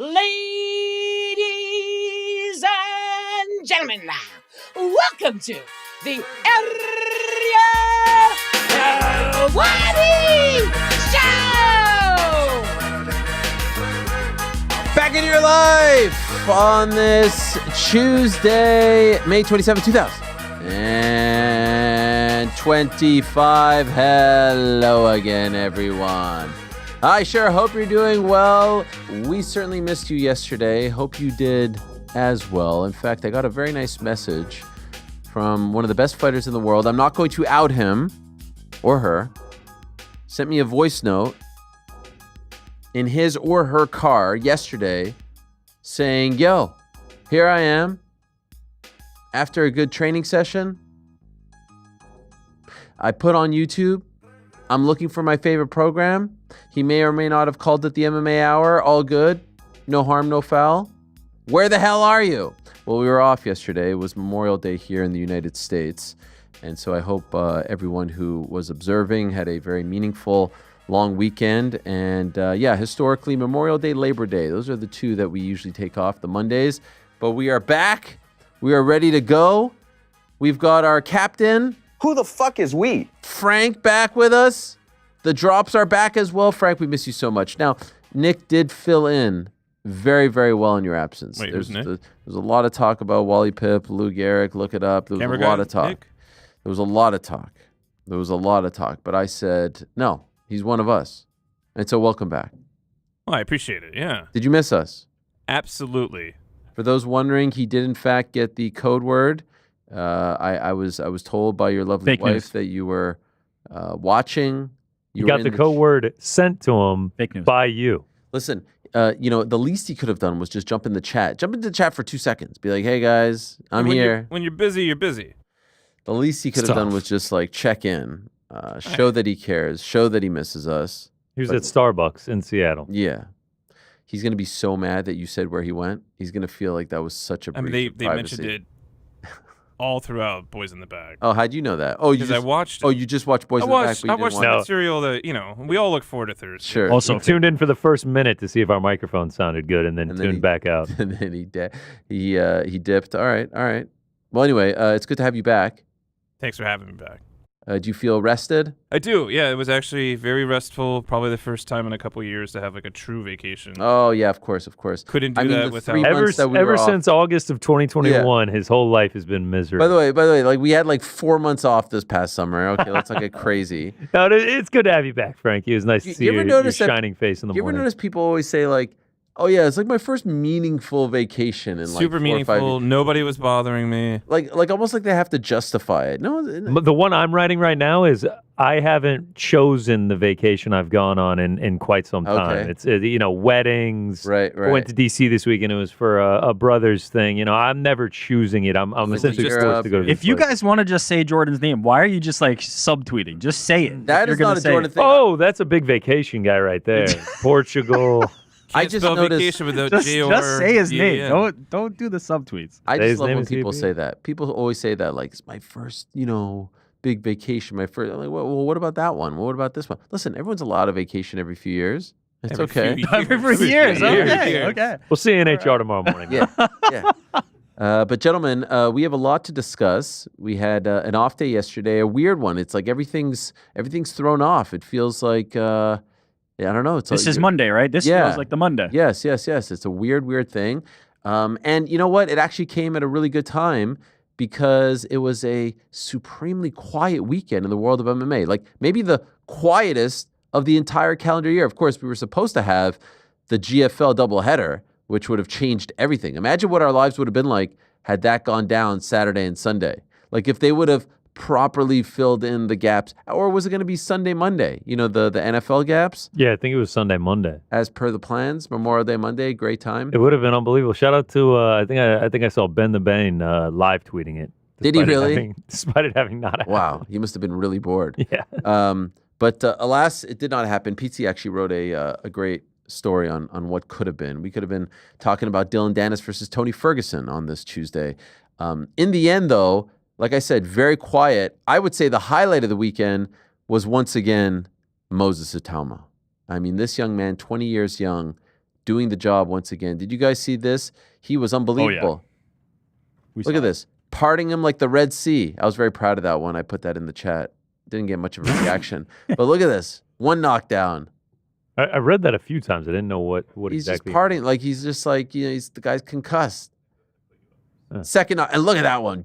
Ladies and gentlemen, welcome to the Ariel Helwani Show! Back in your life on this Tuesday, May 27, 2025. Hello again, everyone. I sure hope you're doing well. We certainly missed you yesterday. Hope you did as well. In fact, I got a very nice message from one of the best fighters in the world. I'm not going to out him or her. Sent me a voice note in his or her car yesterday saying, yo, here I am after a good training session. I put on YouTube. I'm looking for my favorite program. He may or may not have called it the MMA Hour. All good. No harm, no foul. Where the hell are you? Well, we were off yesterday. It was Memorial Day here in the United States. And so I hope everyone who was observing had a very meaningful long weekend. And historically, Memorial Day, Labor Day. Those are the two that we usually take off, the Mondays. But we are back. We are ready to go. We've got our captain. Who the fuck is we? Frank back with us. The drops are back as well. Frank, we miss you so much. Now, Nick did fill in very, very well in your absence. Wait, who's Nick? There's a lot of talk about Wally Pip, Lou Gehrig. Look it up. There was a lot of talk. Nick? There was a lot of talk. But I said, no, he's one of us. And so welcome back. Well, I appreciate it, yeah. Did you miss us? Absolutely. For those wondering, he did in fact get the code word. I was told by your lovely Fake wife news. that you were watching. You got the code word sent to him by you. Listen, the least he could have done was just jump in the chat. Jump into the chat for 2 seconds. Be like, hey guys, I'm here. When you're busy, you're busy. The least he could have done was just like check in, show that he cares, show that he misses us. He was at Starbucks in Seattle. Yeah. He's going to be so mad that you said where he went. He's going to feel like that was such a breach of they privacy. mentioned it all throughout Boys in the Bag. Oh, how'd you know that? Oh, I watched it. Oh, you just watched Boys in the Bag. I watched the material that, we all look forward to Thursday. Sure. Also, tuned in for the first minute to see if our microphone sounded good, and then tuned back out. And then he dipped. All right. Well, anyway, it's good to have you back. Thanks for having me back. Do you feel rested? I do. Yeah, it was actually very restful. Probably the first time in a couple of years to have like a true vacation. Oh yeah, of course. Couldn't do that without. Ever since August of 2021, his whole life has been miserable. By the way, like we had like 4 months off this past summer. Okay, let's not get crazy. No, it's good to have you back, Frank. It was nice to see your shining face in the morning. You ever notice people always say like, oh yeah, it's like my first meaningful vacation in like super 4 or 5 meaningful. years. Nobody was bothering me. Like almost like they have to justify it. No, the one I'm writing right now is I haven't chosen the vacation I've gone on in quite some time. Okay. It's weddings. Right. I went to DC this week and it was for a brother's thing. I'm never choosing it. I'm essentially forced to go to this If you place. guys want to just say Jordan's name, why are you just like subtweeting? Just say it. That is not a Jordan thing. Oh, that's a big vacation guy right there. Portugal. I just noticed. Vacation without just say his name. Yeah. Don't do the subtweets. I His just love name when is people VP. say that. People always say that, like, it's my first, big vacation. My first. I'm like, well, what about that one? Well, what about this one? Listen, everyone's allowed a vacation every few years. It's okay. Every years. Okay. We'll see you in HR tomorrow morning. Yeah. But gentlemen, we have a lot to discuss. We had an off day yesterday, a weird one. It's like everything's thrown off. It feels like. I don't know. This is Monday, right? This feels like the Monday. Yes. It's a weird thing. And you know what? It actually came at a really good time because it was a supremely quiet weekend in the world of MMA. Like maybe the quietest of the entire calendar year. Of course, we were supposed to have the GFL doubleheader, which would have changed everything. Imagine what our lives would have been like had that gone down Saturday and Sunday. Like if they would have properly filled in the gaps, or was it going to be Sunday, Monday? The NFL gaps? Yeah, I think it was Sunday, Monday. As per the plans, Memorial Day, Monday, great time. It would have been unbelievable. Shout out to I think I saw Ben the Bane live tweeting it. Did he really? Despite it having not happened. Wow, he must have been really bored. Yeah. But alas, it did not happen. PT actually wrote a great story on what could have been. We could have been talking about Dylan Dennis versus Tony Ferguson on this Tuesday. In the end, though, like I said, very quiet. I would say the highlight of the weekend was once again Moses Itauma. I mean, this young man, 20 years young, doing the job once again. Did you guys see this? He was unbelievable. Look at this. Parting him like the Red Sea. I was very proud of that one. I put that in the chat. Didn't get much of a reaction. But look at this. One knockdown. I read that a few times. I didn't know what He's exactly. just partying. Like, he's just like, the guy's concussed. Second, and look at that one.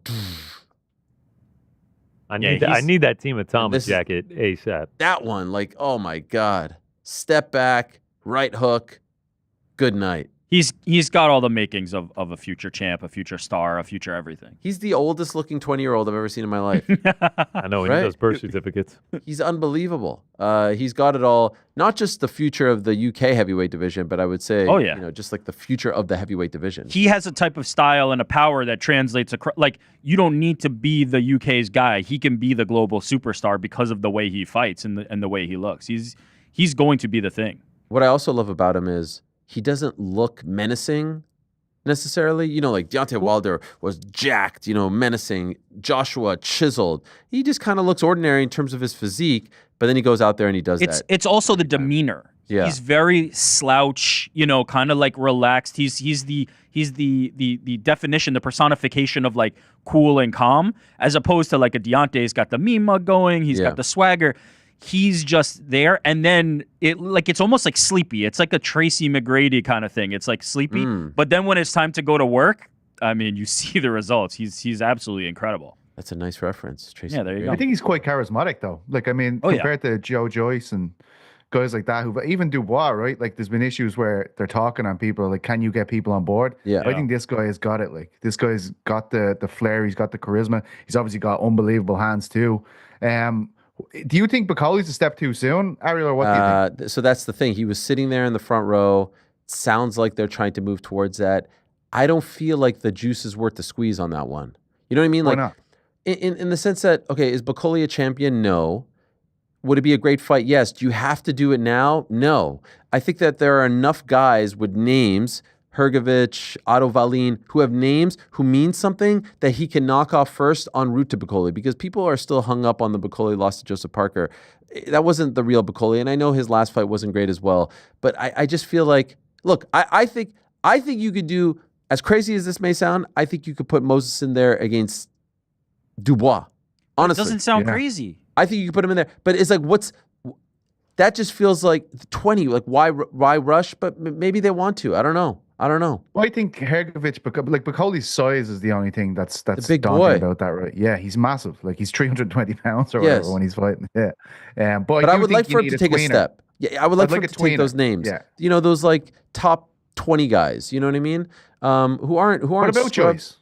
I need that Team of Thomas jacket ASAP. That one, like, oh my God. Step back, right hook, good night. He's got all the makings of a future champ, a future star, a future everything. He's the oldest looking 20-year-old I've ever seen in my life. I know, he Right? does birth certificates. He's unbelievable. He's got it all. Not just the future of the UK heavyweight division, but I would say, just like the future of the heavyweight division. He has a type of style and a power that translates across. Like, you don't need to be the UK's guy. He can be the global superstar because of the way he fights and the way he looks. He's going to be the thing. What I also love about him is he doesn't look menacing necessarily. Like Deontay Wilder was jacked, menacing. Joshua chiseled. He just kind of looks ordinary in terms of his physique, but then he goes out there and he does that. It's also the demeanor. Yeah. He's very slouch, kind of like relaxed. He's the definition, the personification of like cool and calm, as opposed to like a Deontay's got the meme mug going. He's got the swagger. He's just there, and then it's almost like sleepy. It's like a Tracy McGrady kind of thing. It's like sleepy, but then when it's time to go to work, I mean, you see the results. He's absolutely incredible. That's a nice reference, Tracy. Yeah, there you go. I think he's quite charismatic, though. Like, I mean, compared to Joe Joyce and guys like that, who even Dubois, right? Like, there's been issues where they're talking on people, like, can you get people on board? Yeah. I think this guy has got it. Like, this guy's got the flair. He's got the charisma. He's obviously got unbelievable hands, too. Do you think Bakoli's a step too soon, Ariel, or what do you think? So that's the thing. He was sitting there in the front row. Sounds like they're trying to move towards that. I don't feel like the juice is worth the squeeze on that one. You know what I mean? Why Like, not? In the sense that, okay, is Bakoli a champion? No. Would it be a great fight? Yes. Do you have to do it now? No. I think that there are enough guys with names, Hrgovic, Otto Wallin, who have names, who mean something that he can knock off first en route to Bakoli, because people are still hung up on the Bakoli loss to Joseph Parker. That wasn't the real Bakoli, and I know his last fight wasn't great as well, but I just feel like, look, I think you could do, as crazy as this may sound, I think you could put Moses in there against Dubois. Honestly. It doesn't sound crazy. I think you could put him in there, but it's like, that just feels like 20, like why rush? But maybe they want to. I don't know. Well, I think Hrgovic, like Bakoli's size is the only thing that's big daunting boy about that, right? Yeah, he's massive. Like, he's 320 pounds or whatever when he's fighting. Yeah. But I would like for him to take a step. Yeah, I would like for him to take those names. Yeah. Those like top 20 guys. You know what I mean? Who aren't. What about Joyce?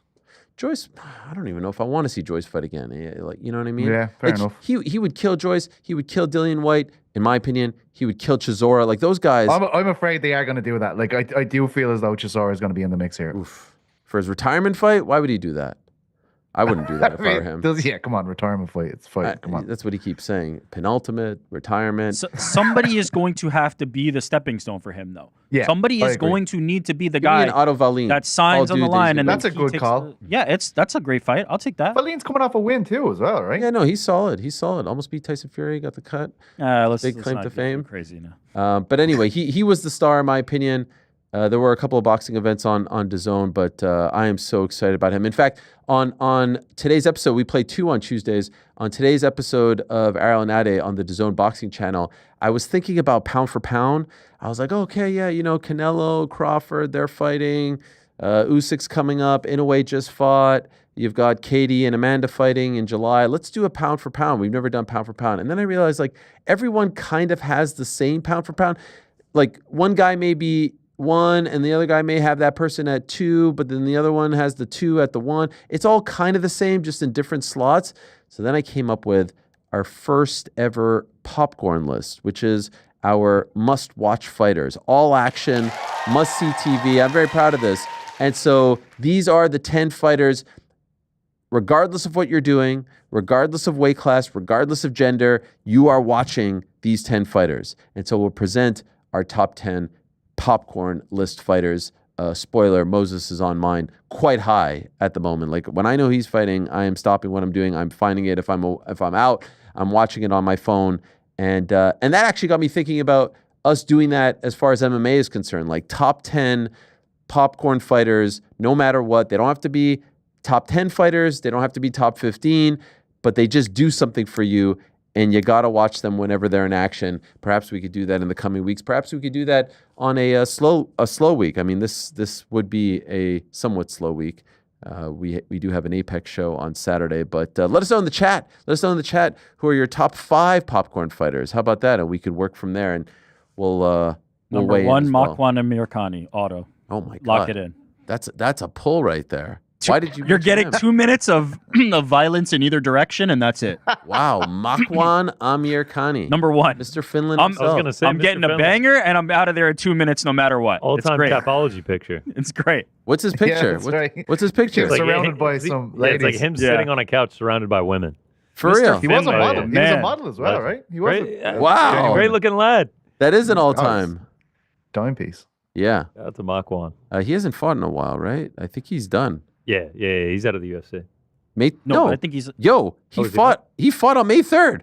Joyce, I don't even know if I want to see Joyce fight again. Like, you know what I mean? Yeah, fair enough. He would kill Joyce. He would kill Dillian White. In my opinion, he would kill Chisora. Like, those guys. I'm afraid they are going to do that. Like, I do feel as though Chisora is going to be in the mix here. Oof. For his retirement fight, why would he do that? I wouldn't do that if I were him. Yeah, come on, retirement fight. It's fight. Come on. That's what he keeps saying. Penultimate, retirement. So, somebody is going to have to be the stepping stone for him, though. Yeah, somebody I is agree. going to need to be the Give me guy an Otto Wallin. that signs on the line, and That's then a good he takes call. that's a great fight. I'll take that. Wallin's coming off a win too, as well, right? Yeah, no, he's solid. Almost beat Tyson Fury, got the cut. Let's claim not to get fame. Crazy now. But anyway, he was the star, in my opinion. There were a couple of boxing events on DAZN, but I am so excited about him. In fact, on today's episode, we play 2 on Tuesdays. On today's episode of Ariel and Ade on the DAZN boxing channel, I was thinking about pound for pound. I was like, okay, yeah, Canelo, Crawford, they're fighting. Usyk's coming up. Inoue just fought. You've got Katie and Amanda fighting in July. Let's do a pound for pound. We've never done pound for pound. And then I realized, like, everyone kind of has the same pound for pound. Like, one guy may be 1 and the other guy may have that person at 2, but then the other one has the 2 at the 1. It's all kind of the same, just in different slots. So then I came up with our first ever popcorn list, which is our must-watch fighters. All action, must-see TV. I'm very proud of this. And so these are the 10 fighters, regardless of what you're doing, regardless of weight class, regardless of gender, you are watching these 10 fighters. And so we'll present our top 10 popcorn list fighters. Spoiler, Moses is on mine quite high at the moment. Like, when I know he's fighting, I am stopping what I'm doing. I'm finding it. If I'm out, I'm watching it on my phone. And that actually got me thinking about us doing that as far as MMA is concerned, like top 10 popcorn fighters, no matter what. They don't have to be top 10 fighters. They don't have to be top 15, but they just do something for you, and you got to watch them whenever they're in action. Perhaps we could do that in the coming weeks. Perhaps we could do that on a slow week. I mean, this would be a somewhat slow week. We do have an Apex show on Saturday, but let us know in the chat. Let us know in the chat who are your top 5 popcorn fighters. How about that? And we could work from there, and we'll Number weigh in 1, as well. Makwan Amirkhani, auto. Oh my God! Lock it in. That's a pull right there. Why did you? You're mention getting him? 2 minutes of violence in either direction, and that's it. Wow, Makwan Amirkhani, Number 1. Mr. Finland I'm- himself. I was gonna say I'm Mr. getting a Finley. banger, and I'm out of there in 2 minutes, no matter what. It's All-time great. Tapology picture. It's great. What's his picture? that's right. What's his picture? It's like- surrounded by he- some yeah, it's like ladies. him Yeah. sitting on a couch surrounded by women. For Mr. real? He was a Finley, model. yeah. He was a Man. model as well, right? He was Great, a Wow. great looking lad. That is an all-time. dime piece. Yeah. That's a Makwan. He hasn't fought in a while, right? I think he's done. Yeah, he's out of the UFC. No, No. but I think he's. Yo, he Oh, is he fought. He fought on May 3rd.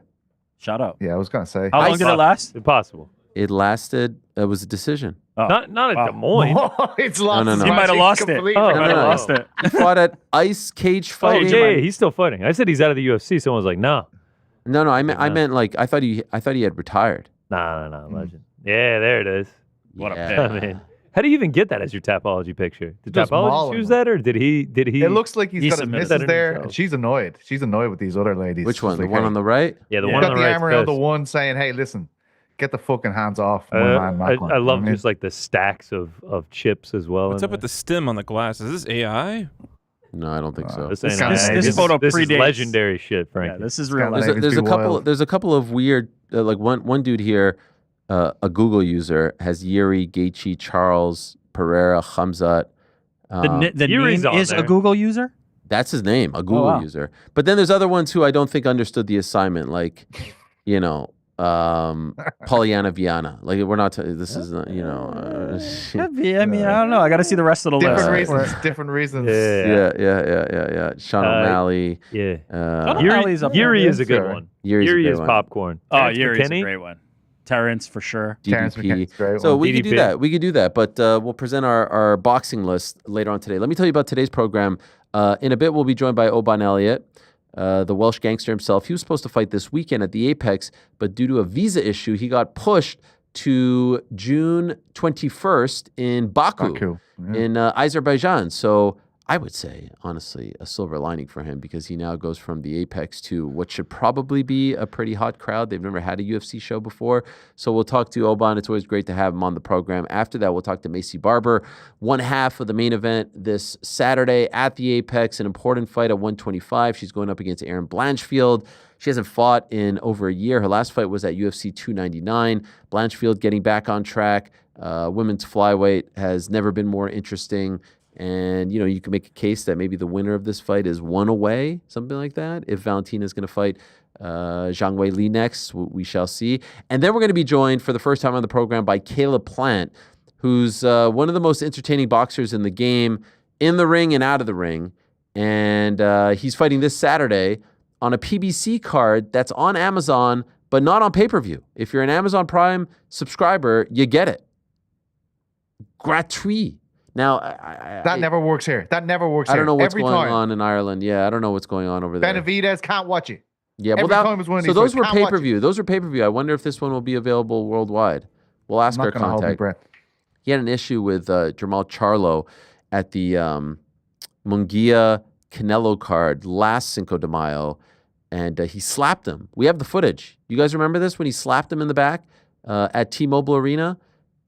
Shout out. Yeah, I was gonna say. How long did it last? Impossible. It lasted. It was a decision. Oh. Not at Wow. Des Moines. It's lost. no, his no. He might have magic lost it. completely. Oh, He might have no. lost it. He fought at ice cage Oh, fighting. yeah, he's still fighting. I said he's out of the UFC. Someone was like, no. No, I meant like I thought he had retired. Nah, legend. Yeah, there it is. What a Yeah. pick. I mean, how do you even get that as your Tapology picture? Did Just Tapology mauling choose them. that, or did he? It looks like he's He got his submitted missus that there, himself. and she's annoyed. She's annoyed with these other ladies. Which She's one? The like, one hey, on the right? Yeah, the Yeah. one got on the the right. arm around the one saying, "Hey, listen, get the fucking hands off my man." I Macklin." love You know what I mean? just like the stacks of chips as well. What's in up with there. the stem on the glass? Is this AI? No, I don't think so. This, This ain't kinda- AI. this photo this is predates- legendary shit, Yeah, Frankie. this is kinda real like- life. There's too a couple. wild. There's a couple of weird, like one dude here, a Google user has Yuri, Gaethje, Charles, Pereira, Khamzat. The Yuri's name on is a there. Google user? That's his name, a Google wow. user. But then there's other ones who I don't think understood the assignment, like, you know, Pollyanna Viana. Like we're not. This is not, you know. Could be. I mean, I don't know. I got to see the rest of the Different list. reasons. Different reasons. Yeah. Sean O'Malley. Yeah. O'Malley's up there. Yuri is a good Sure. one. Yuri's a Yuri great is one. popcorn. Oh, Terrence Yuri's a McKinney? great one. Terrence for sure. Terrence DDP. McKinney's a great So one. we could do DDP. that. We could do that. But we'll present our boxing list later on today. Let me tell you about today's program. In a bit, we'll be joined by Oban Elliott, the Welsh gangster himself. He was supposed to fight this weekend at the Apex, but due to a visa issue, he got pushed to June 21st in Baku. Yeah. in Azerbaijan. So I would say, honestly, a silver lining for him because he now goes from the Apex to what should probably be a pretty hot crowd. They've never had a UFC show before. So we'll talk to Oban. It's always great to have him on the program. After that, we'll talk to Maycee Barber. One half of the main event this Saturday at the Apex, an important fight at 125. She's going up against Erin Blanchfield. She hasn't fought in over a year. Her last fight was at UFC 299. Blanchfield getting back on track. Women's flyweight has never been more interesting. And, you know, you can make a case that maybe the winner of this fight is one away, something like that. If Valentina's going to fight Zhang Wei Li next, we shall see. And then we're going to be joined for the first time on the program by Caleb Plant, who's one of the most entertaining boxers in the game, in the ring and out of the ring. And he's fighting this Saturday on a PBC card that's on Amazon, but not on pay-per-view. If you're an Amazon Prime subscriber, you get it. Gratuit. Now, That never works here. That never works here. I don't know what's Every going time. on in Ireland. Yeah, I don't know what's going on over there. Benavidez can't watch it. Yeah, every well, time it's one of so these those fights, were can't watch pay-per-view. Those were pay-per-view. I wonder if this one will be available worldwide. We'll ask I'm our not going to hold my contact. breath. He had an issue with Jamal Charlo at the Munguia Canelo card last Cinco de Mayo, and he slapped him. We have the footage. You guys remember this when he slapped him in the back at T-Mobile Arena?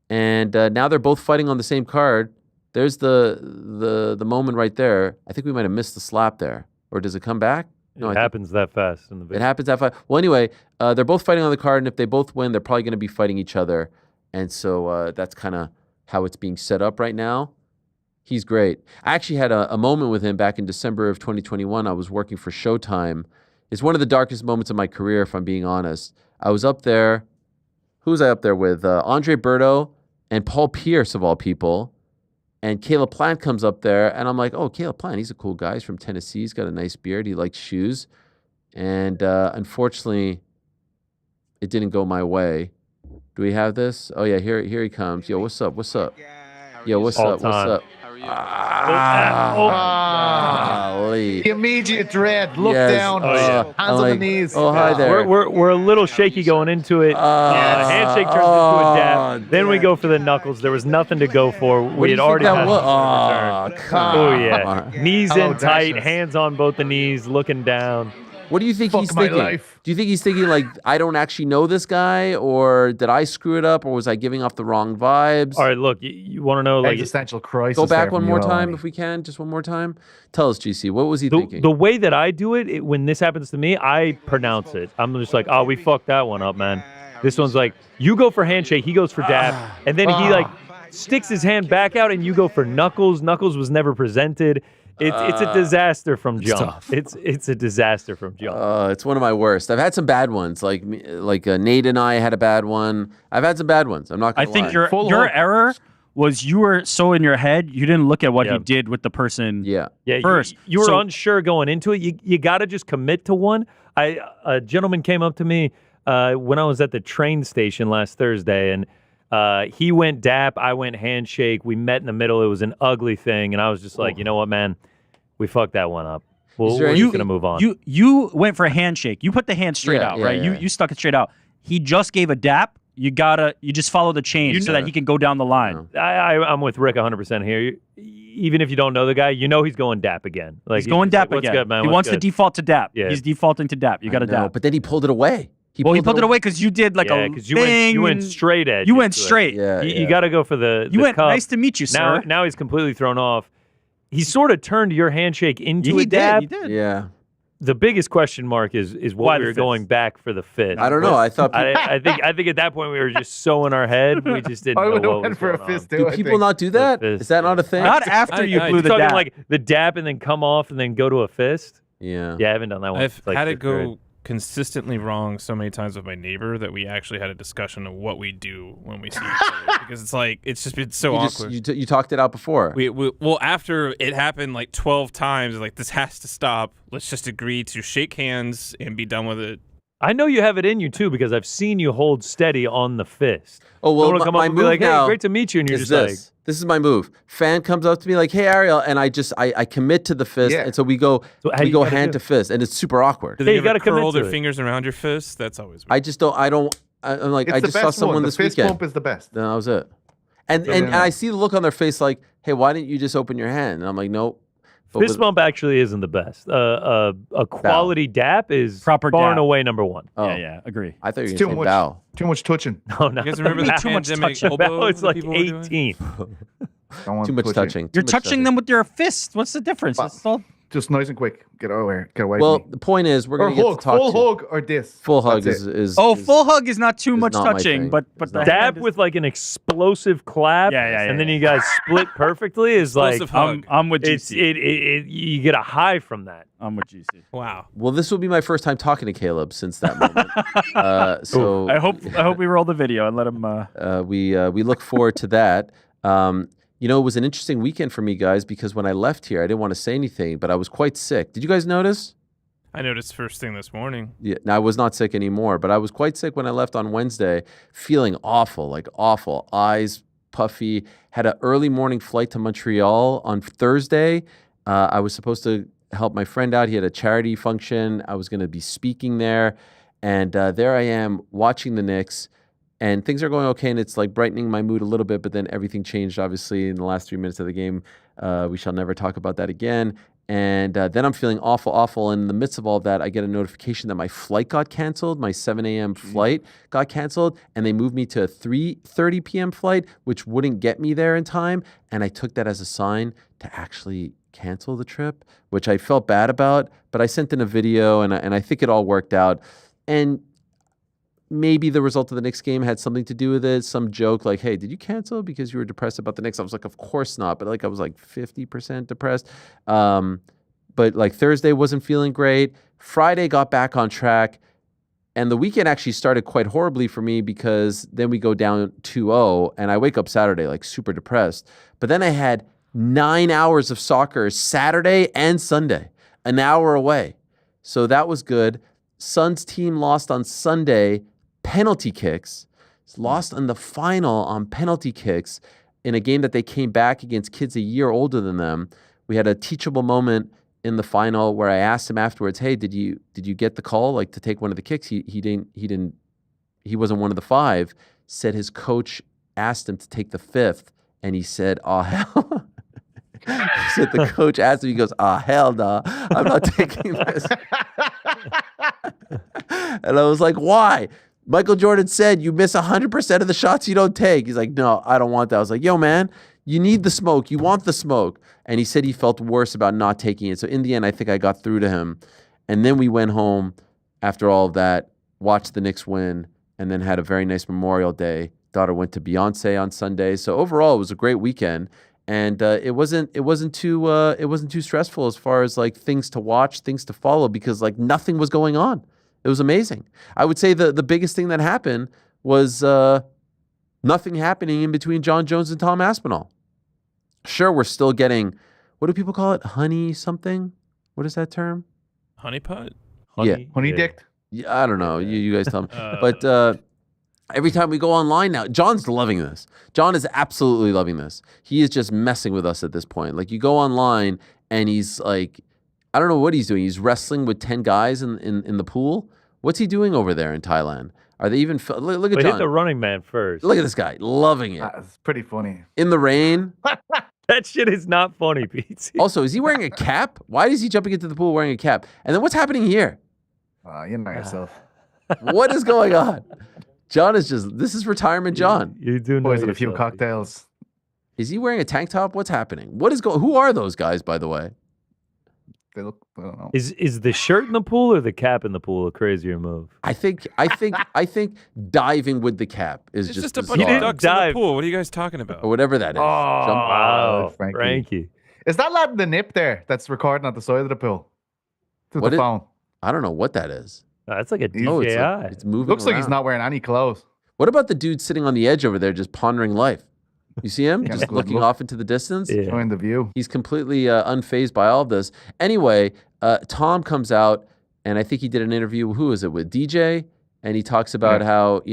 And now they're both fighting on the same card. There's the moment right there. I think we might have missed the slap there. Or does it come back? No, It happens that fast in the it video. happens that fast. Well, anyway, they're both fighting on the card, and if they both win, they're probably going to be fighting each other. And so that's kind of how it's being set up right now. He's great. I actually had a moment with him back in December of 2021. I was working for Showtime. It's one of the darkest moments of my career, if I'm being honest. I was up there. Who was I up there with? Andre Berto and Paul Pierce, of all people. And Caleb Plant comes up there, and I'm like, oh, Caleb Plant, he's a cool guy. He's from Tennessee. He's got a nice beard. He likes shoes. And unfortunately, it didn't go my way. Do we have this? Oh yeah, here he comes. Yo, what's up? What's up? Yo, what's All up? What's time. up? Golly. The immediate dread. Look Yes. down. Oh, yeah. Hands I'm on like, the knees. Oh, hi there. We're a little shaky going into it. Handshake turns into a dab. Then we go for the knuckles. There was nothing to go for. We had already had Oh, return. come Oh on. yeah, knees Oh, in tight, dashes. hands on both the knees, looking down. What do you think Fuck he's my thinking? life. Do you think he's thinking like, I don't actually know this guy, or did I screw it up, or was I giving off the wrong vibes? All right, look, you want to know like Existential crisis. Go back there one from more you, time Helwani. if we can, just one more time. Tell us, GC, what was he thinking? the way that I do it, when this happens to me, I pronounce it. I'm just like, oh, we fucked that one up, man. This one's like, you go for handshake, he goes for dab, and then he like sticks his hand back out, and you go for knuckles. Knuckles was never presented. It's a disaster from jump. tough. It's a disaster from jump. It's one of my worst. I've had some bad ones, like Nate and I had a bad one. I've had some bad ones. I'm not I gonna think lie. your error was you were so in your head you didn't look at what he Yep. did with the person. Yeah. Yeah, first. you were So- unsure going into it. You got to just commit to one. A gentleman came up to me when I was at the train station last Thursday, and he went dap, I went handshake. We met in the middle. It was an ugly thing, and I was just like, you know what, man, we fucked that one up. Is there We're any- just gonna move on. You went for a handshake. You put the hand straight Yeah, out, yeah, right? yeah. You stuck it straight out. He just gave a dap. You just follow the chain so that he can go down the line. I'm with Rick 100% here. Even if you don't know the guy, you know he's going dap again. Like He's going dap what's again. Good, man? He What's wants good? to default to dap. Yeah. He's defaulting to dap. You got to I know, dap. but then he pulled it away. He pulled it away because you did like a because thing. you went straight edge. You went into it. straight. Yeah, You got to go for the. You the went. cup. Nice to meet you, sir. Now he's completely thrown off. He sort of turned your handshake into he a dab. did. He did. Yeah. The biggest question mark is Why why the we were fist? going back for the fist. I don't know. I thought people, I think at that point we were just so in our head we just didn't I know would have what went was for a going on. fist too. do I people think. not do that? fist, Is that not a thing? Not after you I- blew the Talking dap. like the dap and then come off and then go to a fist. Yeah. Yeah, I haven't done that one. I've since, like, had it fifth grade. go consistently wrong so many times with my neighbor that we actually had a discussion of what we do when we see each other because it's just been so awkward. You talked it out before. Well, after it happened like 12 times, like this has to stop. Let's just agree to shake hands and be done with it. I know you have it in you too because I've seen you hold steady on the fist. Oh, well, Someone will come my up and be move like, now "Hey, great to meet you," and you're is just this. This is my move. Fan comes up to me like, "Hey, Ariel," and I commit to the fist, Yeah. and so we go So how you gotta hand do to fist, and it's super awkward. Do Yeah, they you ever gotta commit curl to their it. fingers around your fist? That's always weird. I just don't. I'm like, It's I the just saw best someone one. this the fist weekend. bump is the best. Then that was it. And Yeah. I see the look on their face like, "Hey, why didn't you just open your hand?" And I'm like, "Nope." But Fist with- bump actually isn't the best. A quality dap is Proper far dap. and away number one. Oh, Yeah, agree. I thought you It's were too going to much. say bow. Too much touching. No, not You guys remember the Too much pandemic touching. elbow Now it's that like people were doing? 18. Don't want Too much touching. touching. You're Too much touching them with your fist. What's the difference? Well, It's all- Just nice and quick. Get away. Get away. Well, from me. the point is, we're Or going to get hug. to talk Full to hug or this. Full hug That's is, it. is Oh, is- full hug is not too is much not my touching, thing. but It's the not. Dab hand is- with like an explosive clap, Yeah, and then you guys split perfectly is like Explosive hug. I'm with it's GC. you get a high from that. I'm with GC. Wow. Well, this will be my first time talking to Caleb since that moment. So I hope we roll the video and let him. we look forward to that. You know, it was an interesting weekend for me, guys, because when I left here, I didn't want to say anything, but I was quite sick. Did you guys notice? I noticed first thing this morning. Yeah, now I was not sick anymore, but I was quite sick when I left on Wednesday, feeling awful, like awful, eyes puffy. Had an early morning flight to Montreal on Thursday. I was supposed to help my friend out. He had a charity function. I was going to be speaking there, and there I am watching the Knicks, and things are going okay, and it's like brightening my mood a little bit. But then everything changed, obviously, in the last 3 minutes of the game. We shall never talk about that again. And then I'm feeling awful. And in the midst of all of that, I get a notification that my flight got canceled. My 7 a.m. flight got canceled, and they moved me to a 3:30 p.m. flight, which wouldn't get me there in time. And I took that as a sign to actually cancel the trip, which I felt bad about. But I sent in a video, and I think it all worked out. And maybe the result of the Knicks game had something to do with it. Some joke like, "Hey, did you cancel because you were depressed about the Knicks?" I was like, "Of course not." But like, I was like 50% depressed. But like Thursday wasn't feeling great. Friday got back on track. And the weekend actually started quite horribly for me because then we go down 2-0 and I wake up Saturday like super depressed. But then I had 9 hours of soccer Saturday and Sunday, an hour away. So that was good. Suns team lost on Sunday, penalty kicks. He's lost in the final on penalty kicks in a game that they came back against kids a year older than them. We had a teachable moment in the final where I asked him afterwards, "Hey, did you get the call like to take one of the kicks?" He wasn't one of the 5. Said his coach asked him to take the 5th, and he said, "Oh hell." He said the coach asked him, he goes, "Ah, hell no, I'm not taking this." And I was like, "Why?" Michael Jordan said, "You miss 100% of the shots you don't take." He's like, "No, I don't want that." I was like, "Yo, man, you need the smoke. You want the smoke." And he said he felt worse about not taking it. So in the end, I think I got through to him. And then we went home after all of that, watched the Knicks win, and then had a very nice Memorial Day. Daughter went to Beyonce on Sunday. So overall, it was a great weekend. And it wasn't too stressful as far as like things to watch, things to follow, because like nothing was going on. It was amazing. I would say the biggest thing that happened was nothing happening in between John Jones and Tom Aspinall. Sure, we're still getting, what do people call it? Honey something? What is that term? Honeypot? Honey dicked? Yeah, I don't know. You guys tell me. But every time we go online now, John's loving this. John is absolutely loving this. He is just messing with us at this point. Like you go online and he's like, I don't know what he's doing. He's wrestling with 10 guys in the pool. What's he doing over there in Thailand? Are they even look at John. Hit the running man first. Look at this guy, loving it. It's pretty funny. In the rain. That shit is not funny, Pete. Also, is he wearing a cap? Why is he jumping into the pool wearing a cap? And then what's happening here? You know yourself. What is going on? John is just, this is retirement John. You do know Boys with a few yourself, cocktails. Is he wearing a tank top? What's happening? Who are those guys, by the way? They look, I don't know. Is the shirt in the pool or the cap in the pool a crazier move? I think diving with the cap is It's just just a bunch bizarre. of ducks in dive. the pool. What are you guys talking about? Or whatever that is. Wow, Frankie. Frankie. Is that lad in the nip there that's recording at the side of the pool? To What the is- phone. I don't know what that is. That's like a Oh, DJI. it's moving Looks like he's around. not wearing any clothes. What about the dude sitting on the edge over there just pondering life? You see him? Yeah, Just good looking look. off into the distance? Yeah. Enjoying the view. He's completely unfazed by all of this. Anyway, Tom comes out, and I think he did an interview. Who is it with? DJ, and he talks about how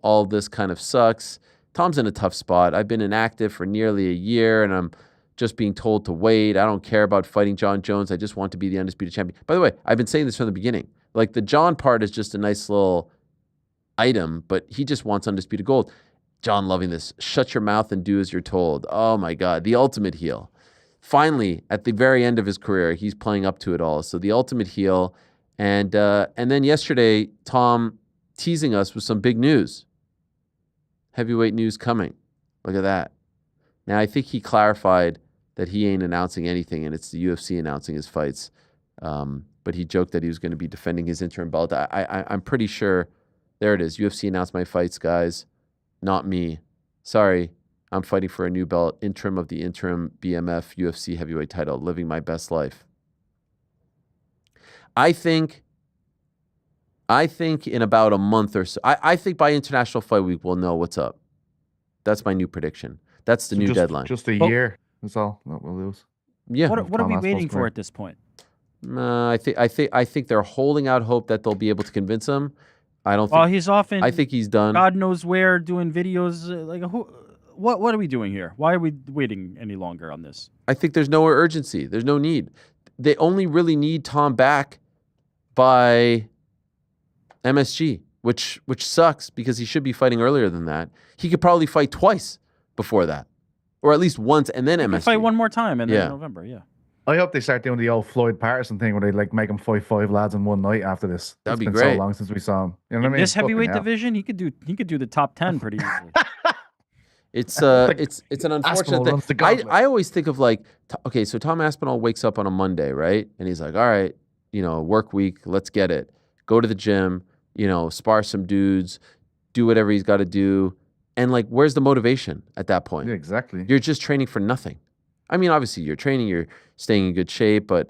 all this kind of sucks. Tom's in a tough spot. I've been inactive for nearly a year, and I'm just being told to wait. I don't care about fighting John Jones. I just want to be the undisputed champion. By the way, I've been saying this from the beginning. Like the John part is just a nice little item, but he just wants undisputed gold. John loving this. Shut your mouth and do as you're told. Oh my God, the ultimate heel. Finally, at the very end of his career, he's playing up to it all. So the ultimate heel. And then yesterday, Tom teasing us with some big news. Heavyweight news coming. Look at that. Now, I think he clarified that he ain't announcing anything, and it's the UFC announcing his fights. But he joked that he was going to be defending his interim belt. I'm pretty sure. There it is. UFC announced my fights, guys. Not me. Sorry. I'm fighting for a new belt, interim of the interim BMF UFC heavyweight title, living my best life. I think in about a month or so, I think by International Fight Week, we'll know what's up. That's my new prediction. That's the new deadline. Just a year. That's all that we'll lose. Yeah. What are we Tom waiting Aspinall's for career. at this point? I think they're holding out hope that they'll be able to convince him. I don't Well, think. he's often. I think he's done. God knows where doing videos. Like who? What are we doing here? Why are we waiting any longer on this? I think there's no urgency. There's no need. They only really need Tom back by MSG, which sucks because he should be fighting earlier than that. He could probably fight twice before that, or at least once, and then MSG. Fight one more time in Yeah. November. Yeah. I hope they start doing the old Floyd Patterson thing where they like make him fight 5 lads in one night after this. That'd It's be been great. so long since we saw him. You know what I mean? This heavyweight Fucking hell. division, he could do the top 10 pretty easily. It's an unfortunate Aspinall thing. runs the gauntlet. I always think of like, okay, so Tom Aspinall wakes up on a Monday, right? And he's like, all right, work week, let's get it. Go to the gym, spar some dudes, do whatever he's got to do. And like, where's the motivation at that point? Yeah, exactly. You're just training for nothing. I mean, obviously you're training, you're staying in good shape, but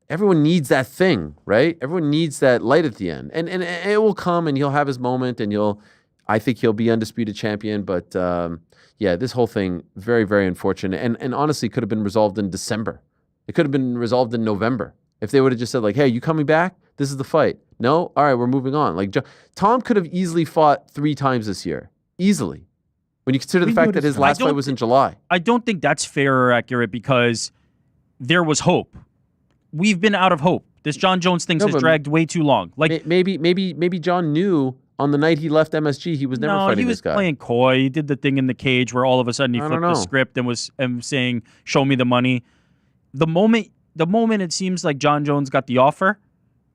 everyone needs that thing, right? Everyone needs that light at the end. And it will come and he'll have his moment and I think he'll be undisputed champion. But yeah, this whole thing, very, very unfortunate. And honestly, could have been resolved in December. It could have been resolved in November. If they would have just said like, hey, you coming back? This is the fight. No? All right, we're moving on. Like Tom could have easily fought 3 times this year. easily. When you consider the We fact knew that this his was last coming. fight was in July. I don't think that's fair or accurate because there was hope. We've been out of hope. This John Jones thing No, has but dragged way too long. Like, Maybe John knew on the night he left MSG he was never no, fighting he was this guy. playing coy. He did the thing in the cage where all of a sudden he I don't flipped the know. script and was saying, "Show me the money." The moment it seems like John Jones got the offer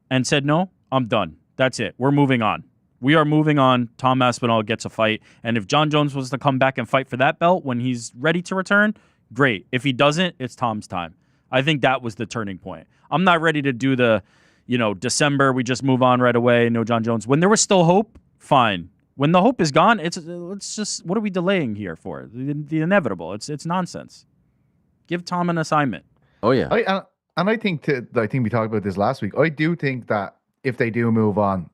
and said, "No, I'm done. That's it. We're moving on. We are moving on." Tom Aspinall gets a fight, and if John Jones was to come back and fight for that belt when he's ready to return, great. If he doesn't, it's Tom's time. I think that was the turning point. I'm not ready to do the, December, we just move on right away, no John Jones. When there was still hope, fine. When the hope is gone, let's just, what are we delaying here for? The inevitable. It's nonsense. Give Tom an assignment. Oh yeah. I think we talked about this last week. I do think that if they do move on,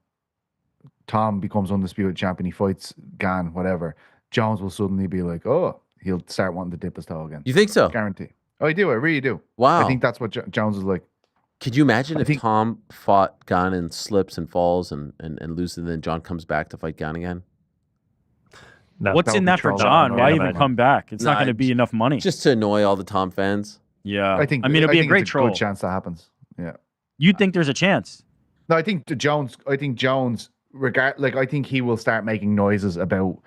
Tom becomes undisputed champion, he fights Gan, whatever, Jones will suddenly be like, oh, he'll start wanting to dip his toe again. You think so? Guarantee. I do. I really do. Wow. I think that's what Jones is like. Could you imagine if think- Tom fought Gan and slips and falls and loses, and then John comes back to fight Gan again? No. What's that in would be that for troll. John? No, Why no, even no, no. come back? It's not Nah, going to be enough money. Just to annoy all the Tom fans. Yeah. I think. it'd be a great it's troll. Good chance that happens. Yeah. You think there's a chance? No, I think Jones. I think he will start making noises about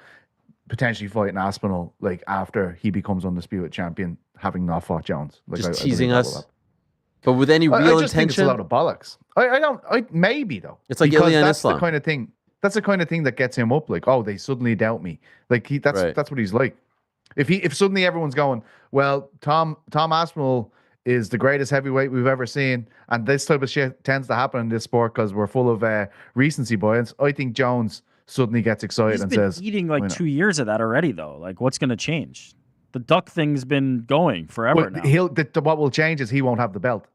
potentially fighting Aspinall, like after he becomes undisputed champion, having not fought Jones. Like, Just I teasing believe that will us. happen. But with any I real just think it's a intention, load of bollocks. I don't. Maybe though. It's like because Ilya and that's Islam. the kind of thing. That's the kind of thing that gets him up. Like, oh, they suddenly doubt me. Like Right. that's what he's like. If suddenly everyone's going, well, Tom Aspinall is the greatest heavyweight we've ever seen, and this type of shit tends to happen in this sport because we're full of recency bias. I think Jones suddenly gets excited He's and been says, eating "Why like not?" 2 years of that already, though. Like, what's going to change? The duck thing's been going forever Well, now. what will change is he won't have the belt.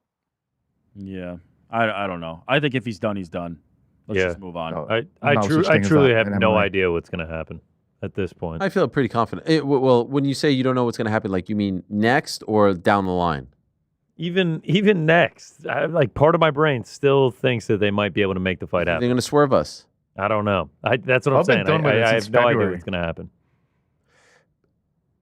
Yeah. I don't know. I think if he's done, he's done. Let's Yeah. just move on. No. I No such I thing as truly that have in no MMA. idea what's going to happen at this point. I feel pretty confident. Well, when you say you don't know what's going to happen, like you mean next or down the line? Even next, like part of my brain still thinks that they might be able to make the fight They're happen. going to swerve us. I don't know. That's what I'm I've been saying. done with it I since have no idea February. what's going to happen.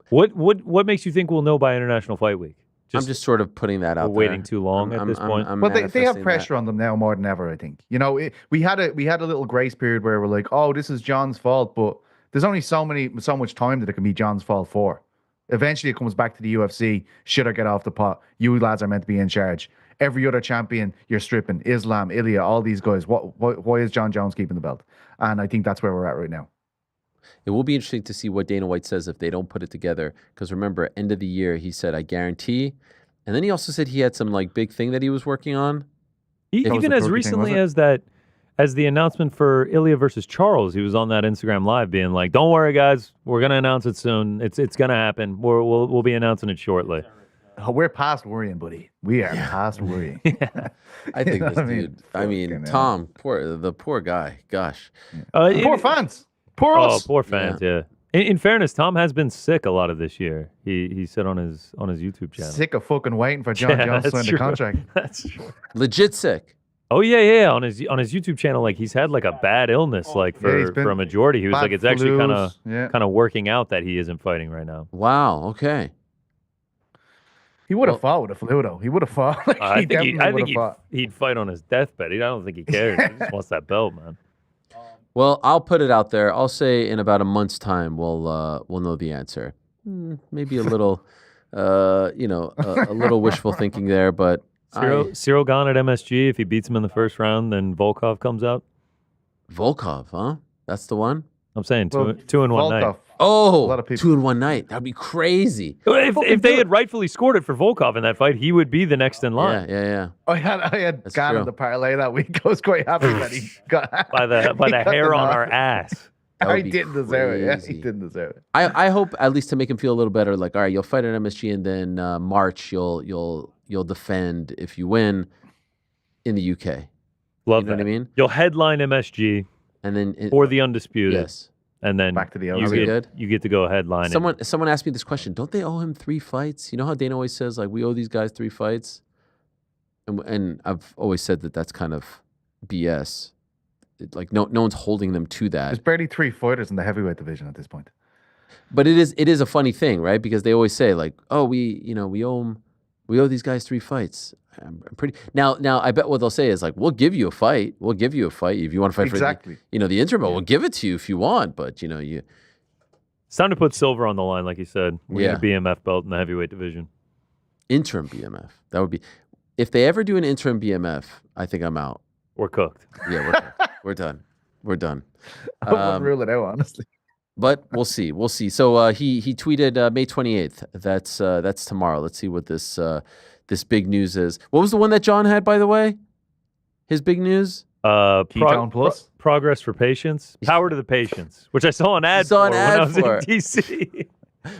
What makes you think we'll know by International Fight Week? I'm just sort of putting that we're out there. waiting too long at this point. I'm Well, they have manifesting pressure on them now more than ever. I think we had a little grace period where we're like, oh, this is John's fault, but there's only so much time that it can be John's fault for. Eventually, it comes back to the UFC. Should I get off the pot? You lads are meant to be in charge. Every other champion, you're stripping. Islam, Ilya, all these guys. Why is John Jones keeping the belt? And I think that's where we're at right now. It will be interesting to see what Dana White says if they don't put it together. Because remember, end of the year, he said, I guarantee. And then he also said he had some like big thing that he was working on. was Even the as Turkey thing, recently was as the announcement for Ilya versus Charles, he was on that Instagram Live being like, "Don't worry, guys, we're gonna announce it soon. It's gonna happen. We'll be announcing it shortly." Oh, we're past worrying, buddy. We are past worrying. I think You know this what I mean? dude. I mean, Fucking hell. Tom, the poor guy. Gosh. Poor fans. Poor Oh, us. poor fans. Yeah. In fairness, Tom has been sick a lot of this year. He said on his YouTube channel. Sick of fucking waiting for John Yeah, Jones to that's sign the true. contract. That's true. Legit sick. Oh yeah. On his YouTube channel, like he's had like a bad illness, like Yeah, he's for been a majority. He was bad like, it's actually kind flus, yeah. of working out that he isn't fighting right now. Wow. Okay. He would have fought with a flu though. He would have fought. Like, I think definitely would've fought. he'd fight on his deathbed. I don't think he cares. He just wants that belt, man. Well, I'll put it out there. I'll say in about a month's time we'll know the answer. Maybe a little, a little wishful thinking there, but Cyril gone at MSG. If he beats him in the first round, then Volkov comes out. Volkov, huh? That's the one. I'm saying Well, two in one night. Volkov, Oh, A lot of people- 2 in 1 night. That'd be crazy. If they had rightfully scored it for Volkov in that fight, he would be the next in line. Yeah. I had That's Gan true. in the parlay that week. I was quite happy that he got By the he got hair on nod. our ass. That would He be didn't deserve it. Yeah, he crazy. didn't deserve it. I hope at least to make him feel a little better. Like, all right, you'll fight at MSG, and then March you'll defend if you win in the UK. Love You know that. what I mean? You'll headline MSG And then or the Undisputed, yes. and then Back to the you OC. get, Good. you get to go headline. Someone asked me this question. Don't they owe him 3 fights? You know how Dana always says, like, we owe these guys 3 fights? And I've always said that that's kind of BS. like no one's holding them to that. There's barely 3 fighters in the heavyweight division at this point. But it is a funny thing, right? Because they always say like, oh, we owe these guys 3 fights. I'm pretty now. I bet what they'll say is like, we'll give you a fight. We'll give you a fight if you want to fight Exactly. for the interim. We'll give it to you if you want. But you. It's time to put silver on the line, like you said. We need a BMF belt in the heavyweight division. Interim BMF. That would be if they ever do an interim BMF. I think I'm out. We're cooked. Yeah, we're cooked. We're done. We're done. I wouldn't rule it out, honestly. But we'll see. We'll see. So he tweeted May 28th. That's tomorrow. Let's see what this big news is. What was the one that John had, by the way? His big news? Ketone Plus? Progress for Patients. Power to the Patients, which I saw an ad for when I was in DC.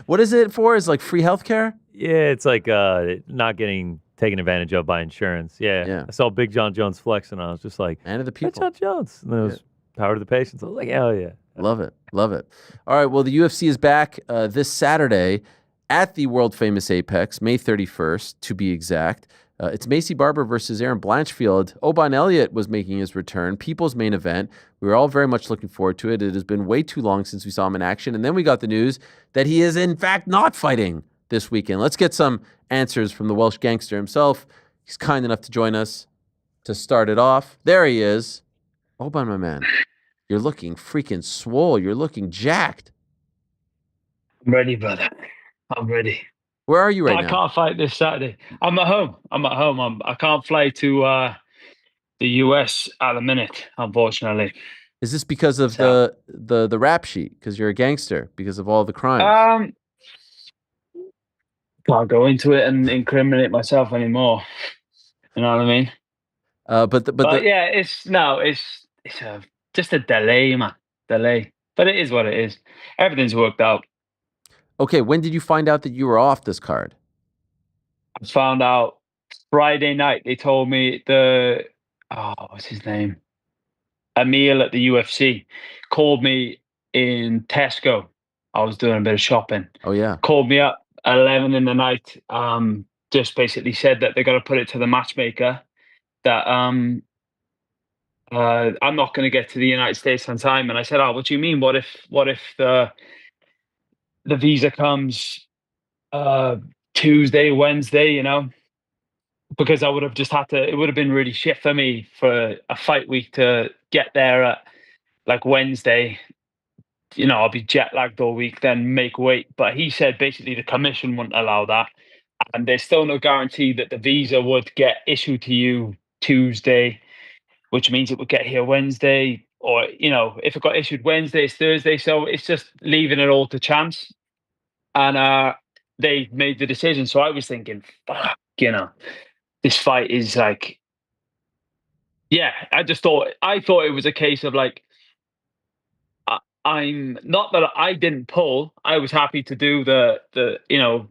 What is it for? Is like free healthcare? Yeah, it's like not getting taken advantage of by insurance. Yeah. I saw Big John Jones flex, and I was just like, man of the people. John Jones. And then it was Power to the Patients. I was like, hell yeah. Love it. All right, well, the UFC is back this Saturday at the world-famous Apex, May 31st, to be exact. It's Maycee Barber versus Erin Blanchfield. Oban Elliott was making his return, people's main event. We were all very much looking forward to it. It has been way too long since we saw him in action. And then we got the news that he is, in fact, not fighting this weekend. Let's get some answers from the Welsh gangster himself. He's kind enough to join us to start it off. There he is. Oban, my man, you're looking freaking swole. You're looking jacked. I'm ready, brother. I'm ready. Where are you right now? I can't fight this Saturday. I'm at home. I can't fly to the US at the minute, unfortunately. Is this because of the rap sheet? Because you're a gangster? Because of all the crimes? Can't go into it and incriminate myself anymore. You know what I mean? But yeah, it's just a delay, man. Delay. But it is what it is. Everything's worked out. Okay, when did you find out that you were off this card? I found out Friday night. They told me what's his name? Emil at the UFC called me in Tesco. I was doing a bit of shopping. Oh, yeah. Called me up at 11 in the night. Just basically said that they're going to put it to the matchmaker that I'm not going to get to the United States on time. And I said, what do you mean? What if the visa comes Tuesday, Wednesday, because I would have just had to, it would have been really shit for me for a fight week to get there at like Wednesday. I'll be jet lagged all week, then make weight. But he said basically the commission wouldn't allow that. And there's still no guarantee that the visa would get issued to you Tuesday, which means it would get here Wednesday. Or, if it got issued Wednesday, it's Thursday. So it's just leaving it all to chance. And they made the decision. So I was thinking, fuck, this fight is like, I thought it was a case of like, I'm not that I didn't pull. I was happy to do the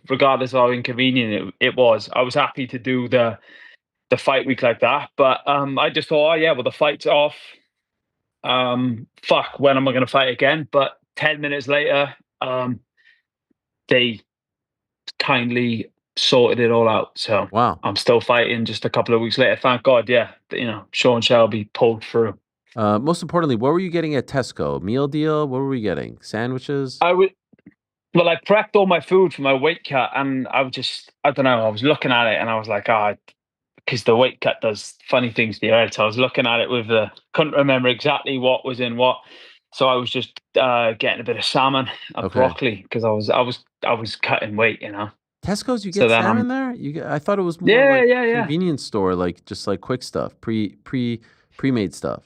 regardless of how inconvenient it was, I was happy to do the fight week like that. But I just thought, the fight's off. Fuck, when am I going to fight again? But 10 minutes later, they kindly sorted it all out. So wow, I'm still fighting just a couple of weeks later. Thank God. Yeah, Sean Shelby pulled through. Most importantly, what were you getting at Tesco? Meal deal? What were we getting? Sandwiches? I prepped all my food for my weight cut, and I don't know, I was looking at it and I was like, because the weight cut does funny things to your head. So I was looking at it couldn't remember exactly what was in what. So I was just getting a bit of salmon and broccoli because I was cutting weight, Tesco's, you get salmon there? I thought it was more convenience store, like just like quick stuff, pre-made stuff.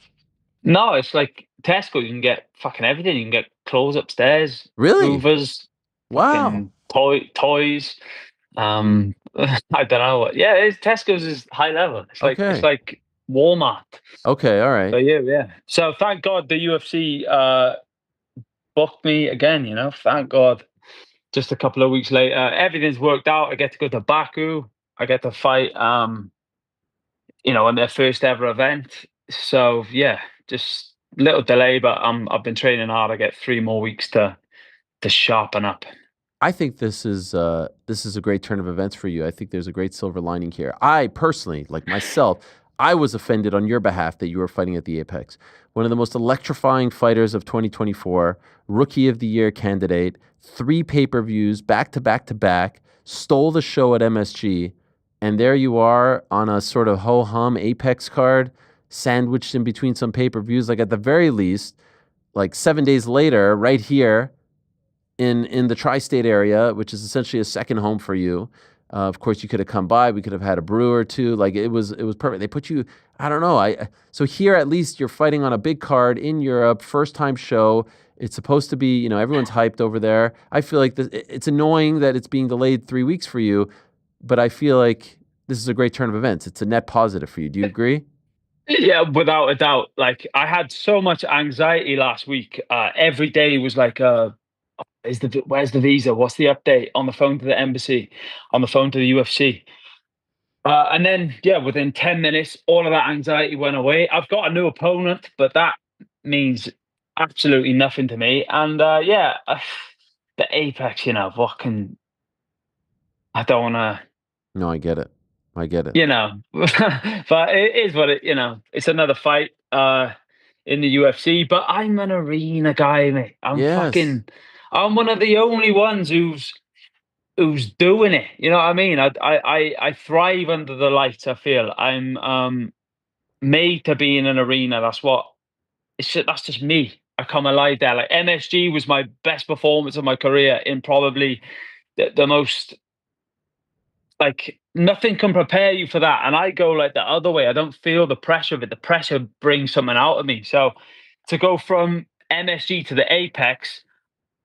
No, it's like Tesco. You can get fucking everything. You can get clothes upstairs. Really? Hoovers. Wow. Toys. I don't know. Yeah, Tesco's is high level. It's like it's like Walmart. Okay, all right. So yeah. So thank God the UFC booked me again. Thank God. Just a couple of weeks later, everything's worked out. I get to go to Baku. I get to fight. In their first ever event. So yeah, just a little delay, but I've been training hard. I get 3 more weeks to sharpen up. I think this is a great turn of events for you. I think there's a great silver lining here. I personally, like myself, I was offended on your behalf that you were fighting at the Apex. One of the most electrifying fighters of 2024, Rookie of the Year candidate, 3 pay-per-views back to back to back, stole the show at MSG, and there you are on a sort of ho-hum Apex card, sandwiched in between some pay-per-views. Like at the very least, like 7 days later, right here in the tri-state area, which is essentially a second home for you. Of course, you could have come by. We could have had a brew or two. Like it was perfect. They put you. I don't know. So here at least you're fighting on a big card in Europe, first time show. It's supposed to be, everyone's hyped over there. I feel like it's annoying that it's being delayed 3 weeks for you, but I feel like this is a great turn of events. It's a net positive for you. Do you agree? Yeah, without a doubt. Like I had so much anxiety last week. Every day was like, where's the visa? What's the update? On the phone to the embassy, on the phone to the UFC. And then, within 10 minutes, all of that anxiety went away. I've got a new opponent, but that means absolutely nothing to me. And the Apex, what can... I don't want to... No, I get it. but it is what it's another fight in the UFC. But I'm an arena guy, mate. I'm one of the only ones who's doing it. You know what I mean? I thrive under the lights. I feel I'm made to be in an arena. That's just me. I come alive there. Like MSG was my best performance of my career in probably the most. Like nothing can prepare you for that, and I go like the other way. I don't feel the pressure of it. The pressure brings something out of me. So to go from MSG to the Apex,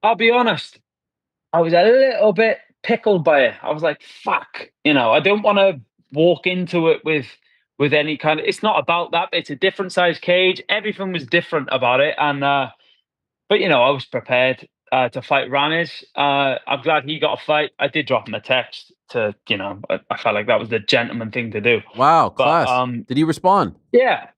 I'll be honest, I was a little bit pickled by it. I was like, fuck, I don't want to walk into it with any kind of, it's not about that. It's a different size cage. Everything was different about it. And, but I was prepared to fight Ramirez. I'm glad he got a fight. I did drop him a text to, I felt like that was the gentleman thing to do. Wow, class. Did he respond? Yeah.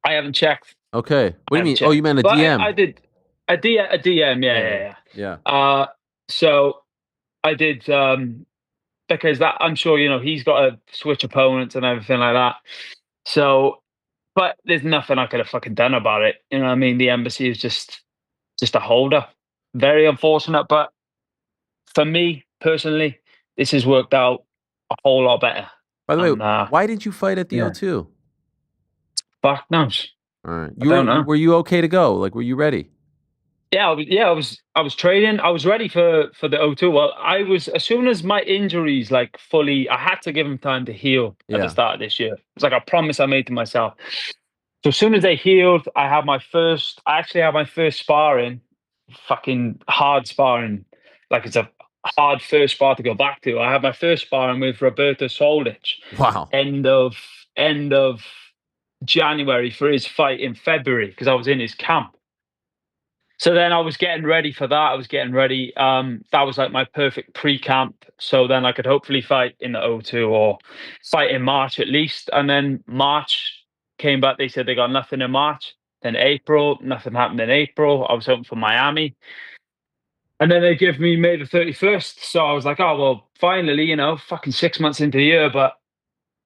I haven't checked. Okay. What do you mean? Oh, you meant a DM? I did a DM. Yeah. So I did because that I'm sure he's got to switch opponents and everything like that. So, but there's nothing I could have fucking done about it. You know what I mean? The embassy is just a holder. Very unfortunate, but for me personally, this has worked out a whole lot better. By the way, why did you fight at the O2? Fuck knows. All right. Were you okay to go? Like, were you ready? Yeah, I was training. I was ready for the O2. Well, I was, as soon as my injuries I had to give them time to heal at the start of this year. It's like a promise I made to myself. So as soon as they healed, I actually had my first sparring, fucking hard sparring. Like it's a hard first spar to go back to. I had my first sparring with Roberto Soldic. Wow. End of January for his fight in February because I was in his camp. So then I was getting ready for that. I was getting ready. That was like my perfect pre-camp. So then I could hopefully fight in the O2 or fight in March at least. And then March came back. They said they got nothing in March. Then April, nothing happened in April. I was hoping for Miami. And then they give me May the 31st. So I was like, oh, well, finally, fucking 6 months into the year. But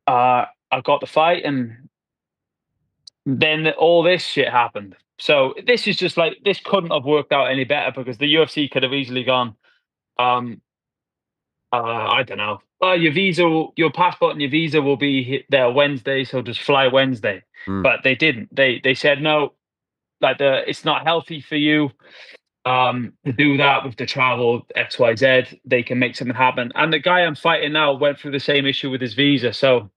I got the fight and then all this shit happened. So this is just like, this couldn't have worked out any better because the UFC could have easily gone, I don't know. Your passport and your visa will be there Wednesday, so just fly Wednesday. But they didn't. They said no, like it's not healthy for you to do that with the travel XYZ. They can make something happen. And the guy I'm fighting now went through the same issue with his visa, so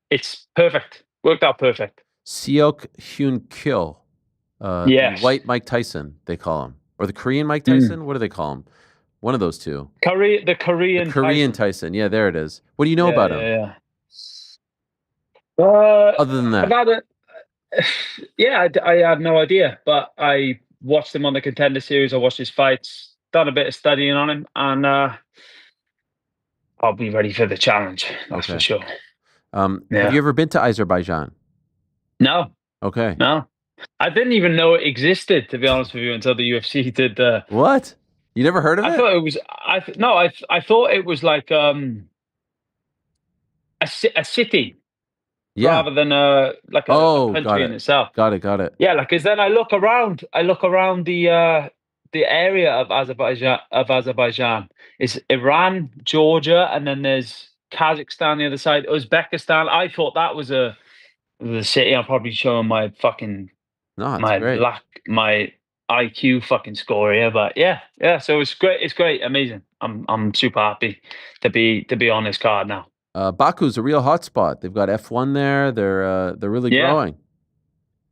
it's perfect. Worked out perfect. Seok Hyun Ko. Yes. The white Mike Tyson, they call him. Or the Korean Mike Tyson? What do they call him? One of those two. The Korean Tyson. Yeah, there it is. What do you know about him? Other than that. About it, I had no idea. But I watched him on the Contender Series. I watched his fights, done a bit of studying on him, and I'll be ready for the challenge. That's for sure. Have you ever been to Azerbaijan? No. Okay. No. I didn't even know it existed, to be honest with you, until the UFC did. What? You never heard of it? I thought it was. I thought it was like a city. rather than like a got country in it. itself. Got it. Yeah, like because then I look around the area of Azerbaijan. It's Iran, Georgia, and then there's Kazakhstan the other side, Uzbekistan. I thought that was the city. I'm probably showing my fucking No, it's great. my IQ fucking score here, but yeah. So it's great. It's great, amazing. I'm super happy to be on this card now. Baku's a real hotspot. They've got F1 there. They're really growing.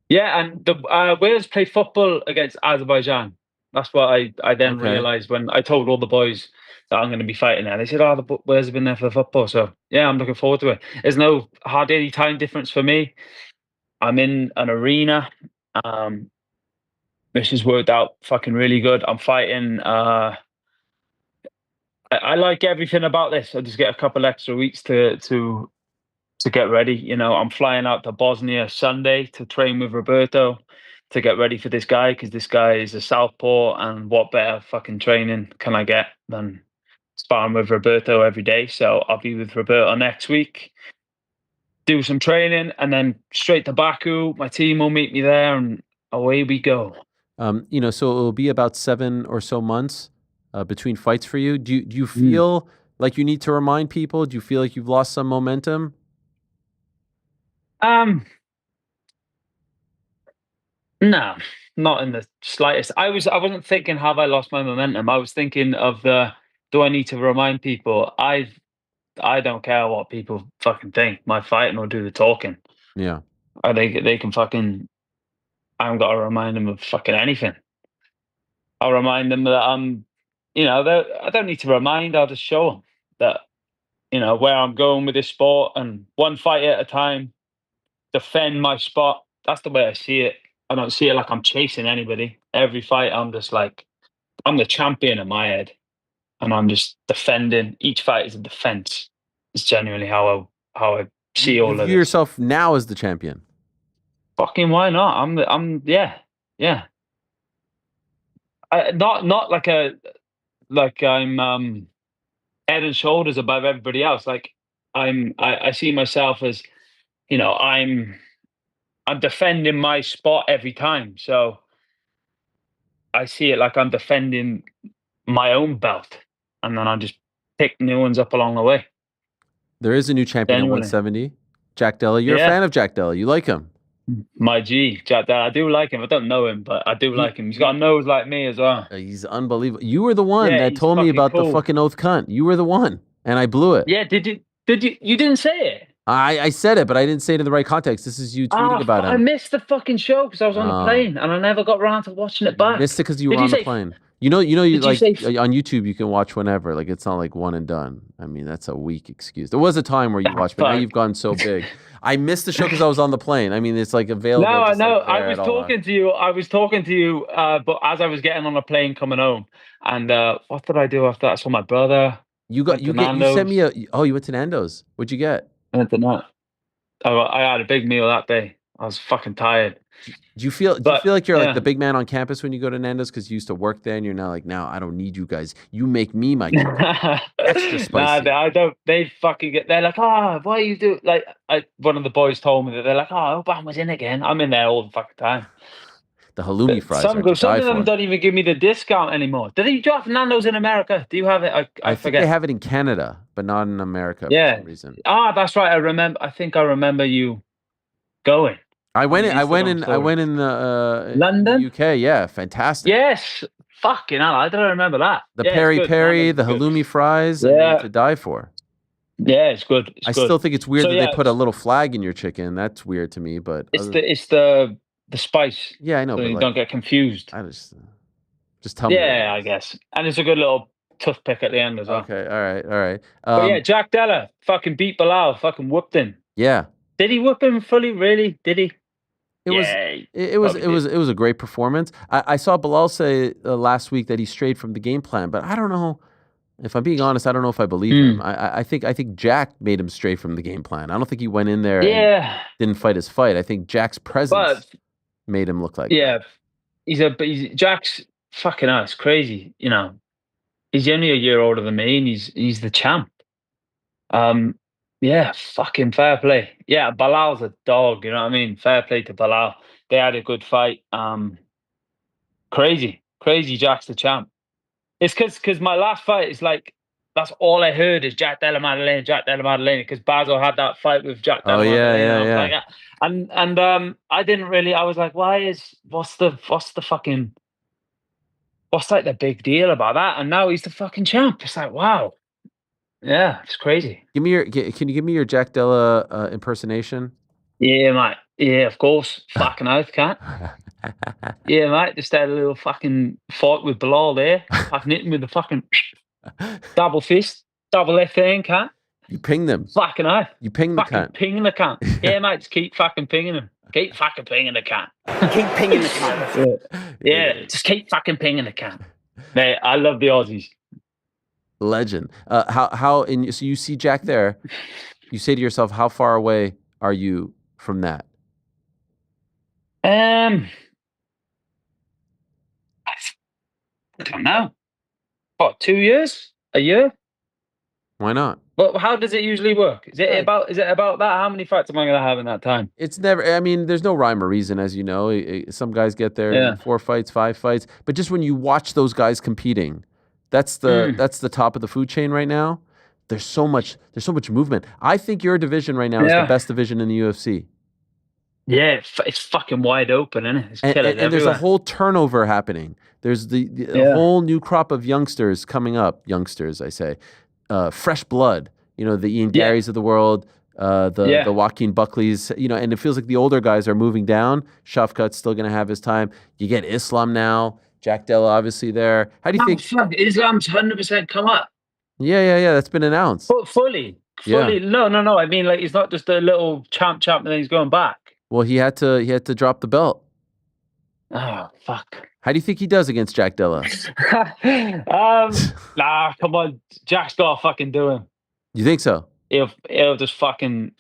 Yeah, and the Wales play football against Azerbaijan. That's what I then realized when I told all the boys that I'm going to be fighting there. They said, "Oh, the Wales have been there for football." So yeah, I'm looking forward to it. There's no hardly time difference for me. I'm in an arena. This has worked out fucking really good. I'm fighting. I like everything about this. I just get a couple extra weeks to get ready. You know, I'm flying out to Bosnia Sunday to train with Roberto to get ready for this guy because this guy is a southpaw, and what better fucking training can I get than sparring with Roberto every day? So I'll be with Roberto next week, do some training, and then straight to Baku. My team will meet me there, and away we go. So it'll be about 7 or so months between fights for you. Do you feel like you need to remind people? Do you feel like you've lost some momentum? No, not in the slightest. I wasn't thinking, have I lost my momentum? I was thinking of do I need to remind people? I don't care what people fucking think. My fighting will do the talking. Yeah. Or they can fucking. I haven't got to remind them of fucking anything. I'll remind them that I don't need to remind. I'll just show them that, where I'm going with this sport, and one fight at a time, defend my spot. That's the way I see it. I don't see it like I'm chasing anybody. Every fight, I'm just like, I'm the champion in my head, and I'm just defending. Each fight is a defense. It's genuinely how I see all of this. You view yourself now as the champion. Fucking why not? Yeah. Not like I'm head and shoulders above everybody else. Like I see myself as, I'm defending my spot every time. So I see it like I'm defending my own belt, and then I just pick new ones up along the way. There is a new champion at 170, Jack Della. You're a fan of Jack Della. You like him. My G, Jack Della. I do like him. I don't know him, but I do like him. He's got a nose like me as well. He's unbelievable. You were the one that told me about the fucking oath cunt. You were the one, and I blew it. Yeah, did you? You didn't say it. I said it, but I didn't say it in the right context. This is you tweeting about him. I missed the fucking show because I was on the plane, and I never got around to watching it back. You missed it because you were on the plane. You like on YouTube, you can watch whenever. Like, it's not like one and done. I mean, that's a weak excuse. There was a time where you watched, but now you've gone so big. I missed the show because I was on the plane. I mean, it's like available. No, I know. I was talking to you. But as I was getting on a plane coming home, and what did I do after that? I saw my brother. You sent me you went to Nando's. What'd you get? I went to Nando's. I had a big meal that day. I was fucking tired. Do you feel like you're like the big man on campus when you go to Nando's because you used to work there and you're now like, now I don't need you guys. You make me my extra spicy. Nah, I don't. They fucking get. They're like, why you do like? One of the boys told me that they're like, Oban was in again. I'm in there all the fucking time. The halloumi fries. Some of them don't even give me the discount anymore. Do you have Nando's in America? Do you have it? I forget. Think they have it in Canada, but not in America for some reason. That's right. I think I remember you going. I went in the London, UK. Yeah, fantastic. Yes, fucking hell, I don't remember that. The peri-peri, the halloumi fries, to die for. Yeah, it's good. I still think it's weird that they put a little flag in your chicken. That's weird to me, but it's the spice. Yeah, I know. So but you don't get confused. I just tell me. Yeah, I guess, and it's a good little toothpick at the end as well. Okay, all right. But yeah, Jack Della fucking beat Bilal, fucking whooped him. Yeah. Did he whoop him fully? Really? Did he? It was a great performance. I saw Bilal say last week that he strayed from the game plan, but I don't know. If I'm being honest, I don't know if I believe him. I think Jack made him stray from the game plan. I don't think he went in there and didn't fight his fight. I think Jack's presence made him look like that. Jack's fucking hell, it's crazy. He's only a year older than me, and he's the champ. Yeah, fucking fair play. Yeah, Bilal's a dog, you know what I mean? Fair play to Bilal. They had a good fight. Crazy Jack's the champ. It's because my last fight is like, that's all I heard is Jack Della Maddalena, because Basil had that fight with Jack Della Maddalena. And I was like, I didn't really, I was like, what's like the big deal about that? And now he's the fucking champ. It's like, wow. Yeah, it's crazy. Can you give me your Jack Della impersonation? Yeah, mate. Yeah, of course. Fucking oath, can't. Yeah, mate. Just had a little fucking fight with Bilal there. Fucking hit him with the fucking double fist, double left hand, can't. You pinged them. Fucking oath. You pinged the fucking cunt. Pinging the cunt. Yeah, mate. Just keep fucking pinging him. Keep fucking pinging the cunt. Keep pinging the cunt. Yeah, just keep fucking pinging the cunt. Mate, I love the Aussies. Legend. So you see Jack there, you say to yourself, how far away are you from that? I don't know. What, 2 years? A year? Why not? But how does it usually work? Is it about that? How many fights am I going to have in that time? It's never, I mean, there's no rhyme or reason, as you know. Some guys get there in 4 fights, 5 fights. But just when you watch those guys competing, that's the top of the food chain right now. There's so much movement. I think your division right now is the best division in the UFC. Yeah, it's fucking wide open, isn't it? It's and there's a whole turnover happening. There's a whole new crop of youngsters coming up. Youngsters, I say. Fresh blood. You know, the Ian Garys of the world, the Joaquin Buckleys, you know, and it feels like the older guys are moving down. Shafkat's still going to have his time. You get Islam now. Jack Della obviously there. How do you think? Fuck, Islam's 100% come up. Yeah. That's been announced. Fully. Yeah. No. I mean, like, he's not just a little champ, and then he's going back. Well, he had to drop the belt. Oh, fuck. How do you think he does against Jack Della? Nah, come on. Jack's got to fucking do him. You think so? He'll just fucking...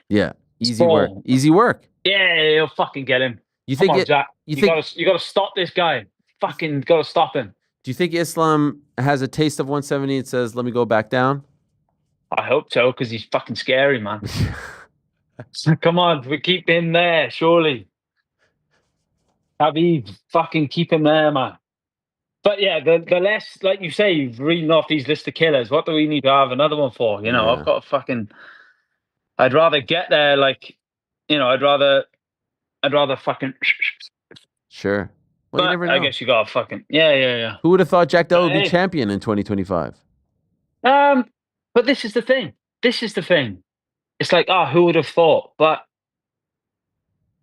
Yeah. Easy work. Yeah, he'll fucking get him. Come on, Jack. You got to stop this guy. Fucking got to stop him. Do you think Islam has a taste of 170 and says, let me go back down? I hope so, because he's fucking scary, man. So come on, we keep him there, surely. Habib, fucking keep him there, man. But yeah, the less, like you say, you've reading off these list of killers. What do we need to have another one for? You know, I've got to fucking... I'd rather get there, like, you know, I'd rather fucking... Sure. Well, you never know. I guess you got to fucking... Yeah. Who would have thought Jack Della would be champion in 2025? But this is the thing. It's like, who would have thought? But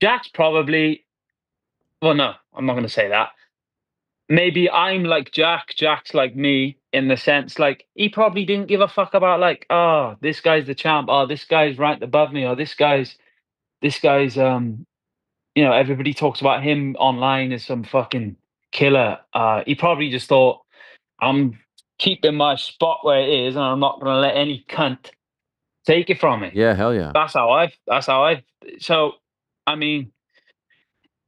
Jack's probably... Well, no, I'm not going to say that. Maybe I'm like Jack. Jack's like me in the sense, like, he probably didn't give a fuck about, like, this guy's the champ. This guy's ranked above me. Or this guy's, you know, everybody talks about him online as some fucking killer. He probably just thought, I'm keeping my spot where it is, and I'm not going to let any cunt take it from me. Yeah, hell yeah. That's how I. So, I mean,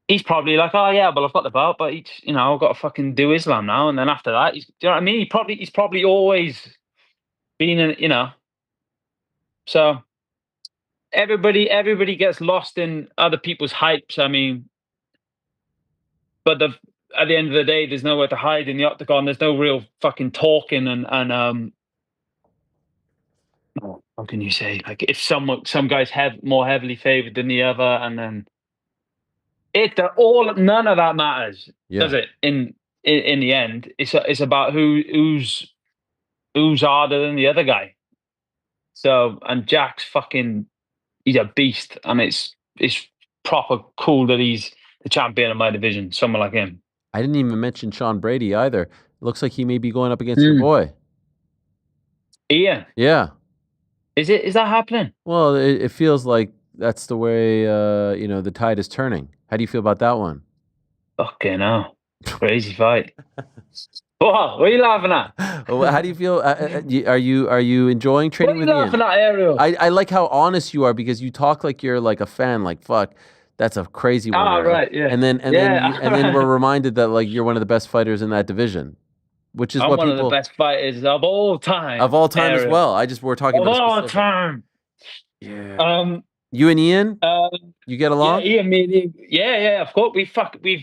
he's probably like, oh yeah, well, I've got the belt, but you know, I've got to fucking do Islam now, and then after that, do you know what I mean? He's probably always been in, you know. So everybody gets lost in other people's hypes. I mean, but at the end of the day, there's nowhere to hide in the octagon. There's no real fucking talking and what can you say? Like, if some guys more heavily favored than the other, and then none of that matters, does it? In the end, it's about who's harder than the other guy. So, and Jack's he's a beast, and it's proper cool that he's the champion of my division. Someone like him. I didn't even mention Sean Brady either. Looks like he may be going up against your boy, Ian. Yeah. Is that happening? Well, it feels like that's the way you know, the tide is turning. How do you feel about that one? Okay, no, crazy fight. What are you laughing at? Well, how do you feel? Are you enjoying training with Ian? What are you laughing at, Ariel? I like how honest you are, because you talk like you're like a fan. Like, fuck, that's a crazy one. Right, yeah. And then we're reminded that, like, you're one of the best fighters in that division. which is I'm what one of the people best fighters of all time. of all time as Ariel. well. We're talking Of about a all specific. time. Yeah. You and Ian, you get along? Yeah, Ian, me and Ian. Yeah, of course. We've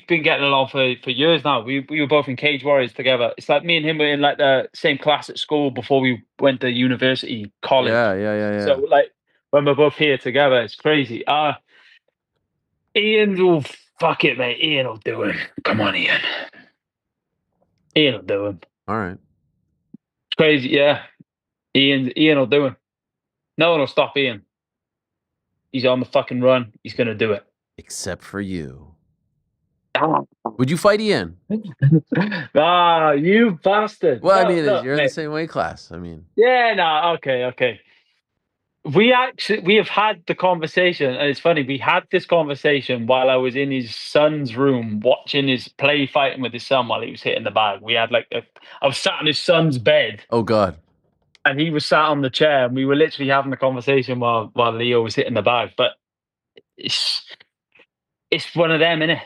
been getting along for years now. We were both in Cage Warriors together. It's like me and him were in like the same class at school before we went to university, college. Yeah. So like when we're both here together, it's crazy. Ian will fuck it, mate. Ian will do him. Come on, Ian. Ian will do him. All right. It's crazy, yeah. Ian will do him. No one will stop Ian. He's on the fucking run. He's gonna do it. Except for you. Would you fight Ian? You bastard. Well, I No, mean, no, you're in mate. the same weight class. I mean, Yeah, no, okay. We have had the conversation, and it's funny. We had this conversation while I was in his son's room watching his fighting with his son while he was hitting the bag. We had I was sat on his son's bed, oh god. and he was sat on the chair, and we were literally having the conversation while Leo was hitting the bag. But it's one of them, innit?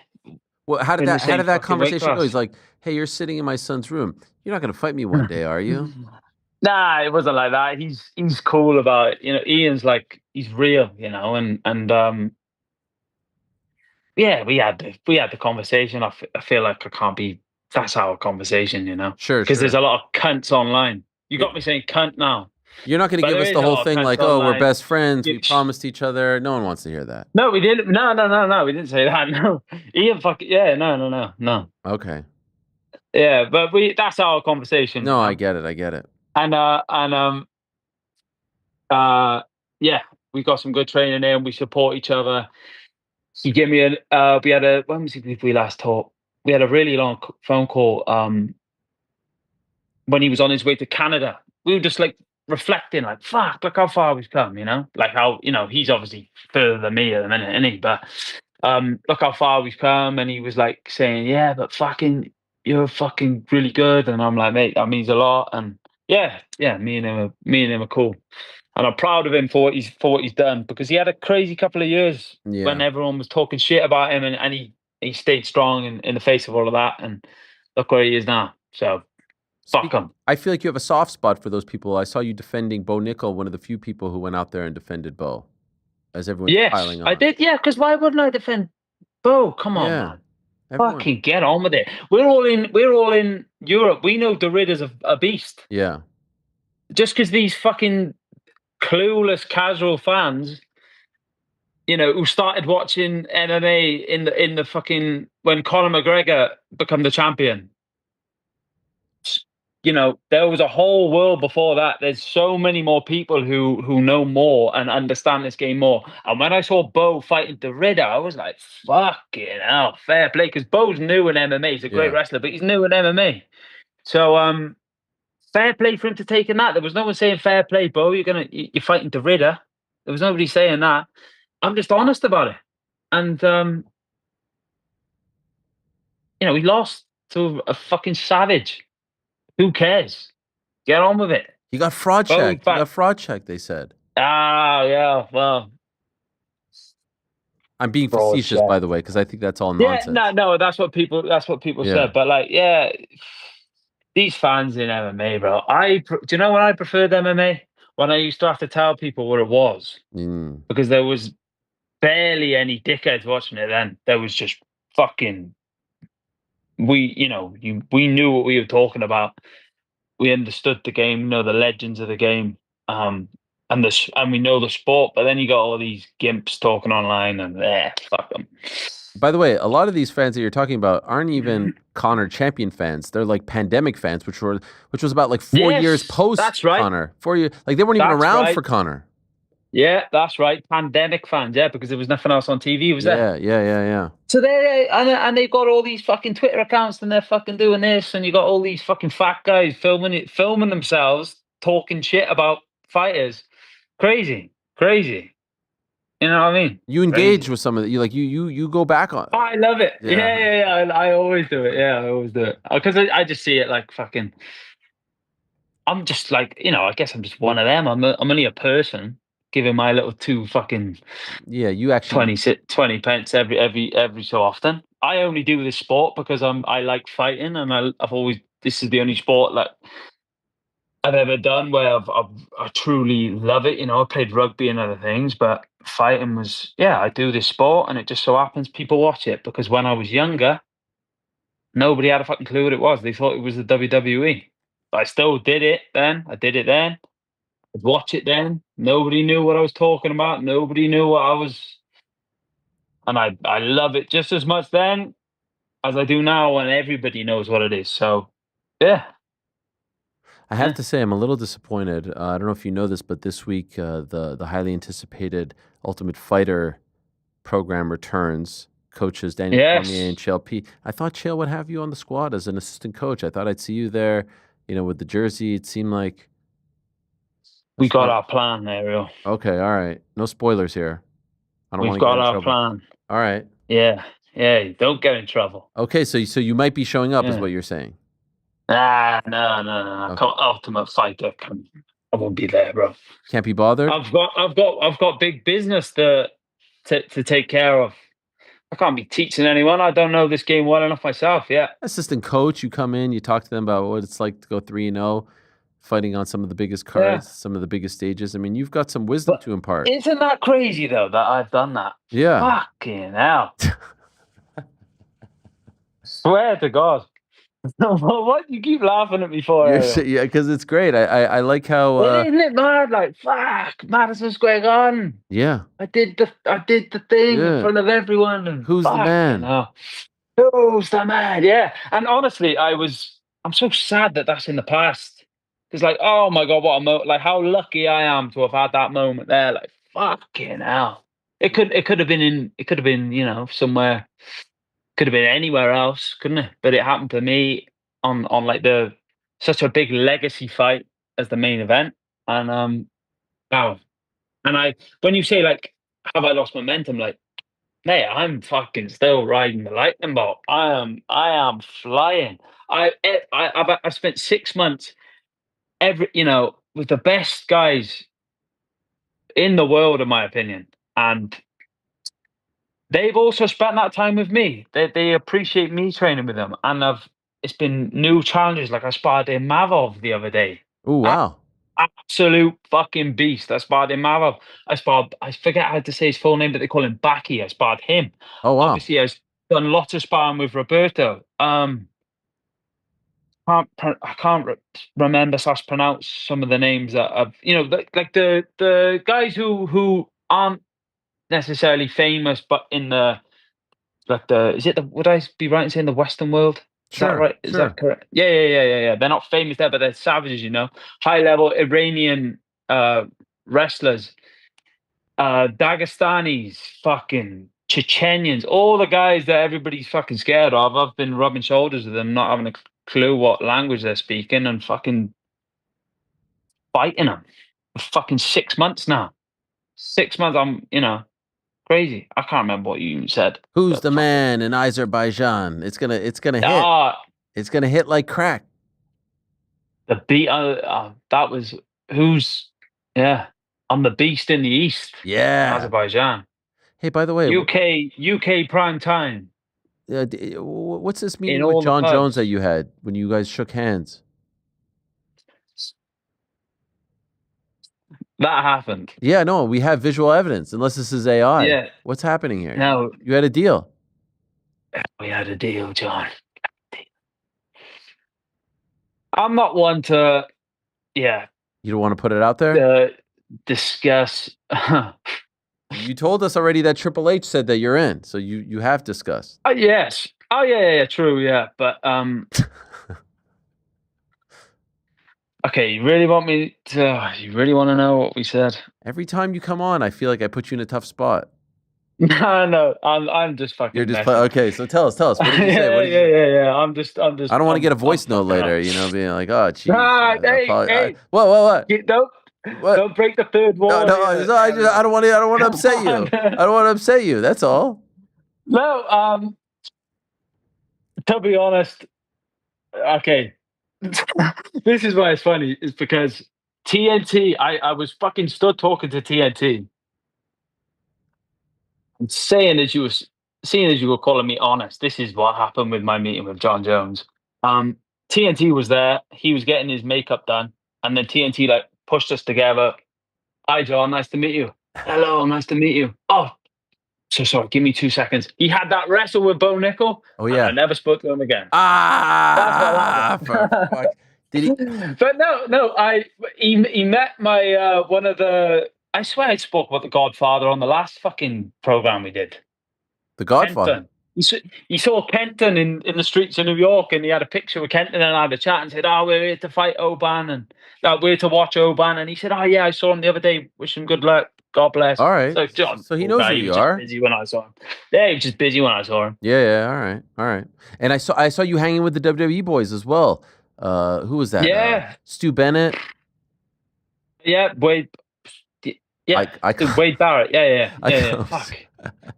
Well, how did In the that same fucking weight conversation go? class. He's like, "Hey, you're sitting in my son's room. You're not going to fight me one day, are you?" Nah, it wasn't like that. He's cool about it. You know, Ian's like he's real, you know, and yeah, we had the conversation. I feel like I can't be. That's our conversation, you know. Sure, Because sure. there's a lot of cunts online. You got me saying cunt now. You're not going to But give there us is the a whole lot of thing cunts like, "Oh, we're online. best friends. We You- promised each other." No one wants to hear that. No, we didn't. No, we didn't say that. No, Ian, no. Okay. Yeah, but that's our conversation. No, you know? I get it. Yeah, we got some good training in. We support each other. He gave me when was it we last talked? We had a really long phone call when he was on his way to Canada. We were just like reflecting, like, fuck, look how far we've come, you know? Like how, you know, he's obviously further than me at the minute, isn't he? But look how far we've come. And he was like saying, yeah, but fucking, you're fucking really good. And I'm like, mate, that means a lot. And yeah, me and him are cool. And I'm proud of him for what he's done, because he had a crazy couple of years when everyone was talking shit about him, and he stayed strong in the face of all of that, and look where he is now. So fuck him. I feel like you have a soft spot for those people. I saw you defending Bo Nickel, one of the few people who went out there and defended Bo, as everyone's piling on. I did. Yeah, because why wouldn't I defend Bo? Come on, man. Everyone. Fucking get on with it. We're all in Europe. We know Derrida's a beast. Yeah. Just because these fucking clueless casual fans, you know, who started watching MMA in the fucking when Conor McGregor became the champion. You know, there was a whole world before that. There's so many more people who know more and understand this game more. And when I saw Bo fighting Derrida, I was like, fucking hell, fair play. Because Bo's new in MMA. He's a great wrestler, but he's new in MMA. So fair play for him to take in that. There was no one saying fair play, Bo. You're fighting Derrida. There was nobody saying that. I'm just honest about it. And you know, he lost to a fucking savage. Who cares? Get on with it. He got fraud checked. They said. Ah, yeah. Well, I'm being facetious, by the way, because I think that's all nonsense. Yeah, no. That's what people said. But like, yeah, these fans in MMA, bro. Do you know when I preferred MMA? When I used to have to tell people what it was, because there was barely any dickheads watching it then. There was just fucking. We knew what we were talking about. We understood the game, you know, the legends of the game, and we know the sport. But then you got all these gimps talking online, and fuck them. By the way, a lot of these fans that you're talking about aren't even Conor champion fans. They're like pandemic fans, which was about like 4 years post Conor. 4 years, like they weren't even around for Conor. Yeah, that's right. Pandemic fans, because there was nothing else on TV, was there? Yeah. So they've got all these fucking Twitter accounts, and they're fucking doing this, and you got all these fucking fat guys filming themselves, talking shit about fighters. Crazy. You know what I mean? You engage with some of it. You go back on. Oh, I love it. Yeah. I always do it. Yeah, I always do it because I just see it like fucking. I'm just like, you know, I guess I'm just one of them. I'm only a person. Giving my little two fucking you actually 20 pence every so often. I only do this sport because I like fighting, and I've always this is the only sport that I've ever done where I truly love it. I played rugby and other things, but fighting was, I do this sport, and it just so happens people watch it because when I was younger, nobody had a fucking clue what it was. They thought it was the WWE. But I still did it then. I did it then. I'd watch it then. Nobody knew what I was talking about. Nobody knew what I was. And I love it just as much then as I do now, and everybody knows what it is. So, yeah. I have to say, I'm a little disappointed. I don't know if you know this, but this week, the highly anticipated Ultimate Fighter program returns. Coaches Daniel Cormier and Chael P. I thought Chael would have you on the squad as an assistant coach. I thought I'd see you there, with the jersey. It seemed like we got our plan, Ariel. Okay, all right. No spoilers here. I don't want We've to get got in our trouble. plan. All right. Yeah. Don't get in trouble. Okay, so you might be showing up, is what you're saying. No. Okay. Ultimate Fighter. I won't be there, bro. Can't be bothered. I've got big business to take care of. I can't be teaching anyone. I don't know this game well enough myself. Yeah. Assistant coach, you come in, you talk to them about what it's like to go 3-0, fighting on some of the biggest cards, some of the biggest stages. I mean, you've got some wisdom to impart. Isn't that crazy though that I've done that? Yeah. Fucking hell. Swear to God. What you keep laughing at me for? Yeah, because it's great. I like how. Isn't it mad? Like, fuck, Madison Square Garden. Yeah. I did the thing in front of everyone. And who's the man? Who's the man? Yeah. And honestly, I'm so sad that that's in the past. It's like, oh my God, what a moment! Like, how lucky I am to have had that moment there. Like, fucking hell. It could have been somewhere. Could have been anywhere else, couldn't it? But it happened to me on like such a big legacy fight as the main event. And wow. And when you say like, have I lost momentum? Like, mate, I'm fucking still riding the lightning bolt. I am flying. I've spent 6 months with the best guys in the world, in my opinion, and they've also spent that time with me. They appreciate me training with them, and it's been new challenges. Like I sparred in Mavov the other day. Oh wow! Absolute fucking beast. I sparred in Mavov. I forget how to say his full name, but they call him Baki. I sparred him. Oh wow! Obviously, I've done lots of sparring with Roberto. I can't remember / pronounce some of the names that I've like the guys who aren't necessarily famous, but in would I be right in saying the Western world? Is that right? Is that correct? Yeah. They're not famous there, but they're savages, high level Iranian wrestlers, Dagestanis, fucking Chechenians, all the guys that everybody's fucking scared of. I've been rubbing shoulders with them, not having a clue what language they're speaking, and fucking fighting them for fucking 6 months now. 6 months, I'm, crazy. I can't remember what you said. Who's the man in Azerbaijan? It's gonna hit. It's gonna hit like crack. The beat. That was who's. Yeah, I'm the beast in the east. Yeah, Azerbaijan. Hey, by the way, UK prime time. What's this meeting with John Jones that you had when you guys shook hands? That happened. Yeah, no, we have visual evidence. Unless this is AI. Yeah. What's happening here? No, you had a deal. We had a deal, John. I'm not one to. Yeah. You don't want to put it out there? Discuss. You told us already that Triple H said that you're in, so you have discussed. Yes. Oh yeah, true, yeah. But okay, you really want to know what we said? Every time you come on, I feel like I put you in a tough spot. No, I'm just fucking. You're just okay. So tell us. What did you say? Yeah. I'm just. I don't want to get a voice note later. Being like, oh, geez. Hey. What? Don't break the third wall. No. I don't want to upset you. I don't want to upset you. That's all. No. To be honest, okay. This is why it's funny. Is because TNT. I was fucking stood talking to TNT. And seeing as you were calling me honest, this is what happened with my meeting with John Jones. TNT was there. He was getting his makeup done, and then TNT like pushed us together. Hi, John. Nice to meet you. Hello, nice to meet you. Oh, so sorry. Give me 2 seconds. He had that wrestle with Bo Nickel. Oh, yeah. I never spoke to him again. Ah, That's what happened. for fuck. Did he? But no. He met my one of the. I swear I spoke about the Godfather on the last fucking program we did. The Godfather. Kenton. You saw Kenton in the streets of New York, and he had a picture with Kenton, and I had a chat and said, "Oh, we're here to fight Oban, and we're here to watch Oban." And he said, "Oh yeah, I saw him the other day. Wish him good luck. God bless." All right. So John, So he knows who he you was are. just busy when I saw him. Yeah, he was just busy when I saw him. Yeah. All right. And I saw you hanging with the WWE boys as well. Who was that? Yeah. Stu Bennett. Yeah, Wade. Yeah, Wade Barrett. Yeah. Fuck.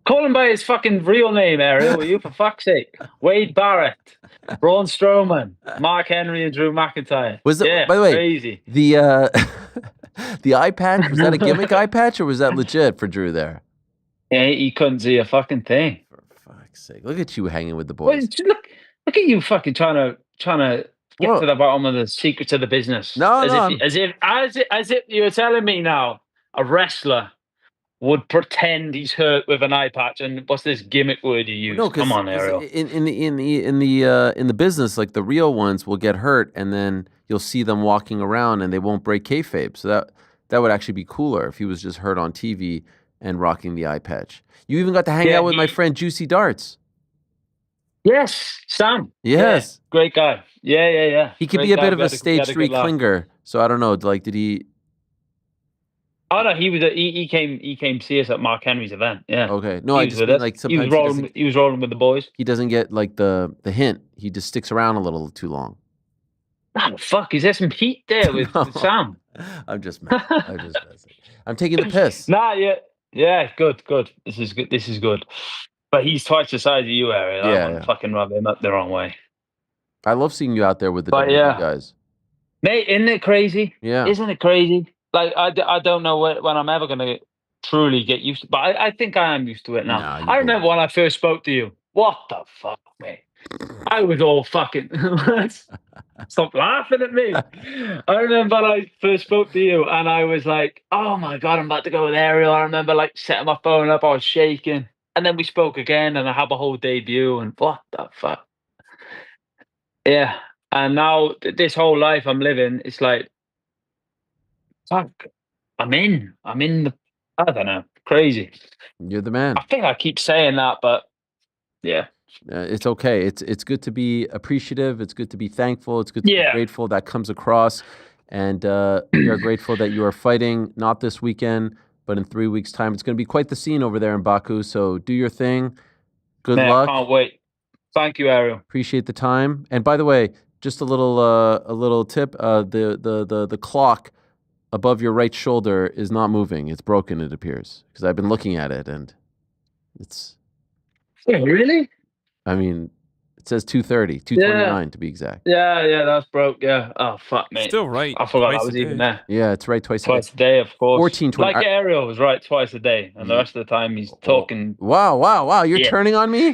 Call him by his fucking real name, Ariel, will you? For fuck's sake. Wade Barrett, Braun Strowman, Mark Henry, and Drew McIntyre. Was it? Yeah, by the way, crazy. The the eye patch, was that a gimmick eye patch or was that legit for Drew there? Yeah, he couldn't see a fucking thing. For fuck's sake! Look at you hanging with the Well, boys. look at you fucking trying to get to the bottom of the secrets of the business. No, as if you're telling me now a wrestler would pretend he's hurt with an eye patch, and what's this gimmick word you use? No, Come on, Ariel. In the business, like the real ones will get hurt, and then you'll see them walking around, and they won't break kayfabe. So that would actually be cooler if he was just hurt on TV and rocking the eye patch. You even got to hang out with my friend Juicy Darts. Yes, Sam. Yes, yeah, great guy. Yeah. He could be a bit of a stage 3 clinger. So I don't know. Like, did he? Oh no, he came see us at Mark Henry's event. Yeah. Okay. No, I just mean, like sometimes he was rolling with the boys. He doesn't get like the hint. He just sticks around a little too long. Oh fuck! Is there some heat there with Sam? I'm just messing. I'm taking the piss. Nah, yeah. Good. This is good. But he's twice the size of you, Ariel. I wouldn't fucking rub him up the wrong way. I love seeing you out there with the WWE guys. Mate, isn't it crazy? Yeah. Isn't it crazy? Like, I don't know when I'm ever going to truly get used to it, but I think I am used to it now. I remember when I first spoke to you. What the fuck, mate? I was all fucking... Stop laughing at me. I remember when I first spoke to you, and I was like, oh my God, I'm about to go with Ariel. I remember like setting my phone up, I was shaking. And then we spoke again, and I have a whole debut, and what the fuck? Yeah. And now this whole life I'm living, it's like, fuck, I'm in the, I don't know, crazy. You're the man. I think I keep saying that, but yeah. It's okay. It's good to be appreciative. It's good to be thankful. It's good to be grateful. That comes across. And we are grateful that you are fighting, not this weekend, but in 3 weeks' time. It's going to be quite the scene over there in Baku. So do your thing. Good luck. I can't wait. Thank you, Ariel. Appreciate the time. And by the way, just a little tip. The clock above your right shoulder is not moving. It's broken, it appears, because I've been looking at it, and it's... Yeah, really? I mean, it says 2:30, 2:29 to be exact. Yeah, that's broke. Yeah. Oh fuck, mate. Still right. I forgot I was even there. Yeah, it's right twice a day, of course. 14:20. Like Ariel was right twice a day, and the rest of the time he's talking. Wow! You're turning on me?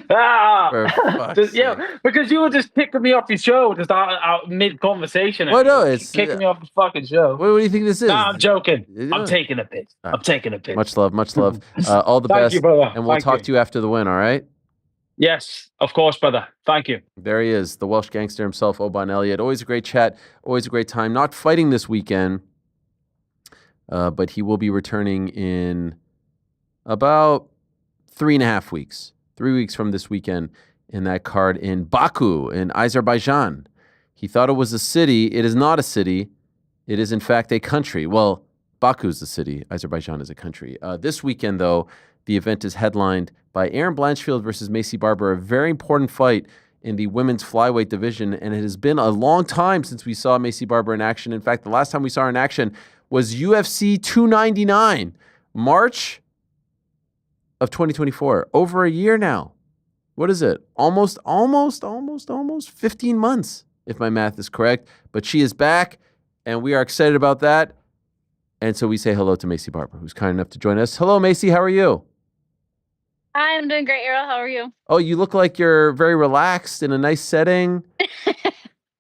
Because you were just kicking me off your show just out mid conversation. Well, no, it's kicking me off the fucking show. What do you think this is? Nah, I'm joking. I'm taking a piss. I'm taking a piss. Much love. All the best. Thank you, brother. And we'll talk to you after the win. All right. Yes, of course, brother. Thank you. There he is, the Welsh gangster himself, Oban Elliott. Always a great chat, always a great time. Not fighting this weekend, but he will be returning in about 3.5 weeks. 3 weeks from this weekend in that card in Baku in Azerbaijan. He thought it was a city. It is not a city. It is, in fact, a country. Well, Baku is a city. Azerbaijan is a country. This weekend, though, the event is headlined by Erin Blanchfield versus Maycee Barber, a very important fight in the women's flyweight division, and it has been a long time since we saw Maycee Barber in action. In fact, the last time we saw her in action was UFC 299, March of 2024. Over a year now. What is it? Almost 15 months, if my math is correct. But she is back, and we are excited about that. And so we say hello to Maycee Barber, who's kind enough to join us. Hello, Maycee. How are you? Hi, I'm doing great, Ariel. How are you? Oh, you look like you're very relaxed in a nice setting.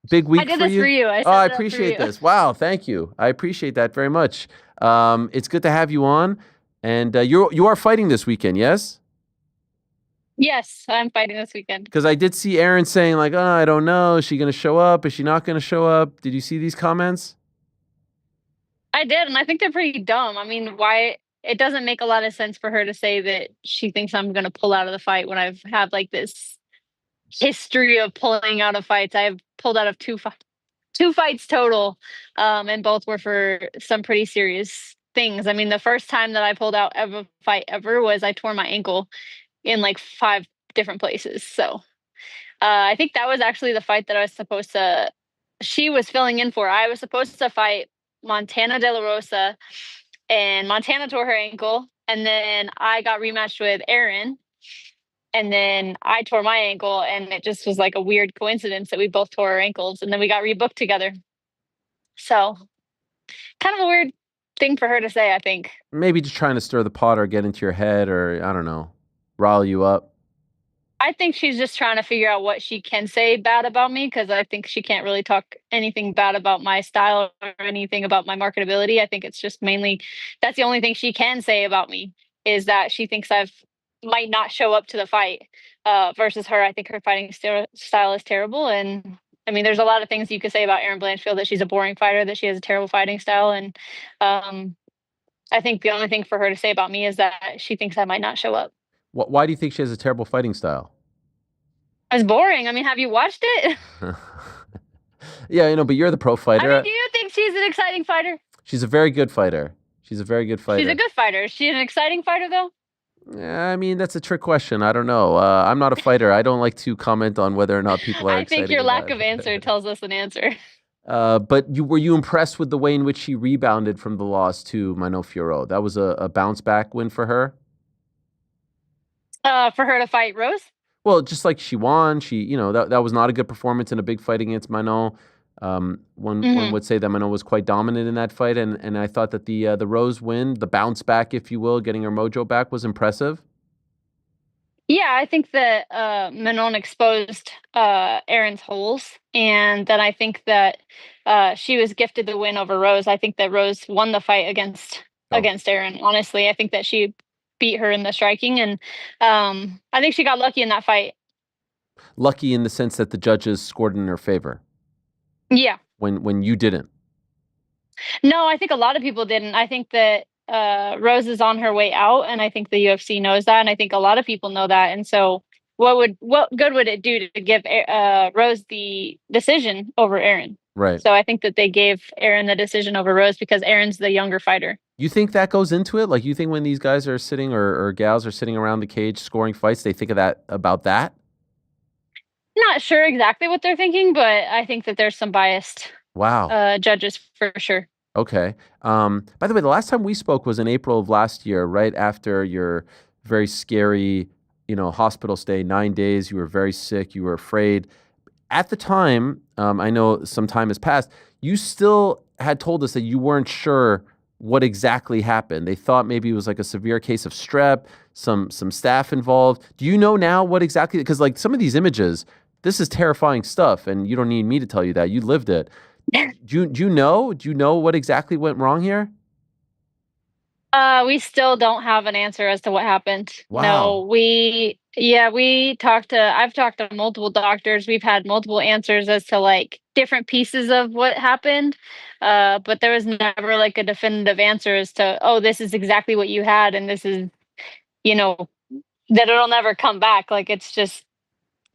Big week I did for this you? for you. I Oh, I set it up for appreciate you. this. Wow, thank you. I appreciate that very much. It's good to have you on. And you are fighting this weekend, yes? Yes, I'm fighting this weekend. Because I did see Erin saying like, "Oh, I don't know. Is she going to show up? Is she not going to show up?" Did you see these comments? I did, and I think they're pretty dumb. I mean, why? It doesn't make a lot of sense for her to say that she thinks I'm going to pull out of the fight when I've had like this history of pulling out of fights. I've pulled out of two fights total, and both were for some pretty serious things. I mean, the first time that I pulled out of a fight ever was I tore my ankle in like 5 different places. So I think that was actually the fight that I was supposed to. She was filling in for. I was supposed to fight Montana De La Rosa, and Montana tore her ankle, and then I got rematched with Erin, and then I tore my ankle, and it just was like a weird coincidence that we both tore our ankles, and then we got rebooked together. So kind of a weird thing for her to say, I think. Maybe just trying to stir the pot or get into your head or I don't know, rile you up. I think she's just trying to figure out what she can say bad about me, because I think she can't really talk anything bad about my style or anything about my marketability. I think it's just mainly that's the only thing she can say about me, is that she thinks I've might not show up to the fight. Versus her, I think her fighting style is terrible. And I mean, there's a lot of things you could say about Erin Blanchfield, that she's a boring fighter, that she has a terrible fighting style. And I think the only thing for her to say about me is that she thinks I might not show up. Why do you think she has a terrible fighting style? It's boring. I mean, have you watched it? Yeah, but you're the pro fighter. I mean, do you think she's an exciting fighter? She's a very good fighter. She's a very good fighter. She's a good fighter. Is she an exciting fighter, though? Yeah, I mean, that's a trick question. I don't know. I'm not a fighter. I don't like to comment on whether or not people are I think your lack of exciting answer tells us an answer. But were you impressed with the way in which she rebounded from the loss to Mano Fiorot? That was a bounce back win for her? For her to fight Rose? Well, just like she won, that was not a good performance in a big fight against Mano. One would say that Mano was quite dominant in that fight, and I thought that the Rose win, the bounce back, if you will, getting her mojo back, was impressive. Yeah, I think that Manon exposed Erin's holes, and then I think that she was gifted the win over Rose. I think that Rose won the fight against Erin. Honestly, I think that she beat her in the striking, and I think she got lucky in that fight. Lucky in the sense that the judges scored in her favor. Yeah. When you didn't. No, I think a lot of people didn't. I think that Rose is on her way out, and I think the UFC knows that, and I think a lot of people know that. And so, what good would it do to give Rose the decision over Erin? Right. So I think that they gave Erin the decision over Rose because Erin's the younger fighter. You think that goes into it? Like, you think when these guys are sitting or gals are sitting around the cage scoring fights, they think about that? Not sure exactly what they're thinking, but I think that there's some biased judges for sure. Okay. By the way, the last time we spoke was in April of last year, right after your very scary, hospital stay, 9 days. You were very sick. You were afraid. At the time, I know some time has passed, you still had told us that you weren't sure what exactly happened. They thought maybe it was like a severe case of strep, some staph involved. Do you know now what exactly? Because like some of these images, this is terrifying stuff, and you don't need me to tell you that. You lived it. Do you know? Do you know what exactly went wrong here? We still don't have an answer as to what happened. Wow. No, I've talked to multiple doctors. We've had multiple answers as to like different pieces of what happened. But there was never like a definitive answer as to, oh, this is exactly what you had, and this is, that it'll never come back. Like, it's just,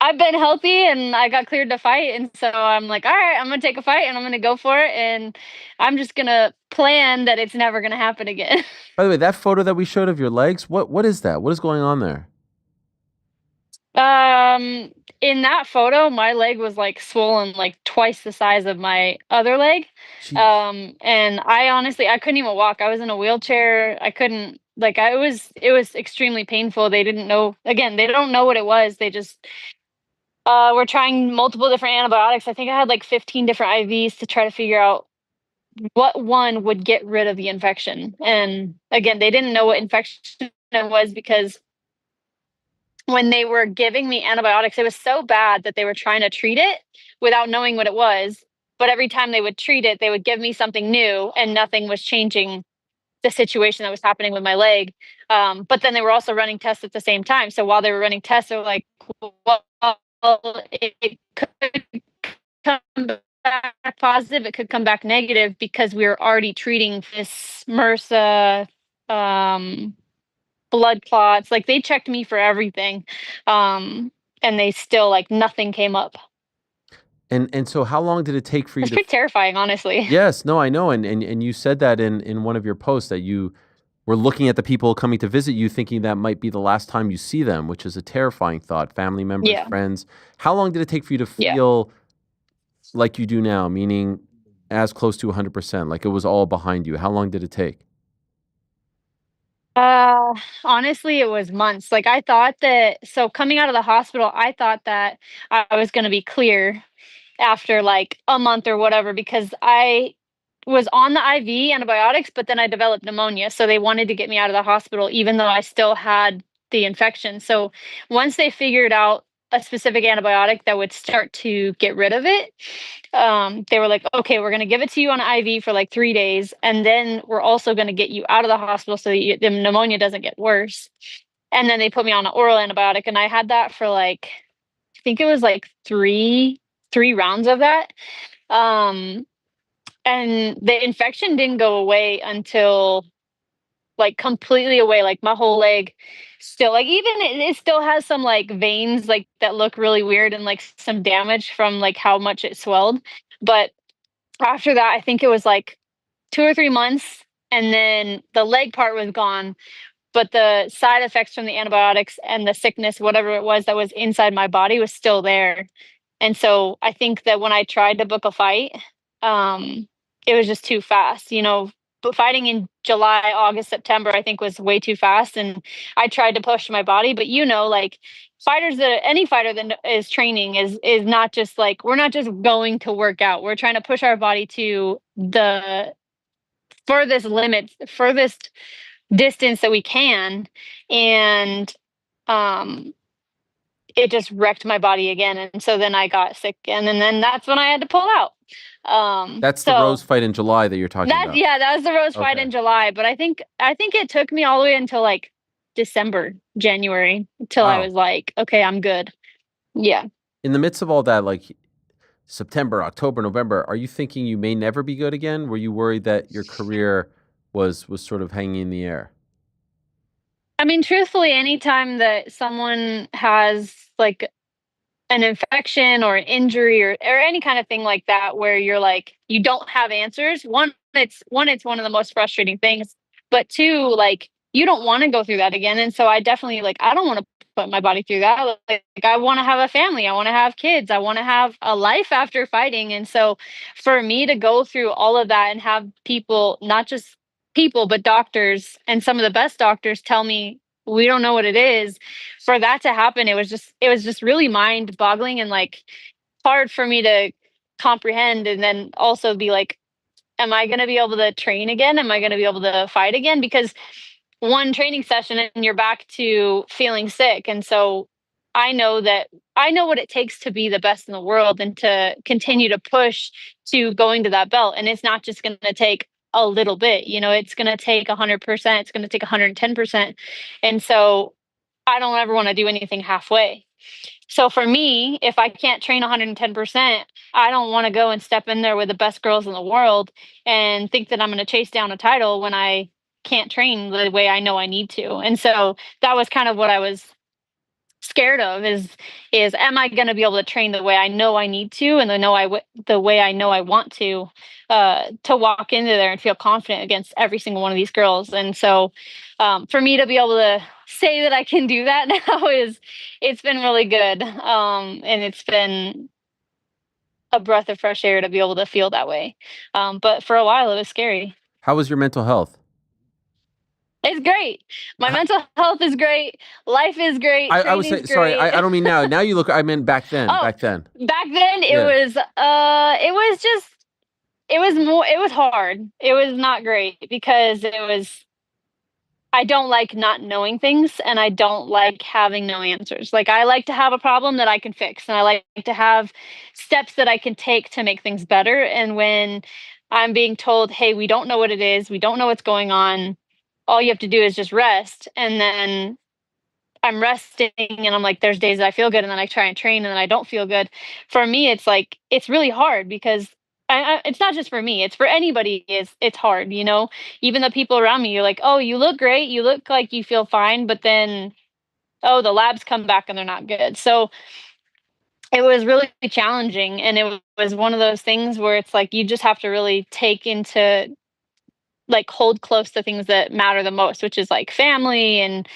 I've been healthy and I got cleared to fight. And so I'm like, all right, I'm going to take a fight and I'm going to go for it. And I'm just going to plan that it's never going to happen again. By the way, that photo that we showed of your legs, what is that? What is going on there? In that photo, my leg was like swollen, like twice the size of my other leg. Jeez. And I couldn't even walk. I was in a wheelchair. I couldn't, it was extremely painful. They didn't know, again, they don't know what it was. They just, we're trying multiple different antibiotics. I think I had like 15 different IVs to try to figure out what one would get rid of the infection. And again, they didn't know what infection it was because when they were giving me antibiotics, it was so bad that they were trying to treat it without knowing what it was. But every time they would treat it, they would give me something new, and nothing was changing the situation that was happening with my leg. But then they were also running tests at the same time. So while they were running tests, they were like, well, it could come back positive, it could come back negative, because we were already treating this MRSA, blood clots. Like, they checked me for everything. And they still, like, nothing came up. And so how long did it take for you It's to pretty terrifying, honestly. Yes, no, I know. And you said that in one of your posts that you were looking at the people coming to visit you thinking that might be the last time you see them, which is a terrifying thought. Family members, Yeah. friends. How long did it take for you to Yeah. feel like you do now, meaning as close to 100%, like it was all behind you? How long did it take? Honestly, it was months. Like, I thought that, so coming out of the hospital, I thought that I was going to be clear after like a month or whatever, because I was on the IV antibiotics, but then I developed pneumonia. So they wanted to get me out of the hospital, even though I still had the infection. So once they figured out a specific antibiotic that would start to get rid of it, they were like, okay, we're going to give it to you on IV for like 3 days. And then we're also going to get you out of the hospital so that the pneumonia doesn't get worse. And then they put me on an oral antibiotic. And I had that for like, I think it was like three rounds of that. And the infection didn't go away until, like, completely away. Like, my whole leg still, like, even it still has some like veins like that look really weird, and like some damage from like how much it swelled. But after that, I think it was like 2 or 3 months, and then the leg part was gone, but the side effects from the antibiotics and the sickness, whatever it was that was inside my body, was still there. And so I think that when I tried to book a fight, it was just too fast, But fighting in July, August, September, I think was way too fast. And I tried to push my body, but like, any fighter that is training is not just like, we're not just going to work out. We're trying to push our body to the furthest distance that we can. And it just wrecked my body again. And so then I got sick, and then that's when I had to pull out. That's the Rose fight in July that you're talking about. Yeah, that was the Rose fight in July. But I think it took me all the way until like December, January, until I was like, okay, I'm good. Yeah. In the midst of all that, like September, October, November, are you thinking you may never be good again? Were you worried that your career was sort of hanging in the air? I mean, truthfully, anytime that someone has like an infection or an injury or any kind of thing like that, where you're like, you don't have answers. It's one of the most frustrating things, but two, like, you don't want to go through that again. And so I definitely, like, I don't want to put my body through that. Like, I want to have a family. I want to have kids. I want to have a life after fighting. And so for me to go through all of that and have people, not just people, but doctors, and some of the best doctors, tell me, we don't know what it is, for that to happen, it was just really mind boggling, and like hard for me to comprehend. And then also be like, am I going to be able to train again? Am I going to be able to fight again? Because one training session and you're back to feeling sick. And so I know what it takes to be the best in the world and to continue to push to going to that belt. And it's not just going to take a little bit, it's going to take 100%. It's going to take 110%. And so I don't ever want to do anything halfway. So for me, if I can't train 110%, I don't want to go and step in there with the best girls in the world and think that I'm going to chase down a title when I can't train the way I know I need to. And so that was kind of what I was scared of, is am I going to be able to train the way I know I need to, and the way I know I want to walk into there and feel confident against every single one of these girls. And so for me to be able to say that I can do that now, it's been really good. And it's been a breath of fresh air to be able to feel that way. But for a while it was scary. How was your mental health? It's great. My mental health is great. Life is great. I was saying, sorry, I don't mean now. Now you look, I meant back then. Oh, back then. Back then it was hard. It was not great, because I don't like not knowing things, and I don't like having no answers. Like, I like to have a problem that I can fix, and I like to have steps that I can take to make things better. And when I'm being told, "Hey, we don't know what it is. We don't know what's going on. All you have to do is just rest." And then I'm resting and I'm like, there's days that I feel good and then I try and train and then I don't feel good. For me, it's like, it's really hard because it's not just for me, it's for anybody. It's hard, you know, even the people around me, you're like, oh, you look great. You look like you feel fine. But then, oh, the labs come back and they're not good. So it was really challenging. And it was one of those things where it's like, you just have to really take into like hold close the things that matter the most, which is like family and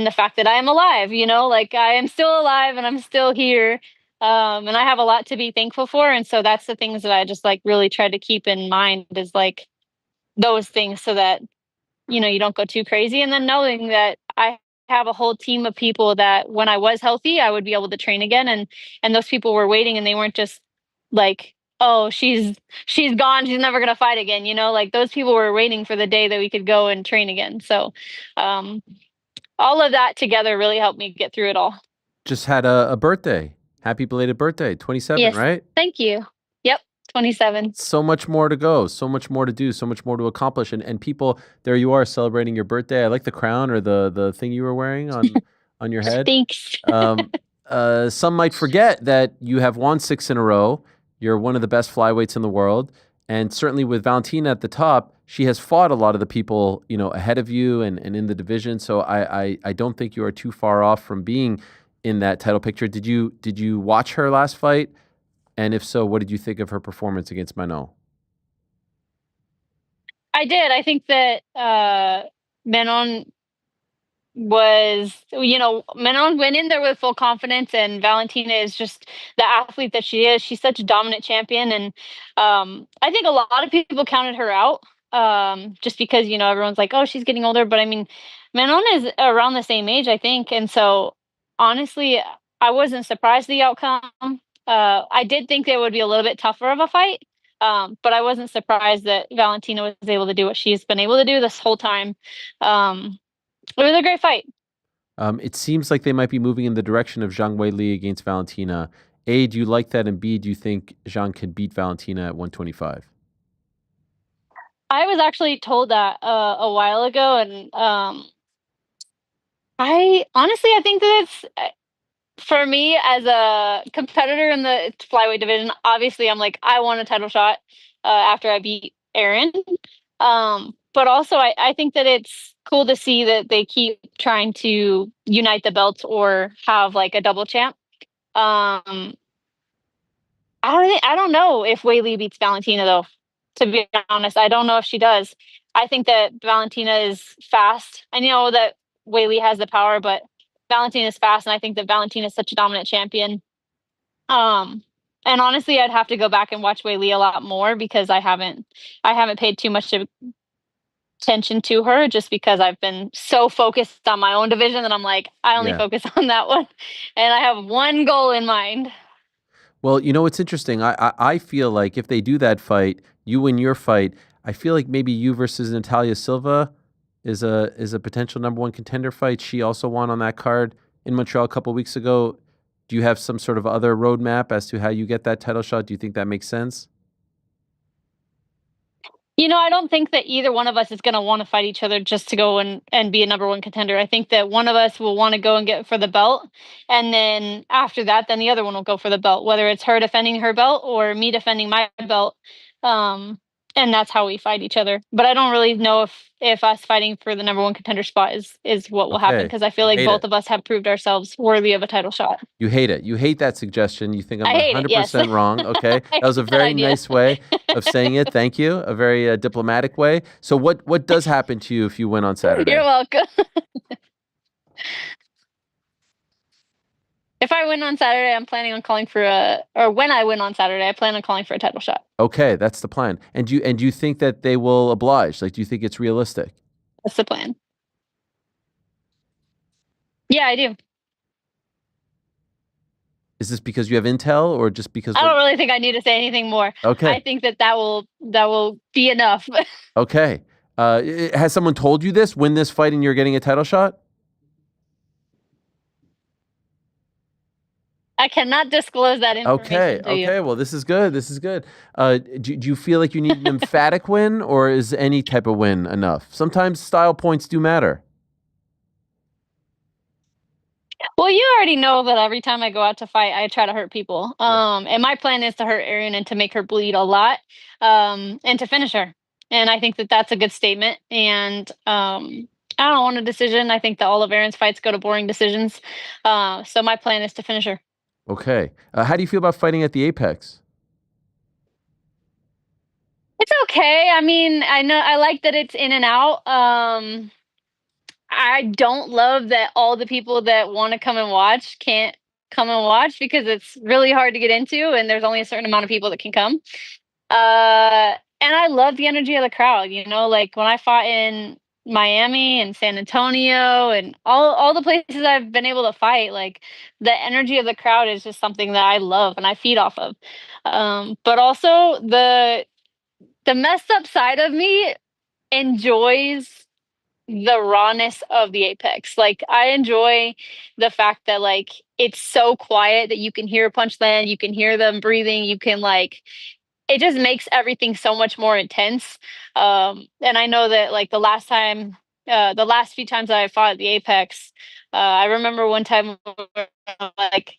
the fact that I am alive, you know, like I am still alive and I'm still here. And I have a lot to be thankful for. And so that's the things that I just like really try to keep in mind is like those things so that, you know, you don't go too crazy. And then knowing that I have a whole team of people that when I was healthy, I would be able to train again. And those people were waiting and they weren't just like, oh, she's gone, she's never gonna fight again, you know, like those people were waiting for the day that we could go and train again. So all of that together really helped me get through it all. Just had a birthday. Happy belated birthday. 27, Yes, right? thank you. Yep, 27. So much more to go, so much more to do, so much more to accomplish. And people, there you are celebrating your birthday. I like the crown or the thing you were wearing on your head. Thanks. Some might forget that you have won 6 in a row. You're one of the best flyweights in the world. And certainly with Valentina at the top, she has fought a lot of the people, you know, ahead of you and in the division. So I don't think you are too far off from being in that title picture. Did you watch her last fight? And if so, what did you think of her performance against Manon? I did. I think that Manon was, you know, Manon went in there with full confidence, and Valentina is just the athlete that she is. She's such a dominant champion, and I think a lot of people counted her out just because, you know, everyone's like, oh, she's getting older. But I mean, Manon is around the same age, I think, and so honestly, I wasn't surprised the outcome. I did think it would be a little bit tougher of a fight, but I wasn't surprised that Valentina was able to do what she's been able to do this whole time. It was a great fight. It seems like they might be moving in the direction of Zhang Weili against Valentina. A, do you like that? And B, do you think Zhang can beat Valentina at 125? I was actually told that a while ago, and I honestly I think that it's for me as a competitor in the flyweight division. Obviously, I'm like I want a title shot after I beat Erin. But also, I think that it's cool to see that they keep trying to unite the belts or have like a double champ. Um, I don't know if Weili beats Valentina though. To be honest, I don't know if she does. I think that Valentina is fast. I know that Weili has the power, but Valentina is fast, and I think that Valentina is such a dominant champion. And honestly, I'd have to go back and watch Weili a lot more because I haven't paid too much attention to her just because I've been so focused on my own division that I'm like, I only focus on that one, and I have one goal in mind. Well, you know, it's interesting. I feel like if they do that fight, you win your fight, I feel like maybe you versus Natalia Silva is a potential number 1 contender fight. She also won on that card in Montreal a couple of weeks ago. Do you have some sort of other roadmap as to how you get that title shot? Do you think that makes sense? You know, I don't think that either one of us is going to want to fight each other just to go and be a number 1 contender. I think that one of us will want to go and get for the belt. And then after that, then the other one will go for the belt, whether it's her defending her belt or me defending my belt. And that's how we fight each other. But I don't really know if us fighting for the number 1 contender spot is what will happen, because I feel like both of us have proved ourselves worthy of a title shot. You hate it. You hate that suggestion. You think I'm 100% yes. wrong. Okay. That was a very nice way of saying it. Thank you. A very diplomatic way. So what does happen to you if you win on Saturday? You're welcome. If I win on Saturday, I'm planning on calling for when I win on Saturday, I plan on calling for a title shot. Okay, that's the plan. And do you think that they will oblige? Like, do you think it's realistic? That's the plan. Yeah, I do. Is this because you have intel, or just because I don't really think I need to say anything more. Okay. I think that will be enough. Okay. Has someone told you this? Win this fight and you're getting a title shot? I cannot disclose that information to you. Okay. Well, this is good. Do you feel like you need an emphatic win, or is any type of win enough? Sometimes style points do matter. Well, you already know that every time I go out to fight, I try to hurt people. And my plan is to hurt Erin and to make her bleed a lot, and to finish her. And I think that that's a good statement. And I don't want a decision. I think that all of Erin's fights go to boring decisions. So my plan is to finish her. Okay. How do you feel about fighting at the Apex? It's okay. I mean, I know I like that it's in and out. I don't love that all the people that want to come and watch can't come and watch because it's really hard to get into, and there's only a certain amount of people that can come. And I love the energy of the crowd. You know, like when I fought in Miami and San Antonio and all the places I've been able to fight, like the energy of the crowd is just something that I love and I feed off of. But also the messed up side of me enjoys the rawness of the Apex. Like I enjoy the fact that like it's so quiet that you can hear a punch land, you can hear them breathing, you can like it just makes everything so much more intense. And I know that like the last few times I fought at the Apex, I remember one time like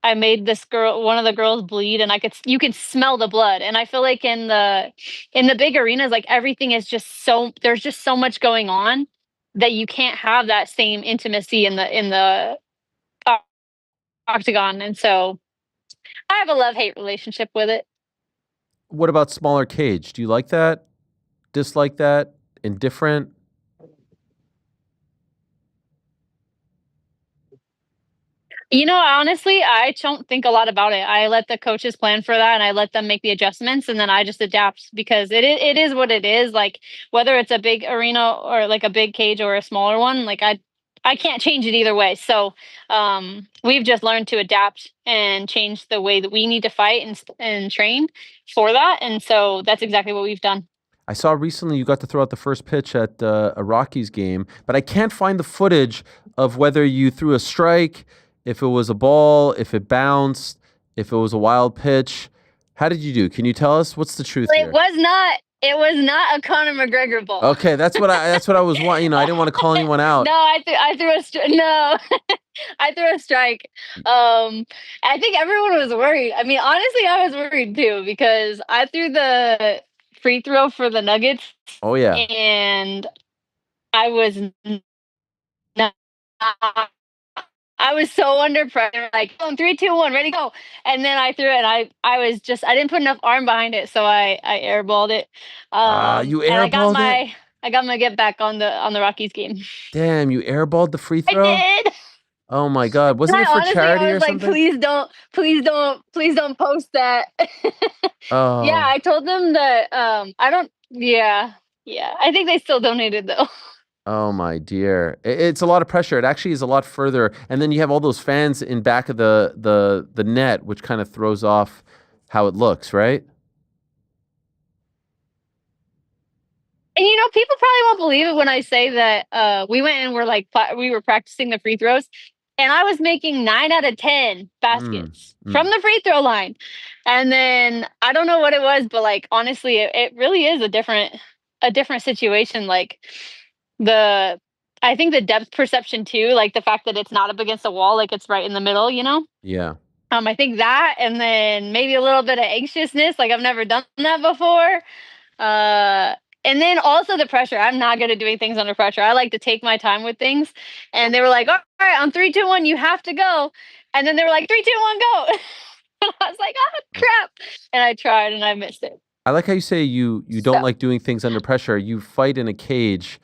I made one of the girls bleed, and you could smell the blood. And I feel like in the big arenas, like everything is there's just so much going on that you can't have that same intimacy in the octagon. And so I have a love-hate relationship with it. What about smaller cage? Do you like that? Dislike that? Indifferent? You know, honestly, I don't think a lot about it. I let the coaches plan for that, and I let them make the adjustments, and then I just adapt because it is what it is. Like whether it's a big arena or like a big cage or a smaller one, like I can't change it either way. So we've just learned to adapt and change the way that we need to fight and train for that. And so that's exactly what we've done. I saw recently you got to throw out the first pitch at a Rockies game, but I can't find the footage of whether you threw a strike, if it was a ball, if it bounced, if it was a wild pitch. How did you do? Can you tell us? What's the truth here? It was not a Conor McGregor ball. Okay, that's what I was wanting. You know, I didn't want to call anyone out. No, I threw I threw a strike. I think everyone was worried. I mean, honestly, I was worried too because I threw the free throw for the Nuggets. Oh yeah. And I was not. I was so under pressure, like 3, 2, 1, ready, go. And then I threw it, and I didn't put enough arm behind it, so I airballed it. You airballed it? I got my get back on the Rockies game. Damn, you airballed the free throw? I did. Oh my God. Wasn't it for charity or something? Please don't post that. Oh. Yeah, I told them that yeah. I think they still donated though. Oh my dear. It's a lot of pressure. It actually is a lot further. And then you have all those fans in back of the net, which kind of throws off how it looks, right? And you know, people probably won't believe it when I say that we went and we were practicing the free throws, and I was making 9 out of 10 baskets from the free throw line. And then I don't know what it was, but like honestly, it really is a different situation. Like I think the depth perception too, like the fact that it's not up against the wall, like it's right in the middle, you know? Yeah. I think that, and then maybe a little bit of anxiousness, like I've never done that before. And then also the pressure. I'm not good at doing things under pressure. I like to take my time with things. And they were like, all right, on 3, 2, 1, you have to go. And then they were like, 3, 2, 1, go. And I was like, oh crap. And I tried and I missed it. I like how you say you don't like doing things under pressure. You fight in a cage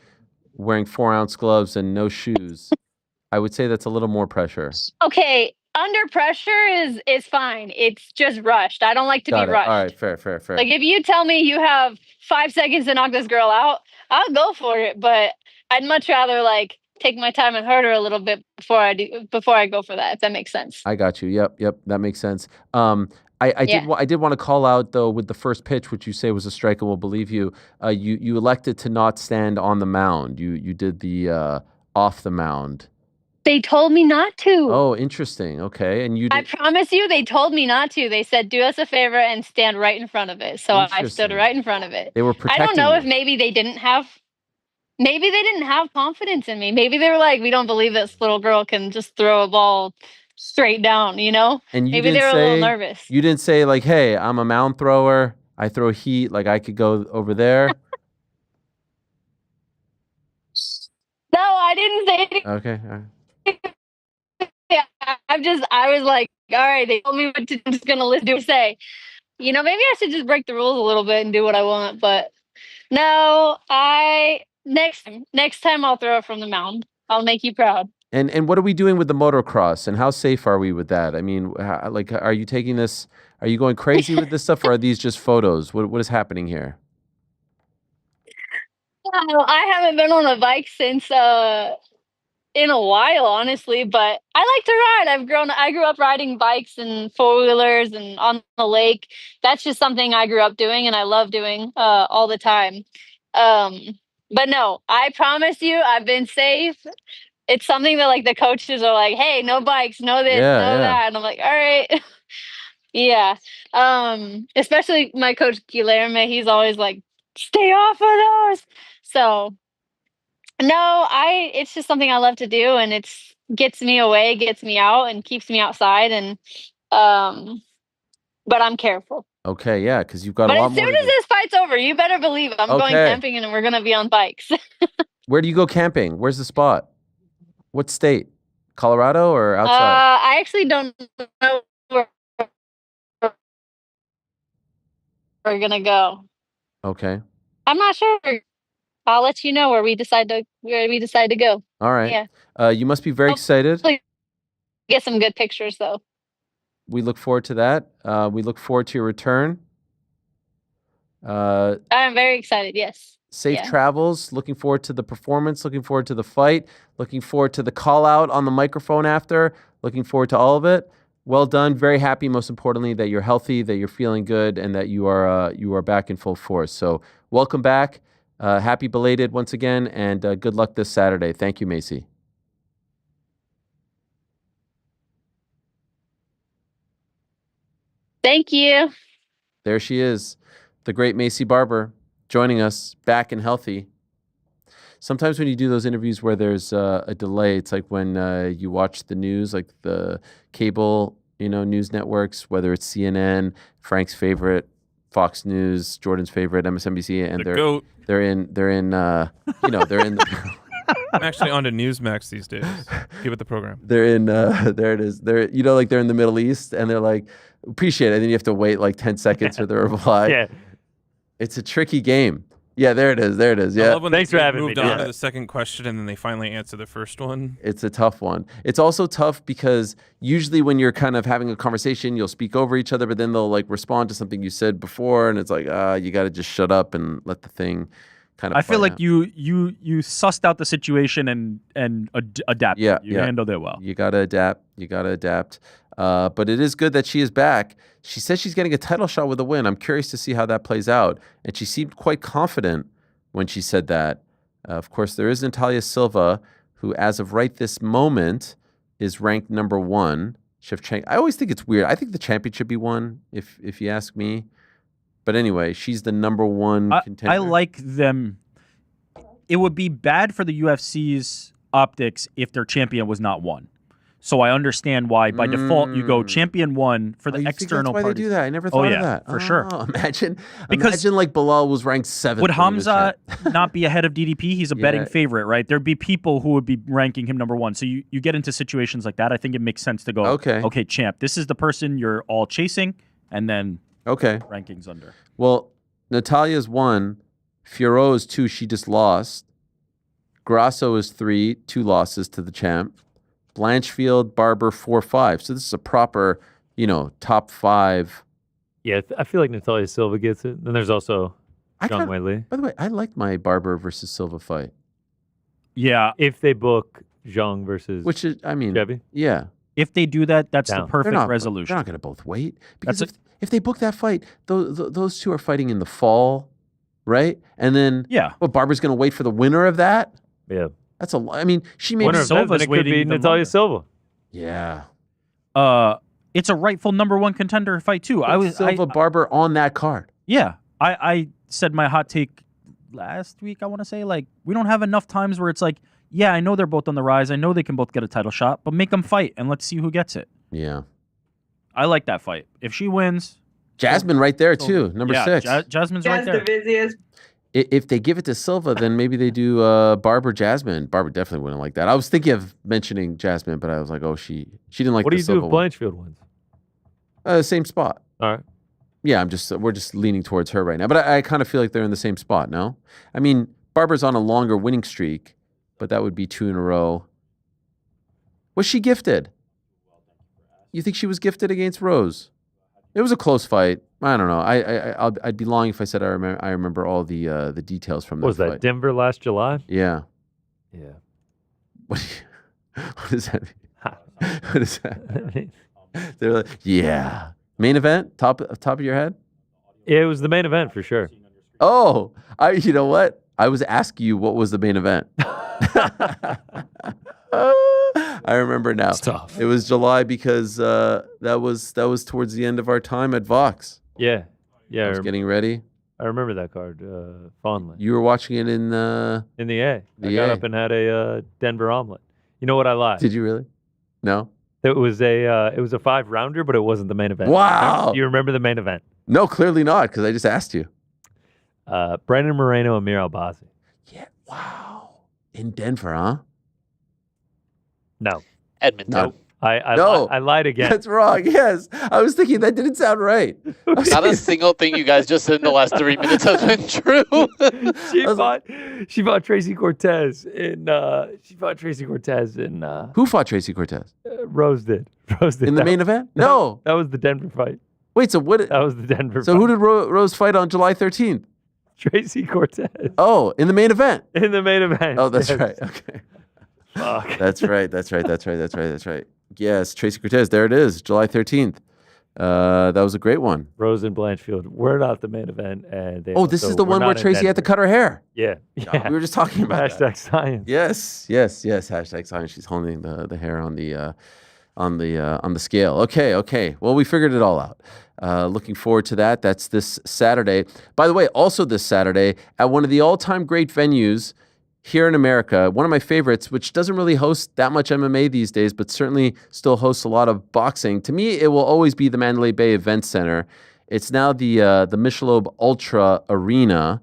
wearing 4-ounce gloves and no shoes. I would say that's a little more pressure. Okay, under pressure is fine. It's just rushed. I don't like to be rushed. All right, fair. Like if you tell me you have 5 seconds to knock this girl out, I'll go for it. But I'd much rather like take my time and hurt her a little bit before I go for that. If that makes sense. I got you. Yep, that makes sense. I Yeah. did want to call out though with the first pitch, which you say was a strike, and we'll believe you. You elected to not stand on the mound. You did the off the mound. They told me not to. Oh, interesting. Okay, and you I did. promise you, they told me not to. They said, "Do us a favor and stand right in front of it." So I stood Interesting. right in front of it. They were I protecting don't know you. if maybe they didn't have confidence in me. Maybe they were like, "We don't believe this little girl can just throw a ball straight down," you know? And you Maybe didn't they were a say, little nervous. You didn't say like, "Hey, I'm a mound thrower. I throw heat. Like I could go over there." No, I didn't say anything. Okay. All right. Yeah, I was like, all right, they told me what to do. I'm just gonna listen to what they say. You know, maybe I should just break the rules a little bit and do what I want. But no, next time I'll throw it from the mound. I'll make you proud. And what are we doing with the motocross? And how safe are we with that? I mean, like, are you taking this? Are you going crazy with this stuff, or are these just photos? What is happening here? I haven't been on a bike since in a while, honestly, but I like to ride. I grew up riding bikes and four-wheelers and on the lake. That's just something I grew up doing and I love doing all the time. But no, I promise you, I've been safe. It's something that like the coaches are like, "Hey, no bikes, no this, Yeah, no yeah. that." And I'm like, "All right." Yeah. Especially my coach Guilherme, he's always like, "Stay off of those." So no, it's just something I love to do, and it's gets me away, gets me out, and keeps me outside. And but I'm careful. Okay, yeah, because you've got But a lot as more soon to as do. this fight's over, you better believe I'm going Okay. camping, and we're gonna be on bikes. Where do you go camping? Where's the spot? What state? Colorado or outside? I actually don't know where we're gonna go. Okay. I'm not sure. I'll let you know where we decide to go. All right. Yeah. You must be very excited. Hopefully get some good pictures though. We look forward to that. We look forward to your return. I'm very excited. Yes. Safe Yeah. travels. Looking forward to the performance. Looking forward to the fight. Looking forward to the call out on the microphone after. Looking forward to all of it. Well done. Very happy, most importantly, that you're healthy, that you're feeling good, and that you are back in full force. So welcome back. Happy belated once again, and good luck this Saturday. Thank you, Maycee. Thank you. There she is, the great Maycee Barber, joining us back and healthy. Sometimes when you do those interviews where there's a delay, it's like when you watch the news, like the cable, news networks, whether it's CNN, Frank's favorite, Fox News, Jordan's favorite, MSNBC, and they're in they're in the I'm actually on to Newsmax these days. Give it the program. they're in there it is. They're like they're in the Middle East and they're like, appreciate it. And then you have to wait like 10 seconds for the reply. Yeah. It's a tricky game. Yeah, there it is. I Yeah. love when Thanks they for having moved me, on Dan. to the second question and then they finally answer the first one. It's a tough one. It's also tough because usually when you're kind of having a conversation, you'll speak over each other, but then they'll like respond to something you said before, and it's like, you got to just shut up and let the thing kind of. I feel play like out. you sussed out the situation and adapted. Yeah, You yeah. handled it well. You got to adapt. But it is good that she is back. She says she's getting a title shot with a win. I'm curious to see how that plays out. And she seemed quite confident when she said that. Of course, there is Natalia Silva, who, as of right this moment, is ranked number 1. Shevchenko. I always think it's weird. I think the champion should be 1, if you ask me. But anyway, she's the number 1 contender. I like them. It would be bad for the UFC's optics if their champion was not 1. So I understand why by default you go champion 1 for the You think external that's why parties. they do that? I never thought of that. For sure. Imagine Because- like Bilal was ranked 7th. Would when he was Hamza champ. not be ahead of DDP? He's a betting Yeah. favorite, right? There'd be people who would be ranking him number 1. So you get into situations like that. I think it makes sense to go, okay, champ, this is the person you're all chasing, and then Okay. rankings under. Well, Natalia's 1. Fiorot is 2. She just lost. Grasso is 3. 2 losses to the champ. Blanchfield, Barber, 4-5. So this is a proper, top 5. Yeah, I feel like Natalia Silva gets it. Then there's also Zhang Weili. By the way, I liked my Barber versus Silva fight. Yeah, If they book Zhang versus Which is, I mean, Chevy. yeah. if they do that, that's Down. the perfect They're resolution. not going to both wait. Because That's if they book that fight, those two are fighting in the fall, right? And then Barber's going to wait for the winner of that. Yeah, that's a. I mean, she may winner be of that, then it could be Natalia Silva. Yeah. It's a rightful number one contender fight too. Silva Barber on that card. Yeah, I said my hot take last week. I want to say like we don't have enough times where it's like, yeah, I know they're both on the rise. I know they can both get a title shot, but make them fight and let's see who gets it. Yeah, I like that fight. If she wins, Jasmine right there too, number 6. Jasmine's right there. If they give it to Silva, then maybe they do Barber Jasmine. Barber definitely wouldn't like that. I was thinking of mentioning Jasmine, but I was like, oh, she didn't like. What the do you Silva do if one. Blanchfield wins? Same spot. All right. Yeah, we're just leaning towards her right now, but I kind of feel like they're in the same spot. No, I mean Barber's on a longer winning streak, but that would be 2 in a row. Was she gifted? You think she was gifted against Rose? It was a close fight. I don't know. I'd be lying if I said I remember all the details from that. Was that fight. Denver last July? Yeah. Yeah. What does that mean? What does that mean? They're like, yeah. Main event? Top of your head? It was the main event for sure. Oh, you know what? I was asking you what was the main event. I remember now. It's tough. It was July because that was towards the end of our time at Vox. Yeah. I was getting ready. I remember that card fondly. You were watching it in the A. I got up and had a Denver omelet. You know what I lied? Did you really? No. It was a 5-rounder, but it wasn't the main event. Wow. Do you remember the main event? No, clearly not, because I just asked you. Brandon Moreno and Amir Albazi. Yeah. Wow. In Denver, huh? No. Edmonton. No. I lied again. That's wrong. Yes. I was thinking that didn't sound right. Not a single thing you guys just said in the last 3 minutes has been true. She fought Tracy Cortez in Who fought Tracy Cortez? Rose did. In the main event? No. That was the Denver fight. Wait, so what? That was the Denver So fight. who did Rose fight on July 13th? Tracy Cortez. Oh, in the main event. In the main event. Oh, that's yes. right. Okay. Fuck. That's right. Yes, Tracy Cortez. There it is, July 13th. That was a great one. Rose and Blanchfield were not the main event. And they this is the one where Tracy had to cut her hair. Yeah. We were just talking about Hashtag that. science. Yes. Hashtag science. She's holding the hair on the scale. Okay. Well, we figured it all out. Looking forward to that. That's this Saturday. By the way, also this Saturday at one of the all-time great venues here in America, one of my favorites, which doesn't really host that much MMA these days, but certainly still hosts a lot of boxing. To me, it will always be the Mandalay Bay Event Center. It's now the Michelob Ultra Arena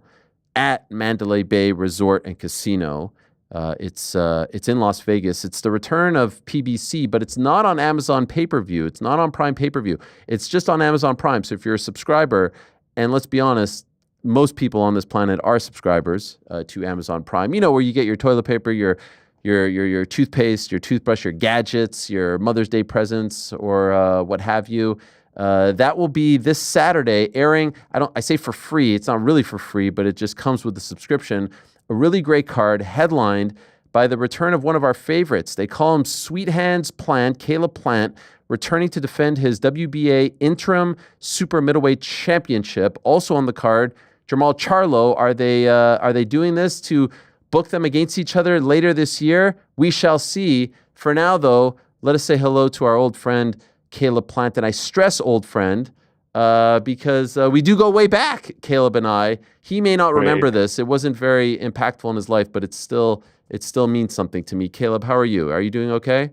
at Mandalay Bay Resort and Casino. It's in Las Vegas. It's the return of PBC, but it's not on Amazon pay-per-view. It's not on Prime pay-per-view. It's just on Amazon Prime. So if you're a subscriber, and let's be honest, most people on this planet are subscribers to Amazon Prime. You know, where you get your toilet paper, your toothpaste, your toothbrush, your gadgets, your Mother's Day presents, or what have you. That will be this Saturday, airing. I say for free. It's not really for free, but it just comes with the subscription. A really great card, headlined by the return of one of our favorites. They call him Sweet Hands Plant, Caleb Plant, returning to defend his WBA interim super middleweight championship. Also on the card, Jamal Charlo. Are they doing this to book them against each other later this year? We shall see. For now, though, let us say hello to our old friend Caleb Plant, and I stress old friend because we do go way back, Caleb and I. He may not remember this. It wasn't very impactful in his life, but it still means something to me. Caleb, how are you? Are you doing okay?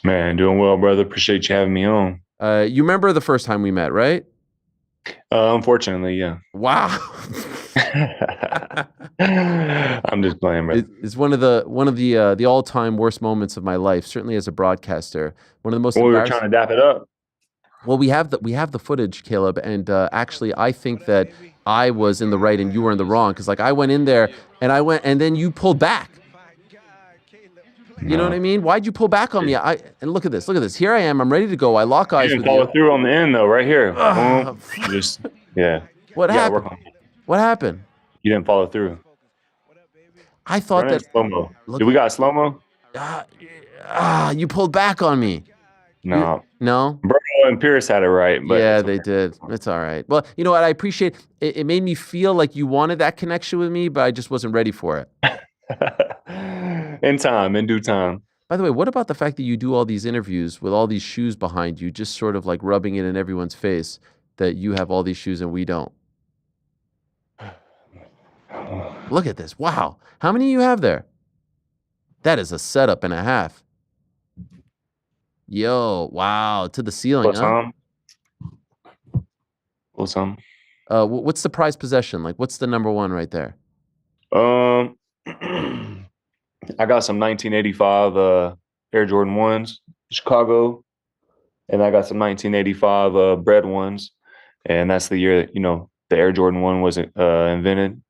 Man, doing well, brother. Appreciate you having me on. You remember the first time we met, right? Unfortunately, yeah. Wow. I'm just playing, bro. It's one of the all-time worst moments of my life, certainly as a broadcaster. One of the most. We were trying to dap it up. Well, we have the footage, Caleb, and actually, I think that I was in the right and you were in the wrong because, like, I went in there and then you pulled back. You know what I mean? Why'd you pull back on me? And look at this. Here I am. I'm ready to go. I lock eyes with you. You didn't follow through on the end though, right here. What happened? What happened? You didn't follow through. I thought that slow mo. Do we got slow mo? You pulled back on me. No. No? Bruno and Pierce had it right, but yeah, it's they did. It's all right. Well, you know what? I appreciate it. It made me feel like you wanted that connection with me, but I just wasn't ready for it. in due time. By the way, what about the fact that you do all these interviews with all these shoes behind you, just sort of like rubbing it in everyone's face that you have all these shoes and we don't? Look at this. Wow. How many you have there? That is a setup and a half. Yo, wow. To the ceiling, huh? What's the prized possession? Like, what's the number one right there? I got some 1985 Air Jordan 1s, Chicago. And I got some 1985 Bred ones. And that's the year that, the Air Jordan 1 was invented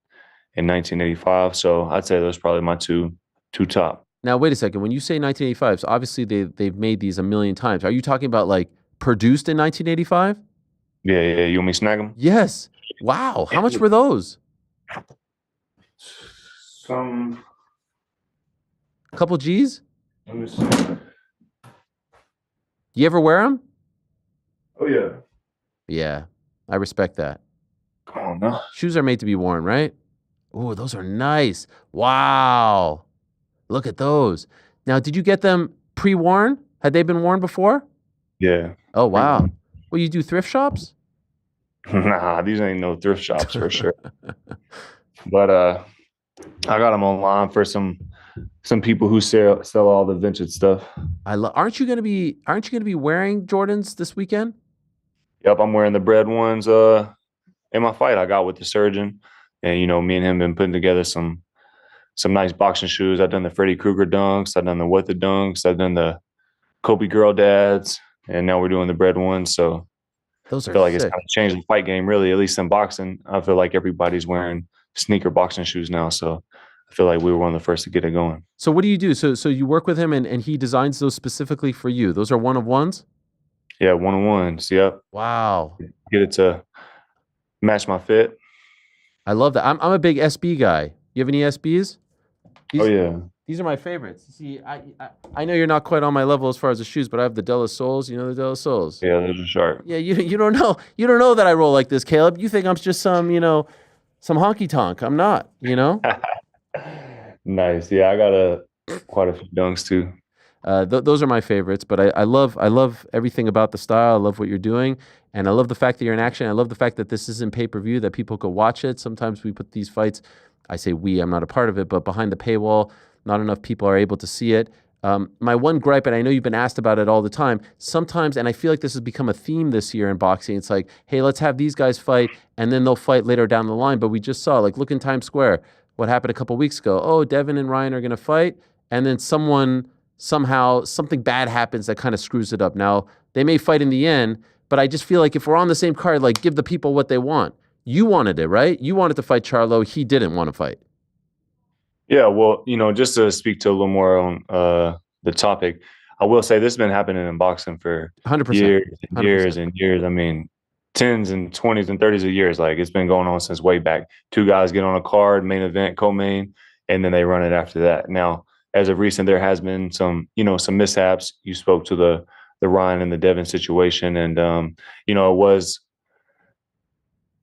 in 1985. So I'd say those are probably my two top. Now, wait a second. When you say 1985, so obviously they've made these a million times. Are you talking about like produced in 1985? Yeah. You want me to snag them? Yes. Wow. How much were those? A couple G's? Let me see. You ever wear them? Oh, yeah. Yeah. I respect that. Come on now. Shoes are made to be worn, right? Oh, those are nice. Wow. Look at those. Now, did you get them pre-worn? Had they been worn before? Yeah. Oh, wow. Well, you do thrift shops? Nah, these ain't no thrift shops for sure. But I got them online for some people who sell all the vintage stuff. Aren't you gonna be wearing Jordans this weekend? Yep, I'm wearing the Bred ones in my fight I got with the surgeon. And me and him been putting together some nice boxing shoes. I've done the Freddy Krueger dunks, I've done the What the dunks, I've done the Kobe Girl dads, and now we're doing the Bred ones. So those are I feel like sick. it's kind of changed the fight game, really, at least in boxing. I feel like everybody's wearing sneaker boxing shoes now. So I feel like we were one of the first to get it going. So what do you do? So you work with him and he designs those specifically for you. Those are one-of-ones? Yeah, one-on-ones. Yep. Wow. Get it to match my fit. I love that. I'm a big SB guy. You have any SBs? Oh yeah. These are my favorites. See, I know you're not quite on my level as far as the shoes, but I have the De La Souls. You know the De La Souls? Yeah, those are sharp. Yeah, you don't know. You don't know that I roll like this, Caleb. You think I'm just some honky tonk. I'm not, Nice. Yeah, I got quite a few dunks too. Those are my favorites, but I love everything about the style. I love what you're doing, and I love the fact that you're in action. I love the fact that this is in pay-per-view, that people could watch it. Sometimes we put these fights, I say we, I'm not a part of it, but behind the paywall, not enough people are able to see it. My one gripe, and I know you've been asked about it all the time, sometimes, and I feel like this has become a theme this year in boxing, it's like, hey, let's have these guys fight, and then they'll fight later down the line. But we just saw, like, look in Times Square, what happened a couple weeks ago. Oh, Devin and Ryan are going to fight, and then somehow something bad happens that kind of screws it up. Now, they may fight in the end, but I just feel like if we're on the same card, like, give the people what they want. You wanted it, right? You wanted to fight Charlo. He didn't want to fight. Yeah, well, just to speak to a little more on the topic, I will say this has been happening in boxing for 100%. years and years and years. I mean, 10s and 20s and 30s of years. Like, it's been going on since way back. Two guys get on a card, main event, co-main, and then they run it after that. Now, as of recent, there has been some mishaps. You spoke to the Ryan and the Devin situation, and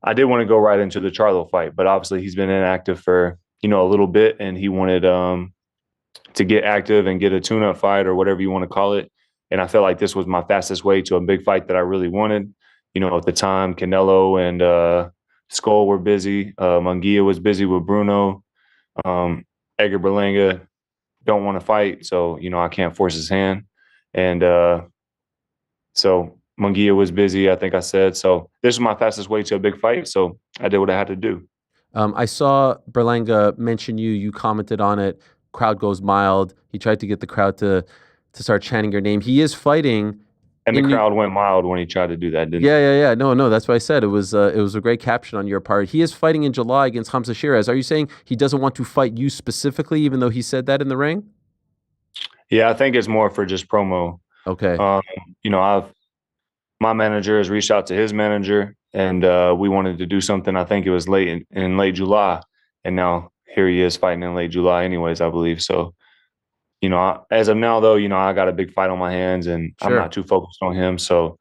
I did want to go right into the Charlo fight, but obviously he's been inactive for a little bit, and he wanted to get active and get a tune-up fight or whatever you want to call it. And I felt like this was my fastest way to a big fight that I really wanted. At the time, Canelo and Skull were busy. Munguia was busy with Bruno. Edgar Berlanga don't want to fight, so I can't force his hand. And so Munguia was busy, I think I said. So this was my fastest way to a big fight, so I did what I had to do. I saw Berlanga mention you. You commented on it. Crowd goes mild. He tried to get the crowd to start chanting your name. He is fighting. And the crowd went mild when he tried to do that, didn't Yeah. No, that's what I said. It was a great caption on your part. He is fighting in July against Hamza Shiraz. Are you saying he doesn't want to fight you specifically, even though he said that in the ring? Yeah, I think it's more for just promo. Okay. My manager has reached out to his manager, and we wanted to do something. I think it was late in late July, and now here he is fighting in late July anyways, I believe. So as of now, though, I got a big fight on my hands, and I'm Sure. not too focused on him. So,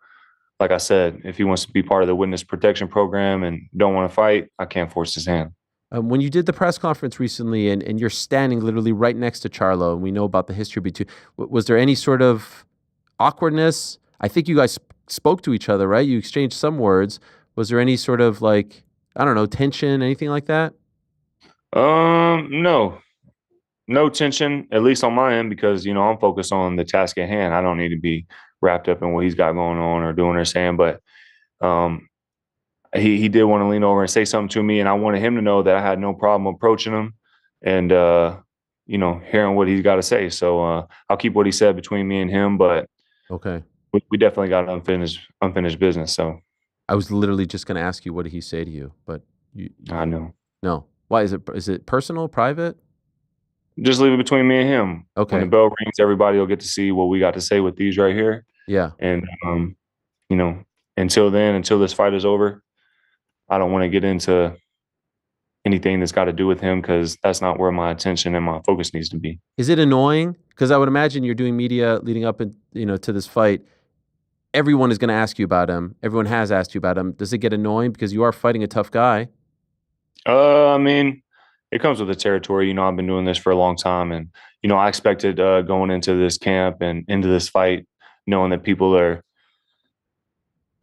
like I said, if he wants to be part of the witness protection program and don't want to fight, I can't force his hand. When you did the press conference recently, and you're standing literally right next to Charlo, and we know about the history between, was there any sort of awkwardness? I think you guys spoke to each other, right? You exchanged some words. Was there any sort of like, I don't know, tension, anything like that? No tension, at least on my end, because I'm focused on the task at hand. I don't need to be wrapped up in what he's got going on or doing or saying. But he did want to lean over and say something to me, and I wanted him to know that I had no problem approaching him and hearing what he's got to say. So I'll keep what he said between me and him, but Okay. we definitely got unfinished business. So I was literally just going to ask you, what did he say to you? But I know. No. Why is it personal, private? Just leave it between me and him. Okay. When the bell rings, everybody will get to see what we got to say with these right here. Yeah. And until then, until this fight is over, I don't want to get into anything that's got to do with him, because that's not where my attention and my focus needs to be. Is it annoying? Because I would imagine you're doing media leading up to this fight. Everyone is going to ask you about him. Everyone has asked you about him. Does it get annoying because you are fighting a tough guy? I mean, it comes with the territory. I've been doing this for a long time, and I expected going into this camp and into this fight, knowing that people are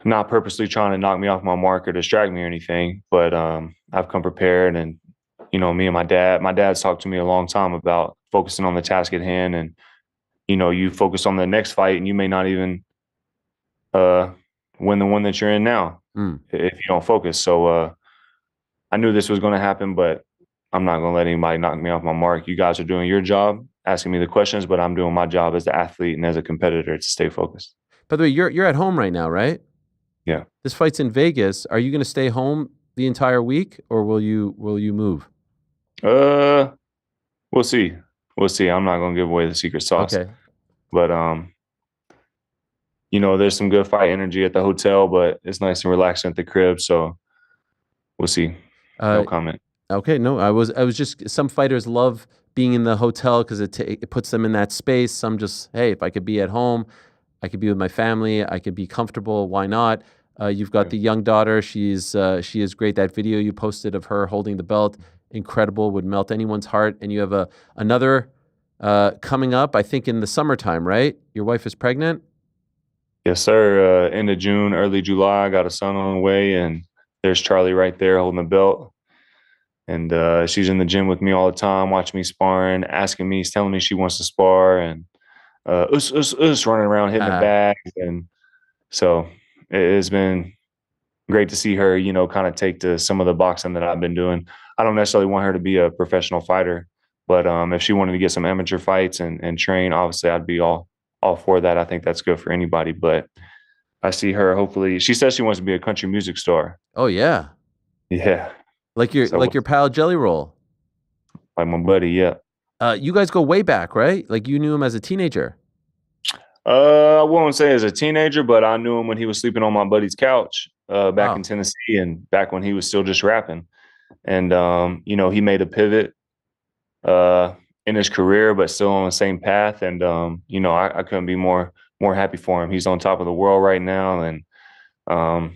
not purposely trying to knock me off my mark or distract me or anything. But I've come prepared, and me and my dad's talked to me a long time about focusing on the task at hand, and you focus on the next fight, and you may not even win the one that you're in now if you don't focus. So I knew this was going to happen, but I'm not going to let anybody knock me off my mark. You guys are doing your job, asking me the questions, but I'm doing my job as the athlete and as a competitor to stay focused. By the way, you're at home right now, right? Yeah. This fight's in Vegas. Are you going to stay home the entire week, or will you move? We'll see. I'm not going to give away the secret sauce. Okay. But there's some good fight energy at the hotel, but it's nice and relaxing at the crib. So we'll see. No comment. Okay. No, I was just, some fighters love being in the hotel because it puts them in that space. Some just, hey, if I could be at home, I could be with my family, I could be comfortable. Why not? You've got the young daughter. she is great. That video you posted of her holding the belt, incredible, would melt anyone's heart. And you have another coming up, I think, in the summertime, right? Your wife is pregnant? Yes, sir. End of June, early July, I got a son on the way, and there's Charlie right there holding the belt. And she's in the gym with me all the time, watching me sparring, asking me, telling me she wants to spar, and running around hitting the bags. And so it's been great to see her, kind of take to some of the boxing that I've been doing. I don't necessarily want her to be a professional fighter, but if she wanted to get some amateur fights and train, obviously I'd be all for that. I think that's good for anybody. But I see her, hopefully, she says she wants to be a country music star. Oh yeah. Yeah. Like your pal Jelly Roll. Like my buddy, yeah. You guys go way back, right? Like you knew him as a teenager. I won't say as a teenager, but I knew him when he was sleeping on my buddy's couch back in Tennessee, and back when he was still just rapping. And he made a pivot in his career, but still on the same path. And I couldn't be more happy for him. He's on top of the world right now, and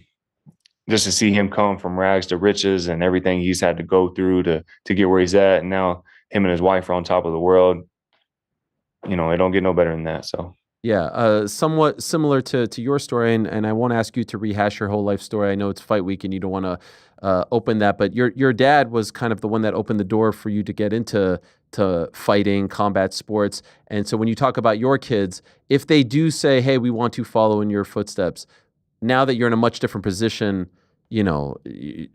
just to see him come from rags to riches and everything he's had to go through to get where he's at, and now him and his wife are on top of the world. It don't get no better than that. So yeah, somewhat similar to your story, and I won't ask you to rehash your whole life story. I know it's fight week and you don't want to open that, but your dad was kind of the one that opened the door for you to get into fighting, combat sports. And so when you talk about your kids, if they do say, hey, we want to follow in your footsteps, now that you're in a much different position, the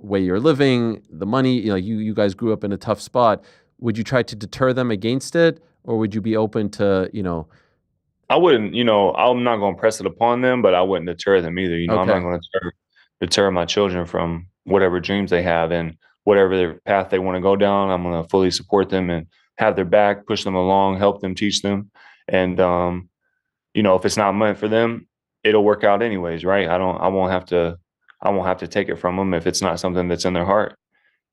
way you're living, the money, you guys grew up in a tough spot. Would you try to deter them against it, or would you be open to, I wouldn't, I'm not going to press it upon them, but I wouldn't deter them either. Okay. I'm not going to deter my children from whatever dreams they have and whatever their path they want to go down. I'm going to fully support them and have their back, push them along, help them, teach them. And, if it's not meant for them, it'll work out anyways, right? I won't have to take it from them. If it's not something that's in their heart,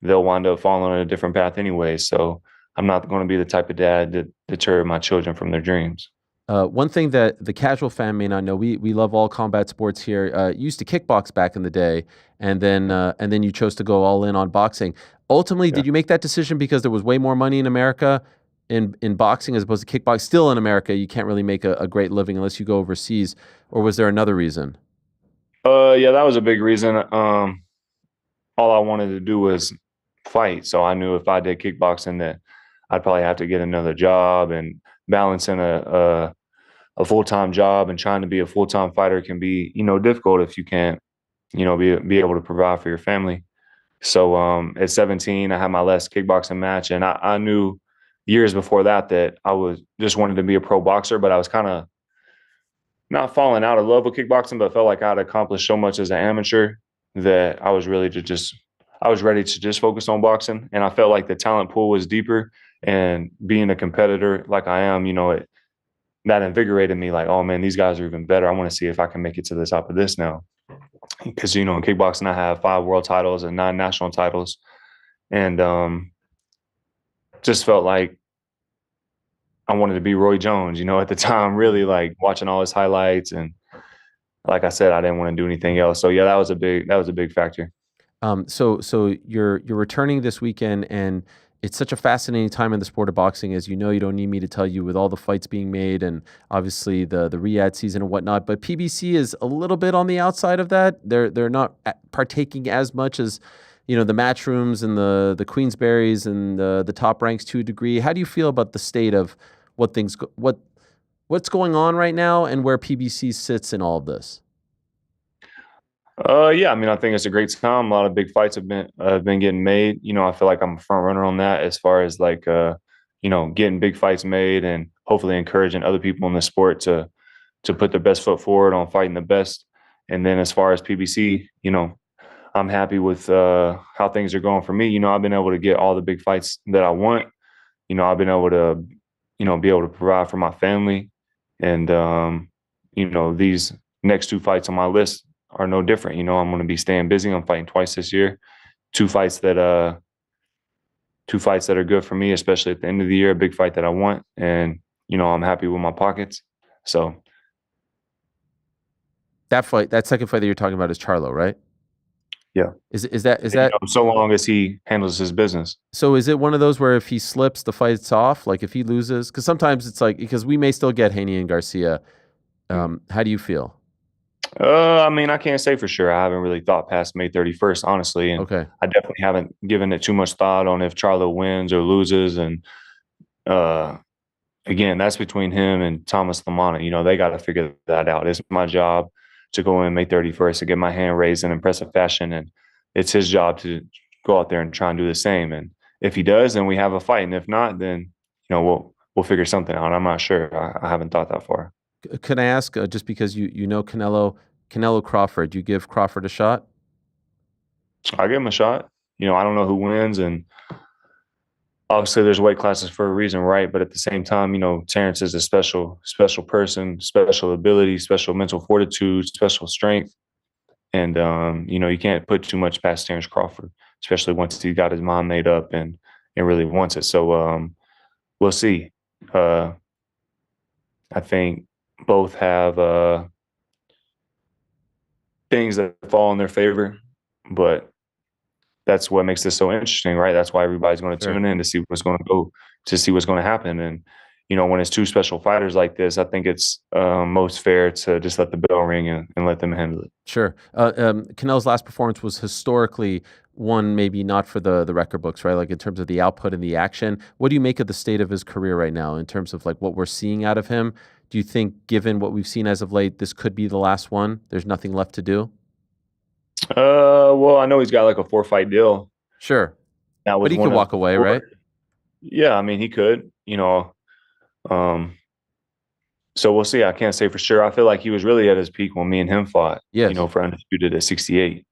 they'll wind up following a different path anyways. So I'm not going to be the type of dad that deter my children from their dreams. One thing that the casual fan may not know, we love all combat sports here. You used to kickbox back in the day, and then you chose to go all in on boxing. Ultimately, did you make that decision because there was way more money in America in boxing as opposed to kickboxing? Still in America, you can't really make a great living unless you go overseas, or was there another reason? Yeah, that was a big reason. All I wanted to do was fight, so I knew if I did kickboxing that I'd probably have to get another job, and balancing a full-time job and trying to be a full-time fighter can be, difficult if you can't, be able to provide for your family. So at 17, I had my last kickboxing match, and I knew years before that I was just wanted to be a pro boxer, but I was kind of not falling out of love with kickboxing, but felt like I'd accomplished so much as an amateur that I was ready to just focus on boxing. And I felt like the talent pool was deeper, and being a competitor like I am, that invigorated me. Like, oh man, these guys are even better. I want to see if I can make it to the top of this now. Because, in kickboxing, I have 5 world titles and 9 national titles. And just felt like I wanted to be Roy Jones, at the time, really like watching all his highlights. And like I said, I didn't want to do anything else. So yeah, that was a big factor. So you're returning this weekend, and it's such a fascinating time in the sport of boxing. As you know, you don't need me to tell you, with all the fights being made and obviously the Riyadh season and whatnot. But PBC is a little bit on the outside of that. They're not partaking as much as, the Matchrooms and the Queensberries and the top ranks to a degree. How do you feel about the state of what's going on right now, and where PBC sits in all of this? Yeah, I think it's a great time. A lot of big fights have been getting made. I feel like I'm a front runner on that, as far as like getting big fights made, and hopefully encouraging other people in the sport to put their best foot forward on fighting the best. And then as far as PBC, I'm happy with how things are going for me. I've been able to get all the big fights that I want. I've been able to be able to provide for my family, and these next 2 fights on my list are no different. I'm going to be staying busy. I'm fighting twice this year. 2 fights that are good for me, especially at the end of the year. A big fight that I want, and I'm happy with my pockets. So that second fight that you're talking about is Charlo, right? Yeah. Is that so long as he handles his business? So is it one of those where if he slips, the fight's off? Like if he loses, because sometimes it's like, because we may still get Haney and Garcia. How do you feel? I can't say for sure. I haven't really thought past May 31st, honestly. And okay. I definitely haven't given it too much thought on if Charlo wins or loses. And again, that's between him and Thomas Lamana. They got to figure that out. It's my job to go in May 31st and get my hand raised in impressive fashion. And it's his job to go out there and try and do the same. And if he does, then we have a fight. And if not, then, we'll figure something out. I'm not sure. I haven't thought that far. Can I ask, just because you know Canelo Crawford, do you give Crawford a shot? I give him a shot. I don't know who wins, and obviously there's weight classes for a reason, right? But at the same time, Terrence is a special person, special ability, special mental fortitude, special strength. And, you can't put too much past Terrence Crawford, especially once he got his mind made up and really wants it. So we'll see. I think both have things that fall in their favor, but that's what makes this so interesting, right? That's why everybody's going to tune in to see what's going to happen. And when it's 2 special fighters like this, I think it's most fair to just let the bell ring and let them handle it. Sure. Canelo's last performance was historically one, maybe not for the record books, right? Like in terms of the output and the action. What do you make of the state of his career right now in terms of like what we're seeing out of him? Do you think, given what we've seen as of late, this could be the last one? There's nothing left to do? Well, I know he's got like a 4-fight deal. Sure. But he could walk away, right? Yeah, he could, so we'll see. I can't say for sure. I feel like he was really at his peak when me and him fought, for Undisputed at 68.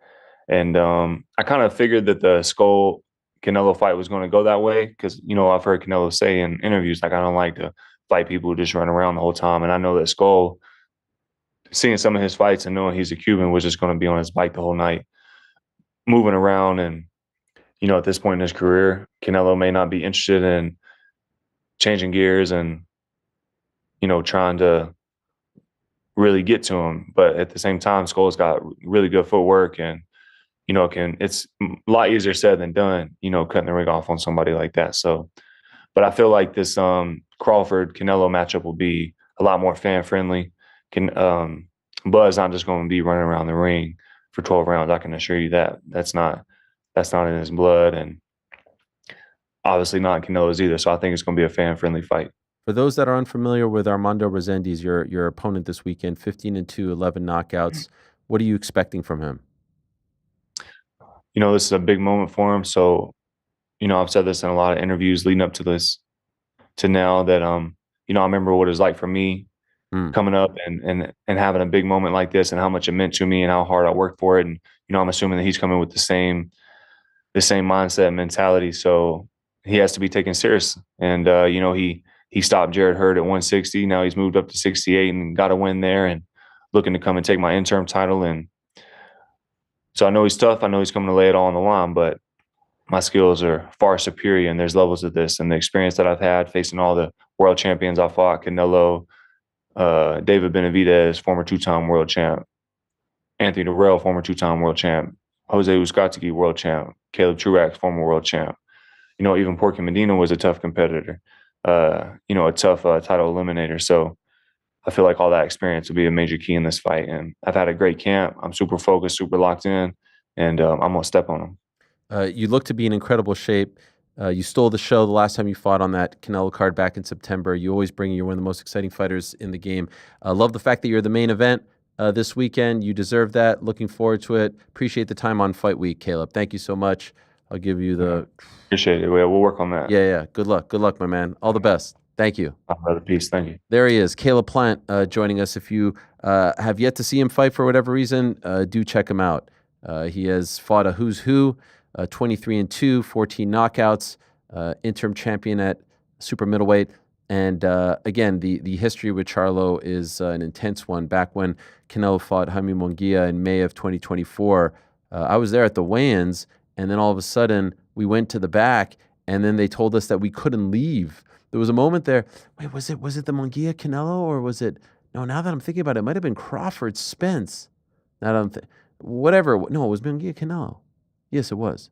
And I kind of figured that the Skull Canelo fight was going to go that way because, I've heard Canelo say in interviews, like, I don't like to fight people who just run around the whole time. And I know that Skull, seeing some of his fights and knowing he's a Cuban, was just going to be on his bike the whole night, moving around. And, at this point in his career, Canelo may not be interested in, changing gears and, trying to really get to him. But at the same time, Skull's got really good footwork and, it's a lot easier said than done, cutting the ring off on somebody like that. So, but I feel like this Crawford Canelo matchup will be a lot more fan friendly. Buzz not just going to be running around the ring for 12 rounds. I can assure you that that's not in his blood, and obviously not Canelo's either. So I think it's going to be a fan friendly fight. For those that are unfamiliar with Armando Resendiz, your opponent this weekend, 15-2, 11 knockouts. What are you expecting from him? This is a big moment for him. So, I've said this in a lot of interviews leading up to this, to now that, I remember what it was like for me coming up and having a big moment like this and how much it meant to me and how hard I worked for it. And, I'm assuming that he's coming with the same mindset and mentality. So he has to be taken serious. And, he stopped Jared Hurd at 160. Now he's moved up to 68 and got a win there and looking to come and take my interim title. And so I know he's tough. I know he's coming to lay it all on the line, but my skills are far superior, and there's levels of this. And the experience that I've had facing all the world champions I fought, Canelo, David Benavidez, former two-time world champ, Anthony Durrell, former two-time world champ, Jose Uzcategui, world champ, Caleb Truax, former world champ. Even Porky Medina was a tough competitor, a tough title eliminator. So I feel like all that experience will be a major key in this fight. And I've had a great camp. I'm super focused, super locked in, and I'm going to step on them. You look to be in incredible shape. You stole the show the last time you fought on that Canelo card back in September. You always bring, you're one of the most exciting fighters in the game. Love the fact that you're the main event this weekend. You deserve that. Looking forward to it. Appreciate the time on Fight Week, Caleb. Thank you so much. I'll give you the... Appreciate it. We'll work on that. Yeah. Good luck, my man. All the best. Thank you. Brother, peace. Thank you. There he is, Caleb Plant, joining us. If you have yet to see him fight for whatever reason, do check him out. He has fought a who's who, 23-2, 14 knockouts, interim champion at super middleweight. And again, the history with Charlo is an intense one. Back when Canelo fought Jaime Munguia in May of 2024, I was there at the weigh-ins, and then all of a sudden we went to the back, and then they told us that we couldn't leave. There was a moment there. Wait, was it the Munguia Canelo, or was it? No, now that I'm thinking about it, it might have been Crawford Spence. Now that I'm whatever. No, it was Munguia Canelo. Yes, it was.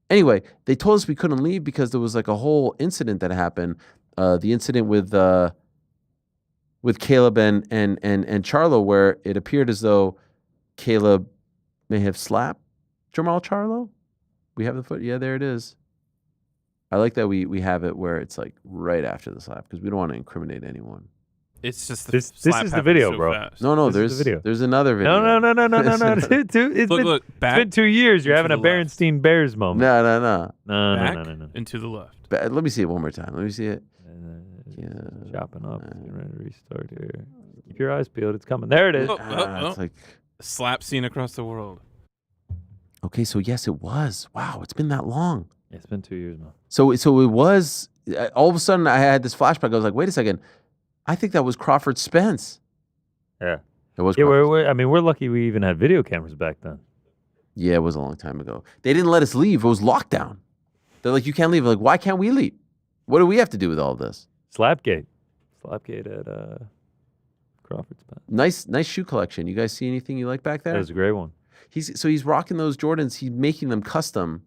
Anyway, they told us we couldn't leave because there was like a whole incident that happened. The incident with Caleb and Charlo, where it appeared as though Caleb may have slapped Jamal Charlo. We have the foot. Yeah, there it is. I like that we have it where it's like right after the slap because we don't want to incriminate anyone. It's just this is the video, bro. Fast. No, there's another video. No. It's been 2 years. You're having a Berenstein Bears moment. No. No. And to the left. Let me see it one more time. Let me see it. Chopping up. Getting ready to restart here. Keep your eyes peeled. It's coming. There it is. It's like slap scene across the world. Okay, so yes, it was. Wow, it's been that long. It's been 2 years, man. So it was. All of a sudden, I had this flashback. I was like, wait a second. I think that was Crawford Spence. Yeah. It was. Yeah, we're lucky we even had video cameras back then. Yeah, it was a long time ago. They didn't let us leave. It was lockdown. They're like, you can't leave. Like, why can't we leave? What do we have to do with all this? Slapgate at Crawford Spence. Nice shoe collection. You guys see anything you like back there? That was a great one. He's rocking those Jordans. He's making them custom.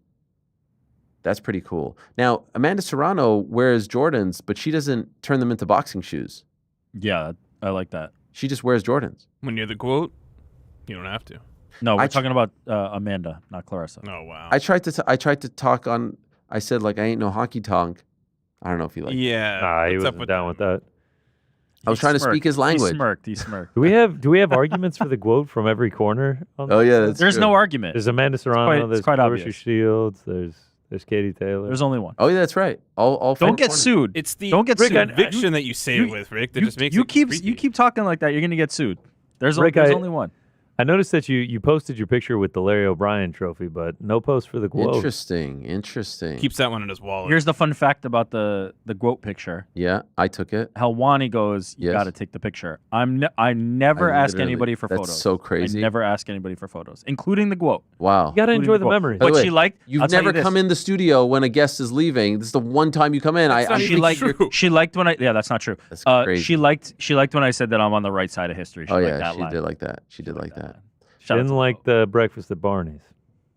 That's pretty cool. Now, Amanda Serrano wears Jordans, but she doesn't turn them into boxing shoes. Yeah, I like that. She just wears Jordans. When you're the GOAT, you don't have to. No, we're talking about Amanda, not Clarissa. Oh, wow. I tried to talk on. I said like I ain't no honky tonk. I don't know if you like. Yeah, he wasn't down with that. I was trying to speak his language. He smirked. Do we have arguments for the GOAT from every corner? Oh yeah, there's no argument. There's Amanda Serrano. There's quite Clarissa obvious. Shields. There's Katie Taylor. There's only one. Oh yeah, that's right. All don't get sued. It's the don't get sued. conviction that you say it with, Rick. That just makes you it keep creepy. you keep talking like that. You're gonna get sued. There's Rick, only one. I noticed that you posted your picture with the Larry O'Brien trophy, but no post for the quote. Interesting. Keeps that one in his wallet. Here's the fun fact about the quote picture. Yeah, I took it. Helwani goes, you Yes. got to take the picture. I never ask anybody for that's photos. so crazy. I never ask anybody for photos, including the quote. Wow. You got to enjoy the quote. memories. By the What way, she liked, You've I'll tell you never this. come in the studio when a guest is leaving. This is the one time you come in. That's not She even liked. true. She liked when I. Yeah, that's not true. That's crazy. She liked when I said that I'm on the right side of history. She Oh liked yeah, that she line. did like that. She did like that. Shout out Didn't to like Bo. the breakfast at Barney's.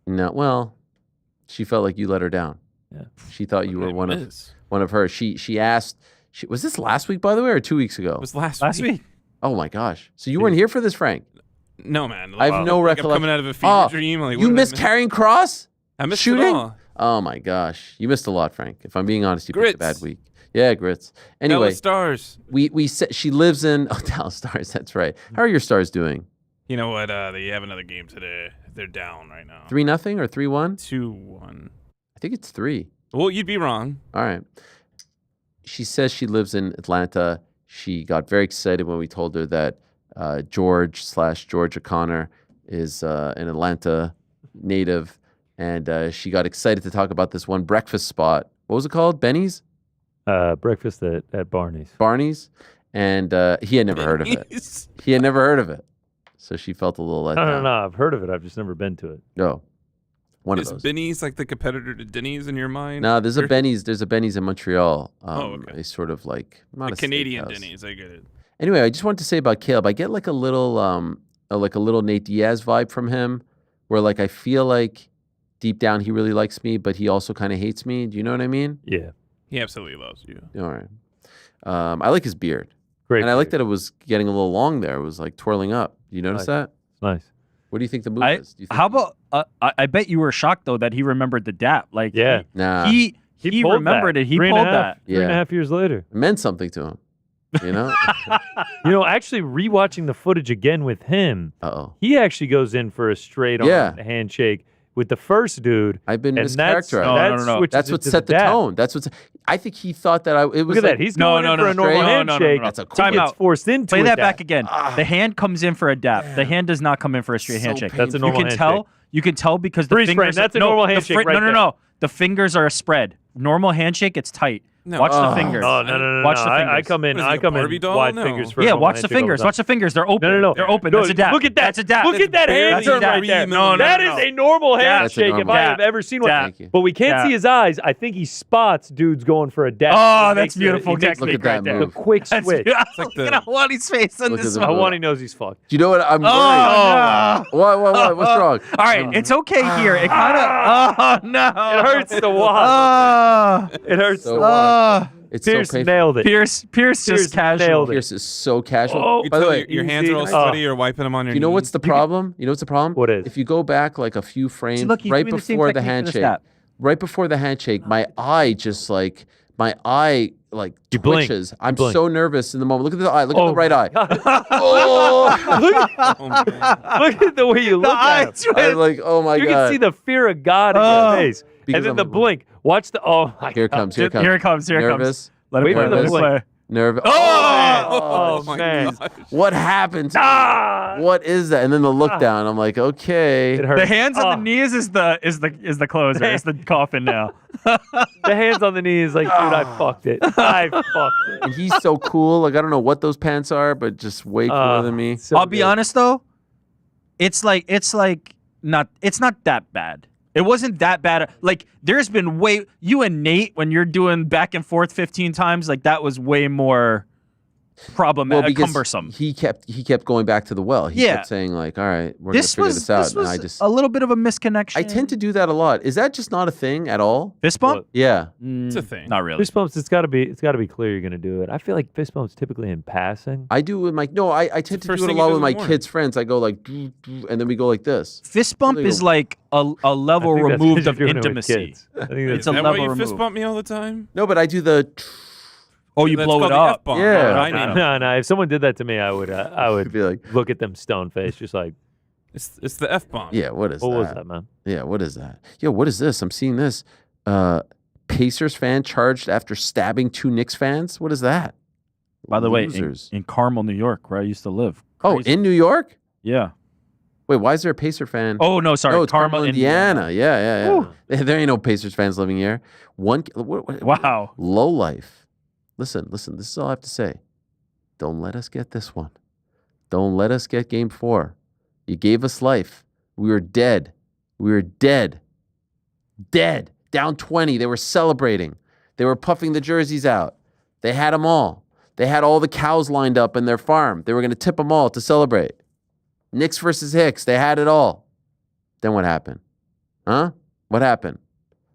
No, well, she felt like you let her down. Yeah. She thought you were It one is. of her. She asked. Was this last week, by the way, or 2 weeks ago? It was last week. Oh my gosh! So you weren't here for this, Frank? No, man. I have no like recollection. I'm coming out of a fever dream. Like, You what missed did I miss? carrying cross? I missed shooting? it all. Oh my gosh, you missed a lot, Frank. If I'm being honest, you picked a Grits. bad week. Yeah, grits. Anyway, Dallas Stars. we said she lives in Dallas Stars. That's right. How are your Stars doing? You know what? They have another game today. They're down right now. 3-0 or 3-1? 2-1. I think it's 3. Well, you'd be wrong. All right. She says she lives in Atlanta. She got very excited when we told her that George O'Connor is an Atlanta native, and she got excited to talk about this one breakfast spot. What was it called? Benny's? Breakfast at Barney's. Barney's? And he had never heard of it. Jeez. He had never heard of it. So she felt a little let down. No. I've heard of it. I've just never been to it. No. One Is of those. Benny's like the competitor to Denny's in your mind? No, there's a Or- Benny's. There's a Benny's in Montreal. okay. A sort of like not The a Canadian steakhouse. Denny's. I get it. Anyway, I just wanted to say about Caleb. I get like a little Nate Diaz vibe from him, where like I feel like deep down he really likes me, but he also kind of hates me. Do you know what I mean? Yeah. He absolutely loves you. All right. I like his beard, Great. and I like beer. that it was getting a little long there. It was like twirling up. You notice that? Nice. What do you think the move is? Do you think How about? I bet you were shocked though that he remembered the DAP. Like, Yeah. Nah, he pulled remembered that. it. He 3.5 pulled that. 3.5 years later. it meant something to him. You know? Actually rewatching the footage again with him, Uh-oh. he actually goes in for a straight on Yeah. handshake with the first dude. I've been And that's, mischaracterized. No. switches That's it what to set the dap. tone. That's what's. I think he thought that it was. Look at like, that. He's No, going no, in for no, a normal straight- handshake. That's a cool. Time He gets out. forced into Play a that dap. back again. The hand comes in for a dap. The hand does not come in for a straight So handshake. That's a painful. normal You can handshake. tell. You can tell because the Freeze frame, fingers. that's a no, normal the handshake right there. No. The fingers are a spread. Normal handshake, it's tight. No. Watch the Oh. fingers. Oh no! Watch the I fingers. come in. What is he, I a come Barbie in doll? wide No. fingers. For a Yeah, normal watch the handshake all fingers. time. Watch the fingers. They're open. No. They're open. No, That's a dap. Look at that. That's a dap. Look at that hand That's a turn dap. right there. No. That is a normal handshake normal if I have dap. ever seen one. Dap. Thank you. But we can't Dap. see his eyes. I think he spots dudes going for a dap. Oh, He that's makes beautiful he makes Look technique at that right there. the move. quick That's switch. like like Look the- at Helwani's face on Look this at the one. move. Hawani knows he's fucked. Do you know what I'm worried? Oh, no. What? What's wrong? All right, it's okay here. It kind of. Oh no! It hurts to watch. Oh, It hurts So to watch. It's Pierce so painful. nailed it. Pierce Pierce just casual. nailed it. Pierce is so casual. Oh. You By the tell way, your hands are all easy. sweaty. You're wiping them on your you know knees. what's the problem? You know what's the problem? What is? If you go back like a few frames See, look, he's right doing the same before the technique for the handshake, snap. right before the handshake, my eye You blink. twitches. You I'm blink. so nervous in the moment. Look at the eye. Look at Oh the right eye. God. Oh, Oh, man. Look at the way you look at him. I'm like, oh my You god. can see the fear of God in Oh. your face. Because And then I'm the a- blink. Watch the. Oh, my Here it God. comes. Here it comes. Here it comes. Here it comes. Nervous. Let Wait it play. for the Let it blink. play. Nervous. Oh, my man. God. What happened? Ah! What is that? And then the look down. I'm like, okay. It hurts. The hands on Oh. the knees is the closer. It's the coffin now. The hands on the knees, like, dude, I fucked it. I fucked it. And he's so cool. Like I don't know what those pants are, but just way cooler than me. So I'll be good. honest though, it's not that bad. It wasn't that bad. Like there's been you and Nate when you're doing back and forth 15 times, like that was way more problematic, because cumbersome. he kept going back to the well. He Yeah. kept saying like, all right, we're This gonna figure was this out. this and was I just a little bit of a misconnection. I tend to do that a lot. Is that just not a thing at all? fist bump. Yeah. It's a thing. Not really. Fist bumps, it's gotta be clear you're gonna do it. I feel like fist bumps typically in passing. I do with my I tend to first do it a thing he lot does with in my the morning. kids' friends. I go like doo, doo, and then we go like this. Fist bump Really is go- like a level I think that's 'cause removed you're of doing it with intimacy. kids. I think Is that's It's a that why level you removed. fist bump me all the time? No, but I do the Oh, you That's blow called it the up. F-bomb. Yeah. What I know. no. If someone did that to me, I would be like, look at them stone face, just like, It's the F bomb. yeah, what is what that? was that, man? Yeah, what is that? Yo, what is this? I'm seeing this. Pacers fan charged after stabbing 2 Knicks fans. What is that? By the way, Losers. in Carmel, New York, where I used to live. Oh, Crazy. in New York? Yeah. Wait, why is there a Pacer fan? Oh no, sorry. No, it's Carmel, Indiana. Yeah. Woo. There ain't no Pacers fans living here. Wow. Low life. Listen. This is all I have to say. Don't let us get this one. Don't let us get game 4. You gave us life. We were dead. Dead. Down 20. They were celebrating. They were puffing the jerseys out. They had them all. They had all the cows lined up in their farm. They were going to tip them all to celebrate. Knicks versus Hicks. They had it all. Then what happened? Huh? What happened?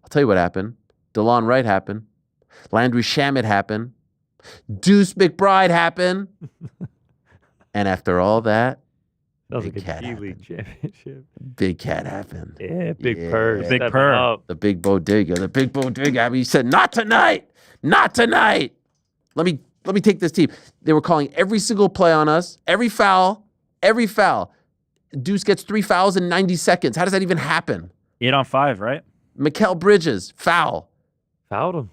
I'll tell you what happened. DeLon Wright happened. Landry Shamet happened. Deuce McBride happened. And after all that, was Big like Cat a G League happened. championship. Big Cat happened. Yeah, big Yeah. purse. Big stepping purr. up. The big bodega. I mean, he said, "Not tonight. Not tonight. Let me take this team." They were calling every single play on us. Every foul. Deuce gets 3 fouls in 90 seconds. How does that even happen? 8 on 5, right? Mikal Bridges, foul. Fouled him.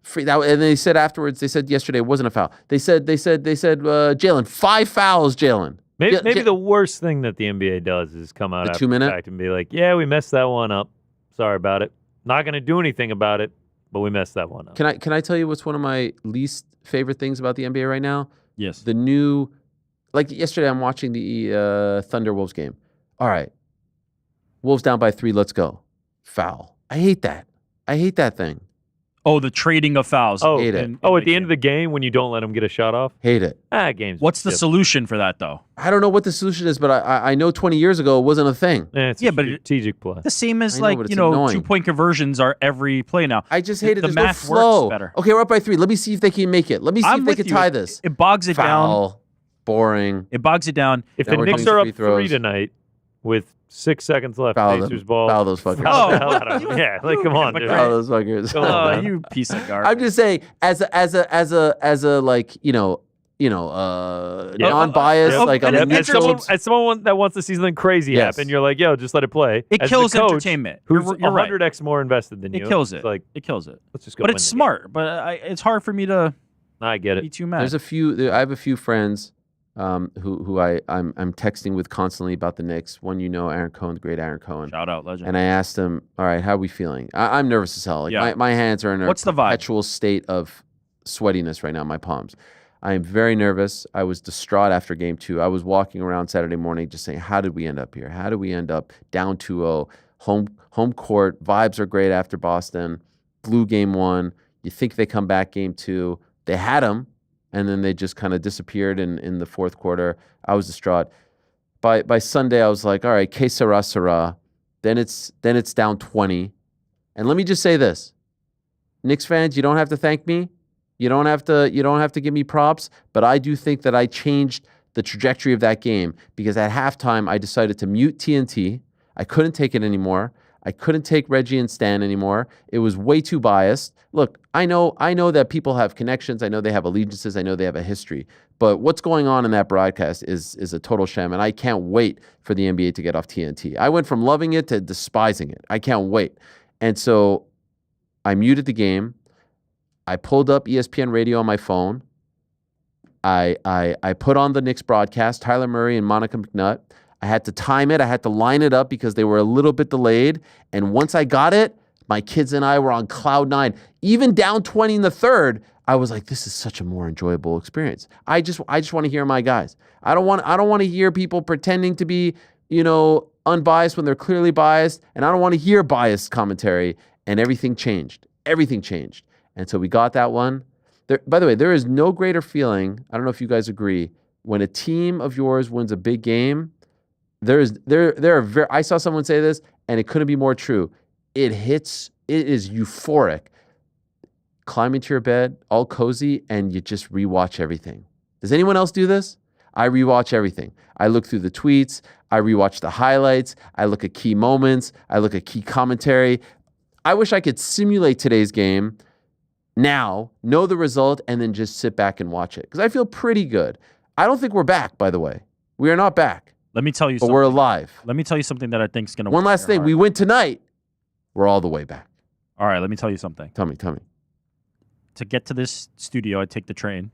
Free, that, and they said afterwards, they said yesterday it wasn't a foul. They said, Jalen, 5 fouls, Jalen. Maybe the worst thing that the NBA does is come out The after 2 minute? the fact and be like, yeah, we messed that one up. Sorry about it. Not going to do anything about it, but we messed that one up. Can I tell you what's one of my least favorite things about the NBA right now? Yes. The new, like yesterday, I'm watching the Thunder Wolves game. All right, Wolves down by 3. Let's go. Foul. I hate that thing. Oh, the trading of fouls. Oh, Hate it. in at the end of the game when you don't let them get a shot off? Hate it. Games. What's the solution for that, though? I don't know what the solution is, but I know 20 years ago it wasn't a thing. It's Yeah, a but strategic play. The same as I know, but it's annoying. 2-point conversions are every play now. I just hate it. The There's math no flow. works better. Okay, we're up by 3. Let me see if they can make it. Let me see I'm if they with can you. tie this. It bogs it down. Foul. Boring. It bogs it down. If Now the we're Knicks doing are up free 3 throws. tonight with 6 seconds left, Foul Pacers them. ball. Foul those fuckers. Foul the Oh. hell out of them. Yeah, like come on, dude. Foul those fuckers. Come on, Oh, man. you piece of garbage. I'm just saying, as a like non-biased, Yep. like And I'm it- As neutral. someone that wants to see something crazy Yes. happen, you're like, yo, just let it play. It As kills the coach, entertainment. Who's You're right. 100x more invested than you? It kills It's it. like, It kills it. let's just go. But win it's the game. smart. But it's hard for me to I get be it. too mad. There's a few. I have a few friends who I'm texting with constantly about the Knicks. One, Aaron Cohen, the great Aaron Cohen. Shout out, legend. And I asked him, all right, how are we feeling? I'm nervous as hell. Like Yeah. my hands are in a What's the vibe? perpetual state of sweatiness right now, my palms. I am very nervous. I was distraught after game 2. I was walking around Saturday morning just saying, how did we end up here? How did we end up down 2-0? Home court, vibes are great after Boston. Blew game 1. You think they come back game 2. They had them, and then they just kind of disappeared in the fourth quarter. I was distraught. By Sunday, I was like, all right, que sera, sera. Then it's down 20. And let me just say this. Knicks fans, you don't have to thank me. You don't have to give me props, but I do think that I changed the trajectory of that game because at halftime I decided to mute TNT. I couldn't take it anymore. I couldn't take Reggie and Stan anymore. It was way too biased. Look, I know that people have connections. I know they have allegiances. I know they have a history. But what's going on in that broadcast is a total sham, and I can't wait for the NBA to get off TNT. I went from loving it to despising it. I can't wait. And so I muted the game. I pulled up ESPN radio on my phone. I put on the Knicks broadcast, Tyler Murray and Monica McNutt. I had to time it. I had to line it up because they were a little bit delayed. And once I got it, my kids and I were on cloud 9. Even down 20 in the third, I was like, this is such a more enjoyable experience. I just want to hear my guys. I don't want to hear people pretending to be, unbiased when they're clearly biased. And I don't want to hear biased commentary. And everything changed. Everything changed. And so we got that one. By the way, there is no greater feeling, I don't know if you guys agree, when a team of yours wins a big game. I saw someone say this, and it couldn't be more true. It is euphoric. Climb into your bed, all cozy, and you just rewatch everything. Does anyone else do this? I rewatch everything. I look through the tweets. I rewatch the highlights. I look at key moments. I look at key commentary. I wish I could simulate today's game now, know the result, and then just sit back and watch it. Because I feel pretty good. I don't think we're back, by the way. We are not back. Let me tell you But something. we're alive. Let me tell you something that I think is going to One last thing. We win tonight. We're all the way back. All right, let me tell you something. Tell me. To get to this studio, I take the train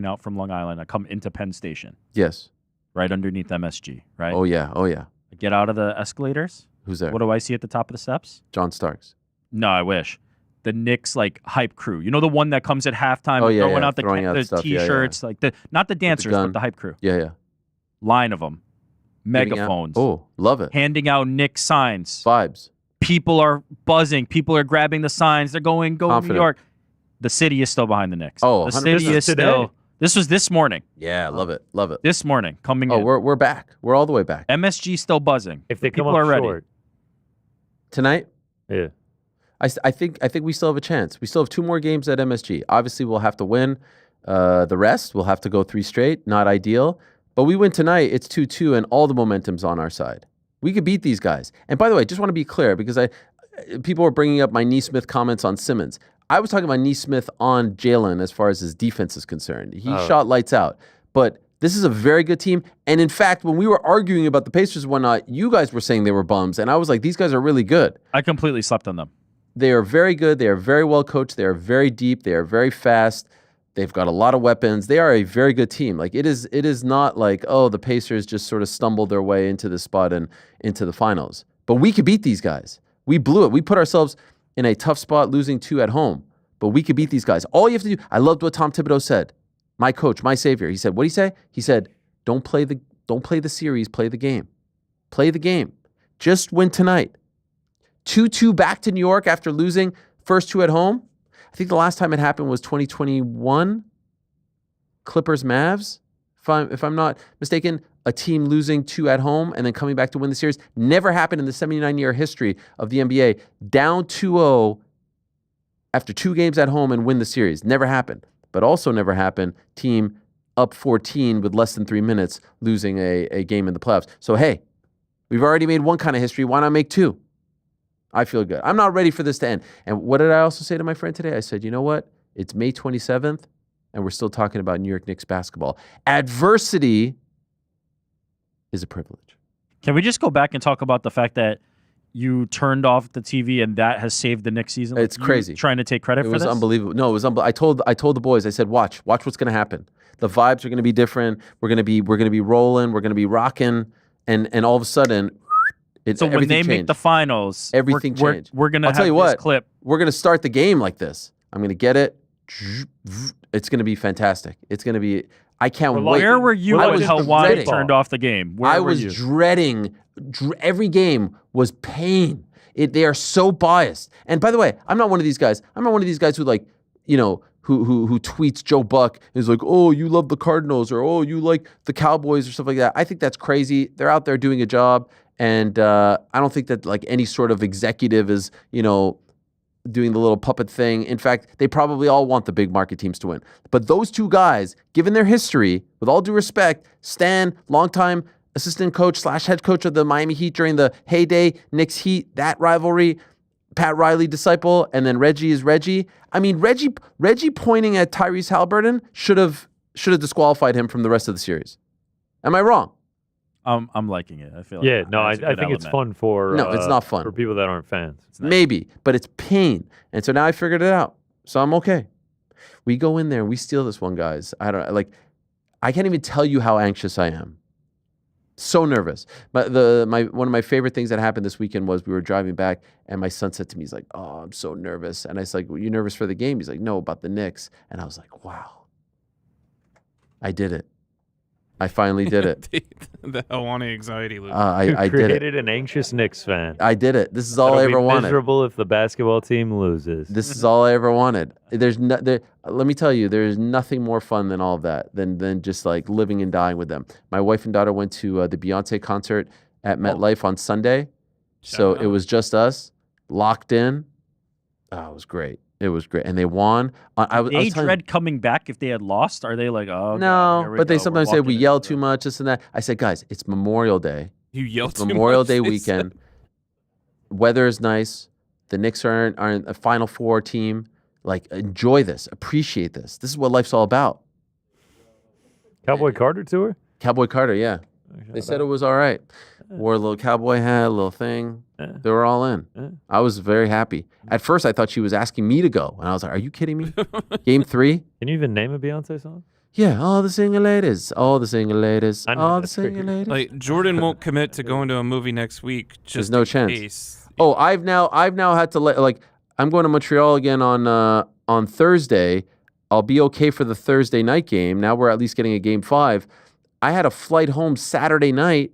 out from Long Island. I come into Penn Station. Yes. right underneath MSG, right? Oh yeah. I get out of the escalators. Who's there? What do I see at the top of the steps? John Starks. No, I wish. The Knicks like hype crew. You know the one that comes at halftime, Oh, yeah, throwing yeah, out throwing out the stuff. Yeah, yeah. t-shirts, like not the dancers, gun. but the hype crew. Yeah. Line of them, Giving out- megaphones. Oh, love it. Handing out Knicks signs. Vibes. People are buzzing. People are grabbing the signs. They're going New Confident. York. The city is still behind the Knicks. Oh, the 100%. city is Today. still. This was this morning. Yeah, love it. Love it. This morning coming Oh, in. we're back. We're all the way back. MSG still buzzing. If they come People up are ready. short, Tonight, yeah. I think we still have a chance. We still have 2 more games at MSG. Obviously, we'll have to win the rest. We'll have to go 3 straight. Not ideal. But we win tonight. It's 2-2, and all the momentum's on our side. We could beat these guys. And by the way, just want to be clear, because people were bringing up my Neesmith comments on Simmons. I was talking about Neesmith on Jalen as far as his defense is concerned. He shot lights out. But this is a very good team. And in fact, when we were arguing about the Pacers and whatnot, you guys were saying they were bums. And I was like, these guys are really good. I completely slept on them. They are very good. They are very well coached. They are very deep. They are very fast. They've got a lot of weapons. They are a very good team. Like it is not like, oh, the Pacers just sort of stumbled their way into this spot and into the finals. But we could beat these guys. We blew it. We put ourselves in a tough spot, losing 2 at home. But we could beat these guys. All you have to do, I loved what Tom Thibodeau said. My coach, my savior. He said, what did he say? He said, don't play the series, play the game. Play the game. Just win tonight. 2-2 back to New York after losing first 2 at home. I think the last time it happened was 2021. Clippers Mavs. If I'm not mistaken, a team losing 2 at home and then coming back to win the series. Never happened in the 79-year history of the NBA. Down 2-0 after 2 games at home and win the series. Never happened. But also never happened, team up 14 with less than 3 minutes, losing a game in the playoffs. So, hey, we've already made 1 kind of history. Why not make 2? I feel good. I'm not ready for this to end. And what did I also say to my friend today? I said, you know what? It's May 27th, and we're still talking about New York Knicks basketball. Adversity is a privilege. Can we just go back and talk about the fact that you turned off the TV and that has saved the Knicks season? It's crazy. Trying to take credit for this? It was unbelievable. No, it was unbelievable. I told the boys, I said, watch what's going to happen. The vibes are going to be different. We're going to be rolling. We're going to be rocking. And all of a sudden, so when they changed. make the finals, everything changed. We're going to I'll tell you what, clip. We're going to start the game like this. I'm going to get it. It's going to be fantastic. It's going to be, I can't wait. Where were you when Helwani dreading. turned off the game? Where I were was you? dreading. Every game was pain. They are so biased. And by the way, I'm not one of these guys. I'm not one of these guys who who tweets Joe Buck and is like, oh, you love the Cardinals, or oh, you like the Cowboys, or stuff like that. I think that's crazy. They're out there doing a job. And I don't think that like any sort of executive is, doing the little puppet thing. In fact, they probably all want the big market teams to win. But those 2 guys, given their history, with all due respect, Stan, longtime assistant coach / head coach of the Miami Heat during the heyday, Knicks Heat, that rivalry, Pat Riley disciple, and then Reggie is Reggie. I mean, Reggie pointing at Tyrese Halliburton should have disqualified him from the rest of the series. Am I wrong? I'm liking it. I feel Yeah, like no, I that's a good think it's element. fun for No, it's not fun. for people that aren't fans. Maybe, but it's pain. And so now I figured it out. So I'm okay. We go in there and we steal this one, guys. I can't even tell you how anxious I am. So nervous. But one of my favorite things that happened this weekend was we were driving back and my son said to me, he's like, oh, I'm so nervous. And I was like, well, you nervous for the game? He's like, no, about the Knicks. And I was like, wow. I did it. I finally did it. The Helwani anxiety loop. I did it. Created an anxious Knicks fan. I did it. This is all I That'll ever be wanted. miserable if the basketball team loses. This is all I ever wanted. Let me tell you, there's nothing more fun than all of that, than just like living and dying with them. My wife and daughter went to the Beyonce concert at MetLife on Sunday. So it was just us, locked in. Oh, it was great. It was great. And they won. They dread coming back if they had lost? Are they like, oh, no, God, here we but they go. sometimes We're say we walking yell into too much, this and that. I said, guys, it's Memorial Day. You yelled too Memorial much, Day they weekend. said. Weather is nice. The Knicks aren't a Final Four team. Like, enjoy this. Appreciate this. This is what life's all about. Cowboy Carter tour? Cowboy Carter, yeah. They said it was all right. Wore a little cowboy hat, a little thing. They were all in. I was very happy. At first, I thought she was asking me to go. And I was like, are you kidding me? Game 3? Can you even name a Beyonce song? Yeah, all the single ladies, all the single ladies, I know all the that's single weird. ladies. Like Jordan won't commit to going to a movie next week. Just There's no in chance. case. Oh, I've now had to I'm going to Montreal again on Thursday. I'll be okay for the Thursday night game. Now we're at least getting a game 5. I had a flight home Saturday night.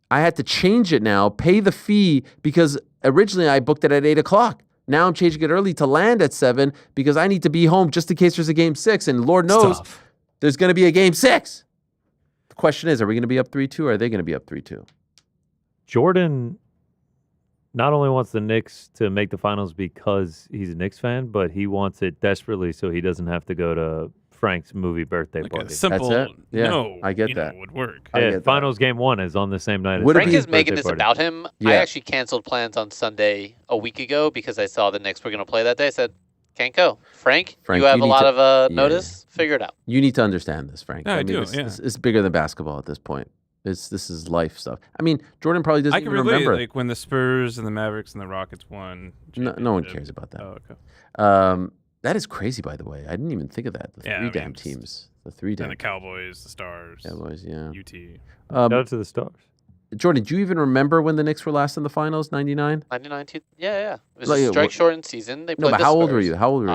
I had to change it now, pay the fee because originally I booked it at 8:00. Now I'm changing it early to land at 7 because I need to be home just in case there's a game 6. And Lord knows there's going to be a game 6. The question is, are we going to be up 3-2 or are they going to be up 3-2? Jordan not only wants the Knicks to make the finals because he's a Knicks fan, but he wants it desperately so he doesn't have to go to Frank's movie birthday Like party. a simple That's it? Yeah, no. I get you that. know, would work. I get Yeah, that. finals game 1 is on the same night. Would as it Frank be- is making birthday this party. about him. Yeah. I actually canceled plans on Sunday a week ago because I saw the Knicks were going to play that day. I said, can't go. Frank, Frank, you have you a need lot to- of yeah. notice. Figure it out. You need to understand this, Frank. Yeah, I do, It's bigger than basketball at this point. This is life stuff. I mean, Jordan probably doesn't I can even relate, remember. like when the Spurs and the Mavericks and the Rockets won. No one championship. cares about that. Oh, okay. That is crazy, by the way. I didn't even think of that. The Yeah, I three mean, damn it's- teams. The 3 damn And the Cowboys, the Stars, Cowboys, yeah. UT. Shout out to the Stars. Jordan, do you even remember when the Knicks were last in the finals? 99? 99, yeah. It was Like, a what- strike shortened season. They No, played but the how old were Spurs. you? How old were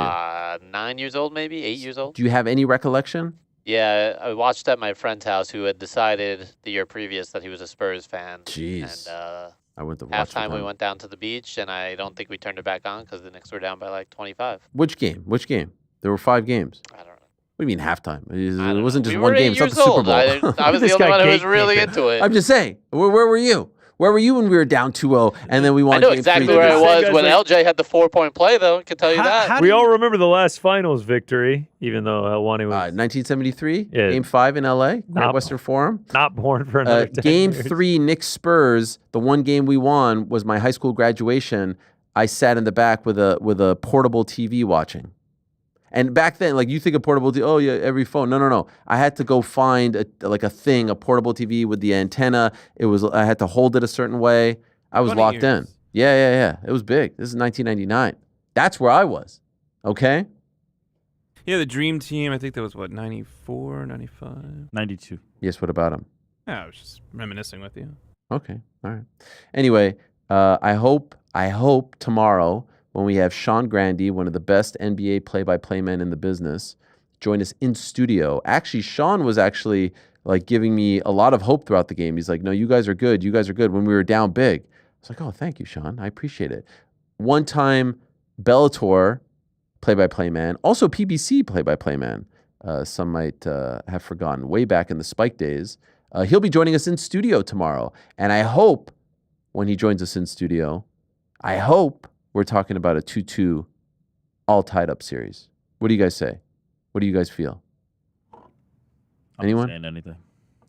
you? 9 years old, maybe 8 years old. Do you have any recollection? Yeah, I watched at my friend's house who had decided the year previous that he was a Spurs fan. Jeez. And I went to watch halftime with we him. went down to the beach, and I don't think we turned it back on because the Knicks were down by like 25. Which game? Which game? There were 5 games. I don't know. What do you mean halftime? I It don't wasn't know. just We one were game. 8 It's not the years Super old. Bowl. I was This the only guy one who was really gatekeeping. into it. I'm just saying. Where were you? Where were you when we were down 2-0 and then we won I know game exactly 3? where I Same was guys when like- LJ had the 4-point play, though. I can tell you that. We all remember the last finals victory, even though Helwani was 1973, Yeah. Game 5 in LA, Great Not- Western Forum. not born for another 10 Game years. 3, Knicks Spurs. The one game we won was my high school graduation. I sat in the back with a portable TV watching. And back then, like you think of portable TV, oh yeah, every phone. No. I had to go find a portable TV with the antenna. I had to hold it a certain way. I was 20 locked in. years. Yeah. It was big. This is 1999. That's where I was. Okay. Yeah, the Dream Team. I think that was what 94, 95. 92. Yes. What about him? Yeah, I was just reminiscing with you. Okay. All right. Anyway, I hope tomorrow when we have Sean Grandy, one of the best NBA play-by-play men in the business, join us in studio. Actually, Sean was like giving me a lot of hope throughout the game. He's like, "No, you guys are good. You guys are good." When we were down big, I was like, "Oh, thank you, Sean. I appreciate it." One-time Bellator play-by-play man, also PBC play-by-play man. Some might have forgotten. Way back in the Spike days, he'll be joining us in studio tomorrow, and I hope when he joins us in studio, I hope we're talking about a 2-2 all tied up series. What do you guys say? What do you guys feel? Anyone? I'm not saying anything.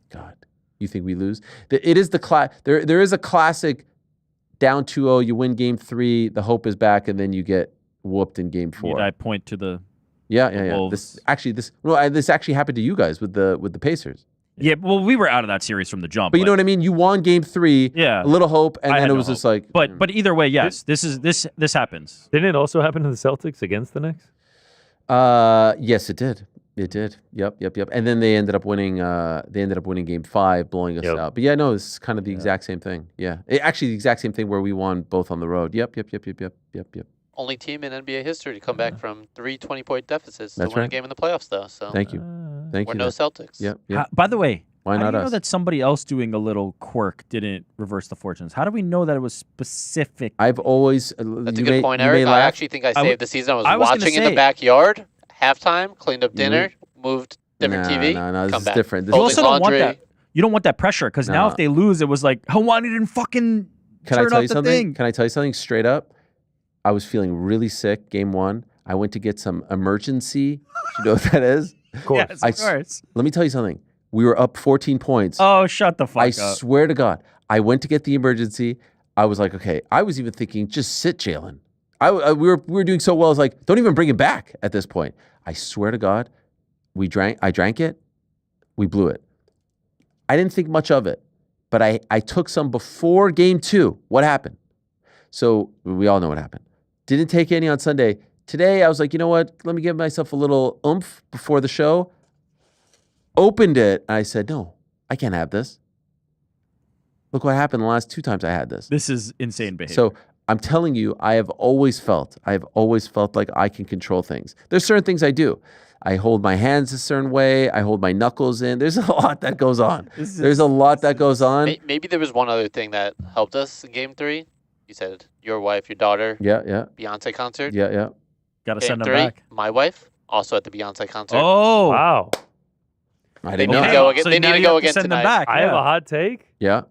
God, you think we lose? It is the there is a classic down 2-0, you win game 3, the hope is back, and then you get whooped in game 4. Need I point to the Yeah. Wolves. This actually happened to you guys with the Pacers. Yeah, well, we were out of that series from the jump. But you know what I mean? You won game 3, Yeah. a little hope, and I then had it no was just hope. like But either way, yes, this happens. Didn't it also happen to the Celtics against the Knicks? Yes, it did. It did. Yep. And then they ended up winning. Game 5, blowing us Yep. out. But yeah, no, it's kind of the exact same thing. Yeah, actually, the exact same thing where we won both on the road. Yep. Only team in NBA history to come back from 3 20-point deficits to That's win right. a game in the playoffs, though. So Thank you. Thank we're you. no Celtics. Yep. By the way, Why how not do you us? know that somebody else doing a little quirk didn't reverse the fortunes? How do we know that it was specific? I've always. That's a good point, Eric. I actually think I saved the season. I was gonna watching in the say- backyard, halftime, cleaned up dinner, moved different TV. No, this come is back. different. This You is also don't want laundry. that. You don't want that pressure because now No. if they lose, it was like Helwani didn't fucking Can I turn tell off you the something? thing. Can I tell you something straight up? I was feeling really sick game 1. I went to get some emergency. You know what that is? Of course. Yes, I of course. Let me tell you something. We were up 14 points. Oh, shut the fuck I up. swear to God, I went to get the emergency. I was like, okay. I was even thinking, just sit, Jalen. We were doing so well. I was like, don't even bring him back at this point. I swear to God, I drank it. We blew it. I didn't think much of it, but I took some before game 2. What happened? So we all know what happened. Didn't take any on Sunday. Today, I was like, you know what? Let me give myself a little oomph before the show. opened it. And I said, no, I can't have this. Look what happened the last 2 times I had this. This is insane behavior. So I'm telling you, I have always felt like I can control things. There's certain things I do. I hold my hands a certain way. I hold my knuckles in. There's a lot that goes on. There's a lot that goes on. Maybe there was one other thing that helped us in Game 3. You said your wife, your daughter. Yeah. Beyonce concert. Yeah. Got to Game send them 3, back. my wife, also at the Beyonce concert. Oh. Wow. I They didn't need know. to go again. So They now need to you go have again send tonight. them back. I have a hot take. Yeah.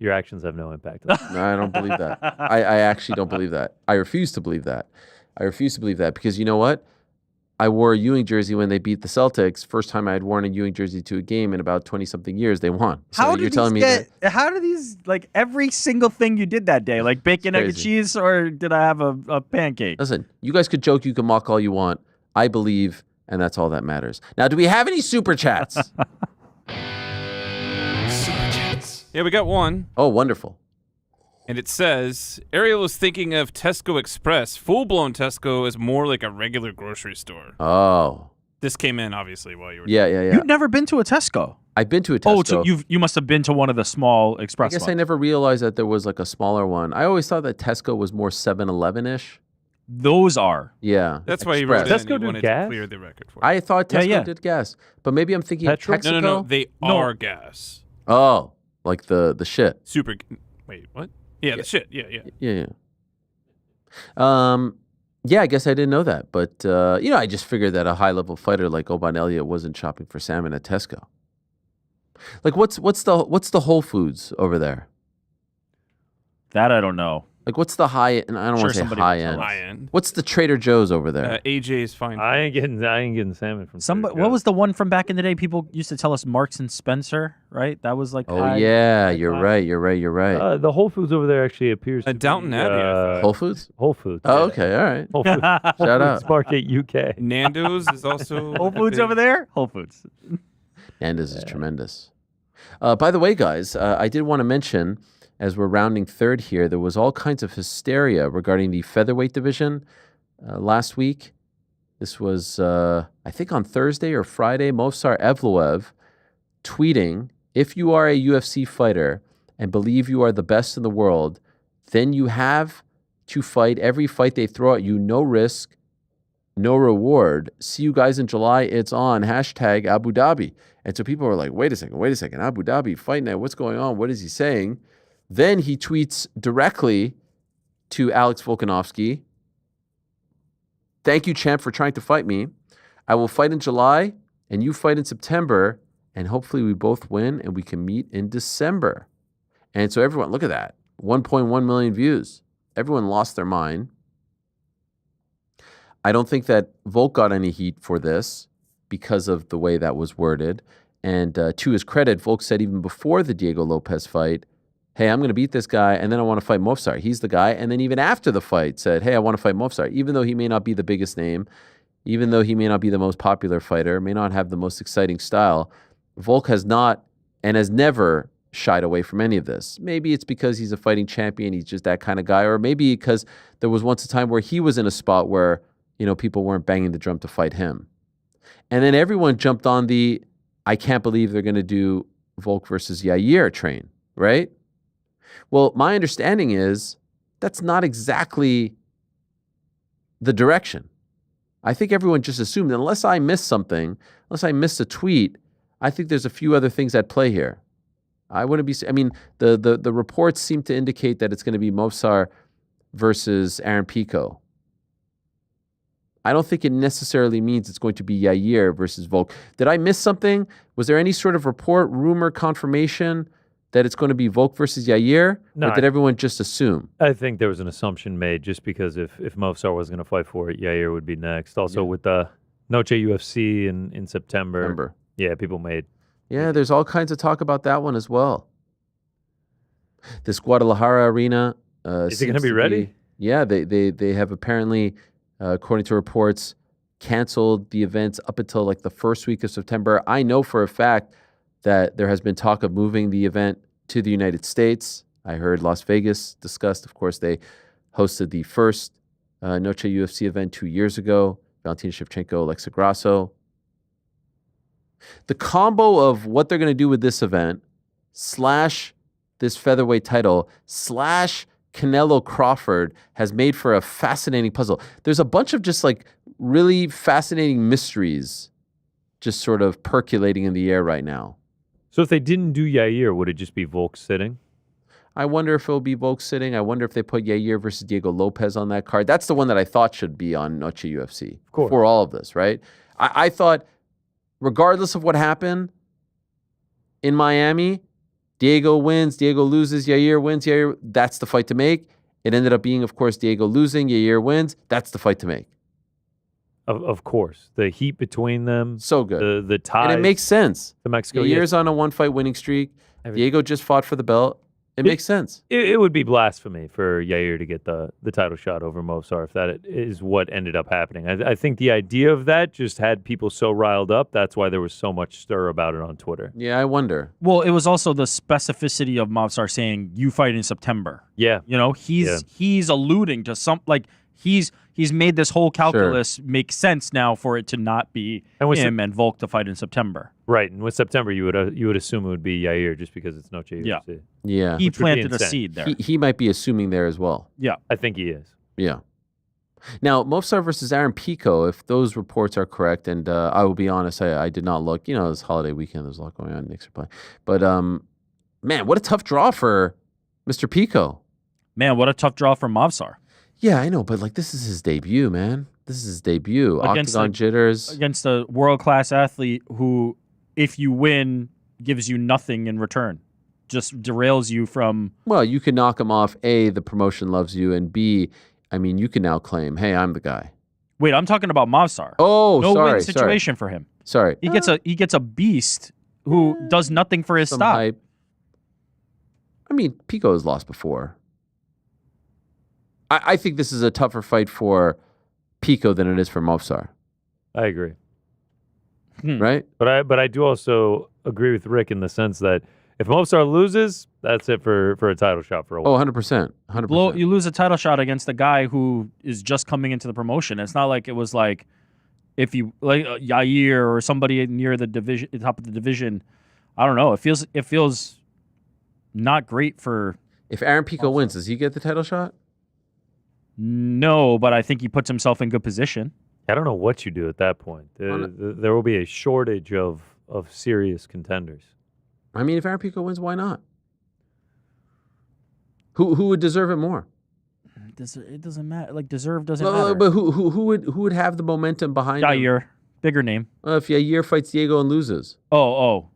Your actions have no impact on No, I don't believe that. I actually don't believe that. I refuse to believe that. Because you know what? I wore a Ewing jersey when they beat the Celtics. First time I had worn a Ewing jersey to a game in about 20-something years. They won. So How you're telling me that how do these, like, every single thing you did that day, like bacon, egg, and crazy. cheese, or did I have a pancake? Listen, you guys could joke, you can mock all you want. I believe, and that's all that matters. Now, do we have any super chats? Yeah, we got one. Oh, wonderful. And it says, Ariel was thinking of Tesco Express. Full-blown Tesco is more like a regular grocery store. Oh. This came in, obviously, while you were... Yeah. You've never been to a Tesco. I've been to a Tesco. Oh, so you must have been to one of the small express I guess I ones. never realized that there was like a smaller one. I always thought that Tesco was more 7-Eleven-ish. Those are. Yeah. That's why he wrote Express. in. Tesco He do wanted gas? to clear the record for it. I thought Tesco Yeah. did gas. But maybe I'm thinking Petrol? of Texaco. No. They are gas. Oh, like the shit. Super... Wait, what? Yeah, the shit. Yeah. Yeah. Yeah, I guess I didn't know that. But, I just figured that a high-level fighter like Oban Elliott wasn't shopping for salmon at Tesco. Like, what's the Whole Foods over there? That I don't know. Like, what's the high, and I don't want to say somebody high will tell end. us. High end. What's the Trader Joe's over there? AJ's fine. I ain't getting salmon from Somebody. Trader What Joe's. was the one from back in the day? People used to tell us Marks and Spencer, right? That was like. Oh, high- yeah, high you're class. right. You're right. The Whole Foods over there actually appears to Downton be, Abbey, I thought. Whole Foods? Whole Foods. Oh, yeah. okay, all right. Whole Foods. Whole Shout Foods out. Market UK. Nando's is also... Whole Foods over there. Whole Foods. Nando's is tremendous. By the way, guys, I did want to mention, as we're rounding third here, there was all kinds of hysteria regarding the featherweight division last week. This was, I think, on Thursday or Friday. Movsar Evloev tweeting, if you are a UFC fighter and believe you are the best in the world, then you have to fight every fight they throw at you, no risk, no reward. See you guys in July. It's on. Hashtag Abu Dhabi. And so people were like, wait a second. Abu Dhabi, fight night. What's going on? What is he saying? Then he tweets directly to Alex Volkanovski. Thank you, champ, for trying to fight me. I will fight in July, and you fight in September, and hopefully we both win, and we can meet in December. And so everyone, look at that. 1.1 million views. Everyone lost their mind. I don't think that Volk got any heat for this because of the way that was worded. And to his credit, Volk said even before the Diego Lopez fight, hey, I'm going to beat this guy, and then I want to fight Movsar. He's the guy. And then even after the fight said, hey, I want to fight Movsar. Even though he may not be the biggest name, even though he may not be the most popular fighter, may not have the most exciting style, Volk has not and has never shied away from any of this. Maybe it's because he's a fighting champion, he's just that kind of guy, or maybe because there was once a time where he was in a spot where, people weren't banging the drum to fight him. And then everyone jumped on the, I can't believe they're going to do Volk versus Yair train, right? Well, my understanding is that's not exactly the direction. I think everyone just assumed, unless I missed something, unless I missed a tweet, I think there's a few other things at play here. I wouldn't be, the reports seem to indicate that it's going to be Movsar versus Aaron Pico. I don't think it necessarily means it's going to be Yair versus Volk. Did I miss something? Was there any sort of report, rumor, confirmation that it's going to be Volk versus Yair? No, or did everyone just assume? I think there was an assumption made just because if Movsar was going to fight for it, Yair would be next. Also with the Noche UFC in September. Yeah, people made. Yeah, there's all kinds of talk about that one as well. This Guadalajara arena. Is it going to be ready? Yeah, they have apparently, according to reports, canceled the events up until like the first week of September. I know for a fact that there has been talk of moving the event to the United States. I heard Las Vegas discussed. Of course, they hosted the first Noche UFC event 2 years ago. Valentina Shevchenko, Alexa Grasso. The combo of what they're going to do with this event / this featherweight title / Canelo Crawford has made for a fascinating puzzle. There's a bunch of just like really fascinating mysteries just sort of percolating in the air right now. So if they didn't do Yair, would it just be Volk sitting? I wonder if it'll be Volk sitting. I wonder if they put Yair versus Diego Lopez on that card. That's the one that I thought should be on Noche UFC for all of this, right? I thought, regardless of what happened in Miami, Diego wins, Diego loses, Yair wins, Yair, that's the fight to make. It ended up being, of course, Diego losing, Yair wins. That's the fight to make. Of course. The heat between them. So good. The ties. And it makes sense. To Mexico. Yair's on a 1-fight winning streak. Diego just fought for the belt. It makes sense. It would be blasphemy for Yair to get the title shot over Movsar if that is what ended up happening. I think the idea of that just had people so riled up. That's why there was so much stir about it on Twitter. Yeah, I wonder. Well, it was also the specificity of Movsar saying you fight in September. Yeah. You know, he's alluding to some, like, he's made this whole calculus make sense now for it to not be him and Volk to fight in September. Right, and with September you would assume it would be Yair just because it's Noche UFC. Yeah. He planted a seed there. He might be assuming there as well. Yeah. I think he is. Yeah. Now, Movsar versus Aaron Pico, if those reports are correct, and I will be honest, I did not look. You know, this holiday weekend, there's a lot going on. Knicks are playing. But, man, what a tough draw for Mr. Pico. Man, what a tough draw for Movsar. Yeah, I know, but like this is his debut, man. This is his debut. Octagon jitters. Against a world-class athlete who, if you win, gives you nothing in return. Just derails you from... Well, you can knock him off. A, the promotion loves you, and B, I mean, you can now claim, hey, I'm the guy. Wait, I'm talking about Movsar. Oh, no sorry. win situation for him. Sorry. He gets a beast who does nothing for his stock. Hype. I mean, Pico has lost before. I think this is a tougher fight for Pico than it is for Movsar. I agree. Right? But I do also agree with Rick in the sense that if Movsar loses, that's it for a title shot for a while. Oh, 100%. 100%. You lose a title shot against a guy who is just coming into the promotion. It's not like it was like if you like Yair or somebody near the division, top of the division. I don't know. It feels not great for. If Aaron Pico wins, does he get the title shot? No, but I think he puts himself in good position. I don't know what you do at that point. There will be a shortage of serious contenders. I mean, if Aaron Pico wins, why not? Who would deserve it more? It doesn't matter. Like, deserve doesn't matter. But who would have the momentum behind him? Yair, bigger name. If Yair fights Diego and loses. Oh.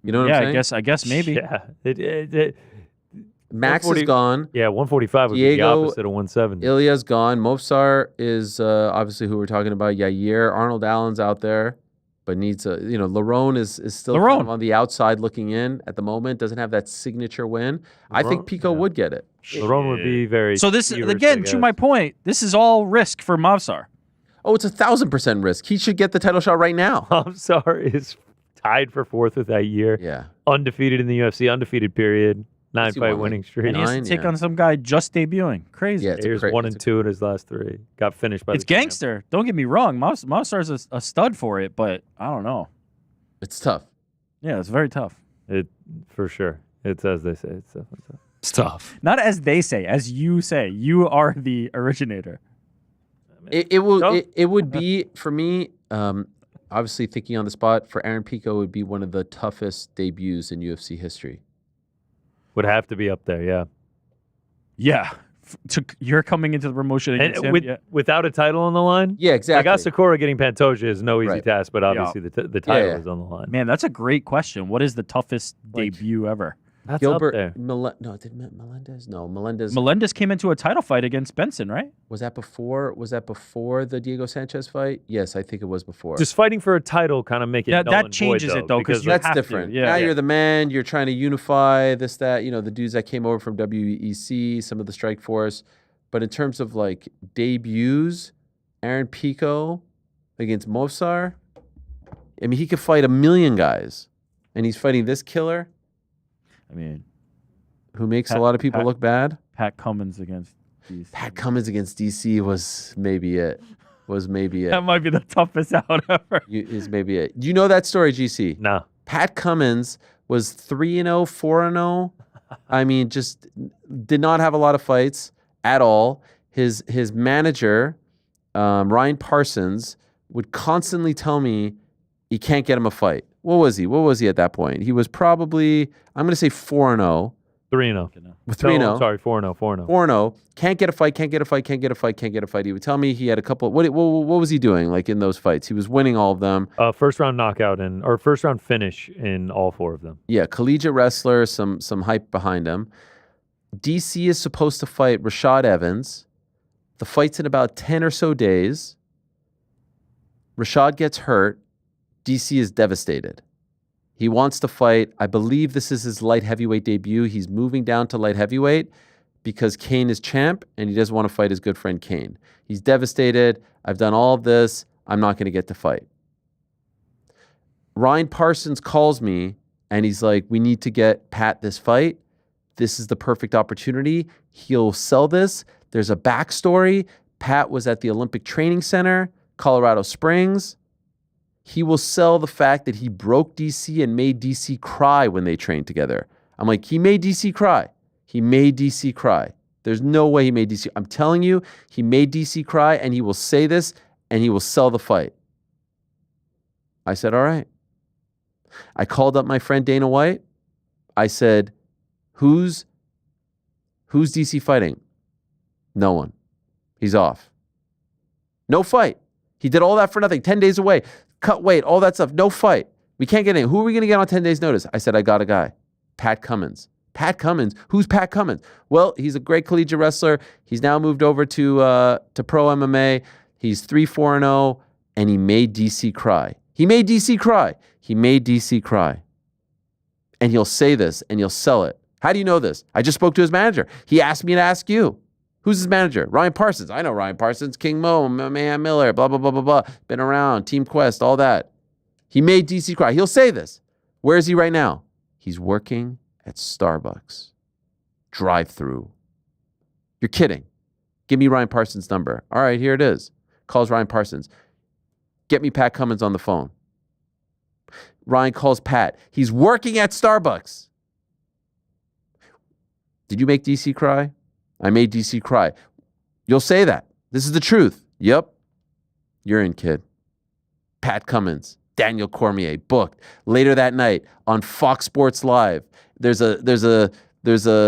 You know what I'm saying? I guess maybe. Yeah. Max is gone. Yeah, 145 would be the opposite of 170. Ilya's gone. Movsar is obviously who we're talking about. Yair. Arnold Allen's out there, but needs a, Lerone is still kind of on the outside looking in at the moment. Doesn't have that signature win. I think Pico would get it. Lerone would be very. So this again, to my point, this is all risk for Movsar. Oh, it's 1,000% risk. He should get the title shot right now. Movsar is tied for 4th with that year. Yeah. Undefeated in the UFC, undefeated period. 9-fight winning streak. And he has to take on some guy just debuting. Crazy. Yeah, Here's 1-2 in his last 3. Got finished by It's gangster. Don't get me wrong. Movsar's a stud for it, but I don't know. It's tough. Yeah, it's very tough. For sure. It's as they say. It's definitely tough. It's tough. Not as they say, as you say. You are the originator. It would be, for me, obviously thinking on the spot, for Aaron Pico would be one of the toughest debuts in UFC history. Would have to be up there, yeah. Yeah. You're coming into the promotion against him. Without a title on the line? Yeah, exactly. Like Asakura getting Pantoja is no easy task, but obviously the title is on the line. Man, that's a great question. What is the toughest debut ever? That's Gilbert, up there. did Melendez? No, Melendez. Melendez came into a title fight against Benson, right? Was that before the Diego Sanchez fight? Yes, I think it was before. Just fighting for a title kind of make it null that and changes void, it though, because that's different. Yeah, now you're the man. You're trying to unify this, that. The dudes that came over from WEC, some of the Strike Force. But in terms of like debuts, Aaron Pico against Movsar, I mean, he could fight a million guys, and he's fighting this killer. I mean, who makes a lot of people look bad? Pat Cummins against DC. Pat Cummins against DC was maybe it. was maybe it. That might be the toughest out ever. Is maybe it. Do you know that story, GC? No. Pat Cummins was 3-0, 4-0. I mean, just did not have a lot of fights at all. His manager, Ryan Parsons, would constantly tell me he can't get him a fight. What was he? What was he at that point? He was probably, I'm going to say 4-0. 3-0. 3-0. No, sorry, 4-0. 4-0. Can't get a fight, can't get a fight, can't get a fight, can't get a fight. He would tell me he had a couple. What was he doing like in those fights? He was winning all of them. First round knockout or first round finish in all 4 of them. Yeah, collegiate wrestler, some hype behind him. DC is supposed to fight Rashad Evans. The fight's in about 10 or so days. Rashad gets hurt. DC is devastated. He wants to fight. I believe this is his light heavyweight debut. He's moving down to light heavyweight because Kane is champ and he doesn't want to fight his good friend Kane. He's devastated. I've done all of this. I'm not going to get to fight. Ryan Parsons calls me and he's like, we need to get Pat this fight. This is the perfect opportunity. He'll sell this. There's a backstory. Pat was at the Olympic Training Center, Colorado Springs. He will sell the fact that he broke DC and made DC cry when they trained together. I'm like, he made DC cry. He made DC cry. There's no way he made DC. I'm telling you, he made DC cry, and he will say this, and he will sell the fight. I said, all right. I called up my friend Dana White. I said, who's DC fighting? No one. He's off. No fight. He did all that for nothing. 10 days away. Cut weight, all that stuff. No fight. We can't get in. Who are we going to get on 10 days' notice? I said, I got a guy. Pat Cummins. Pat Cummins? Who's Pat Cummins? Well, he's a great collegiate wrestler. He's now moved over to pro MMA. He's 3-4-0, and he made DC cry. He made DC cry. He made DC cry. And he'll say this, and he'll sell it. How do you know this? I just spoke to his manager. He asked me to ask you. Who's his manager? Ryan Parsons. I know Ryan Parsons. King Mo, Mayhem Miller, blah, blah, blah, blah, blah. Been around. Team Quest, all that. He made DC cry. He'll say this. Where is he right now? He's working at Starbucks. Drive-through. You're kidding. Give me Ryan Parsons' number. All right, here it is. Calls Ryan Parsons. Get me Pat Cummins on the phone. Ryan calls Pat. He's working at Starbucks. Did you make DC cry? I made DC cry. You'll say that. This is the truth. Yep. You're in, kid. Pat Cummins, Daniel Cormier, booked later that night on Fox Sports Live. There's a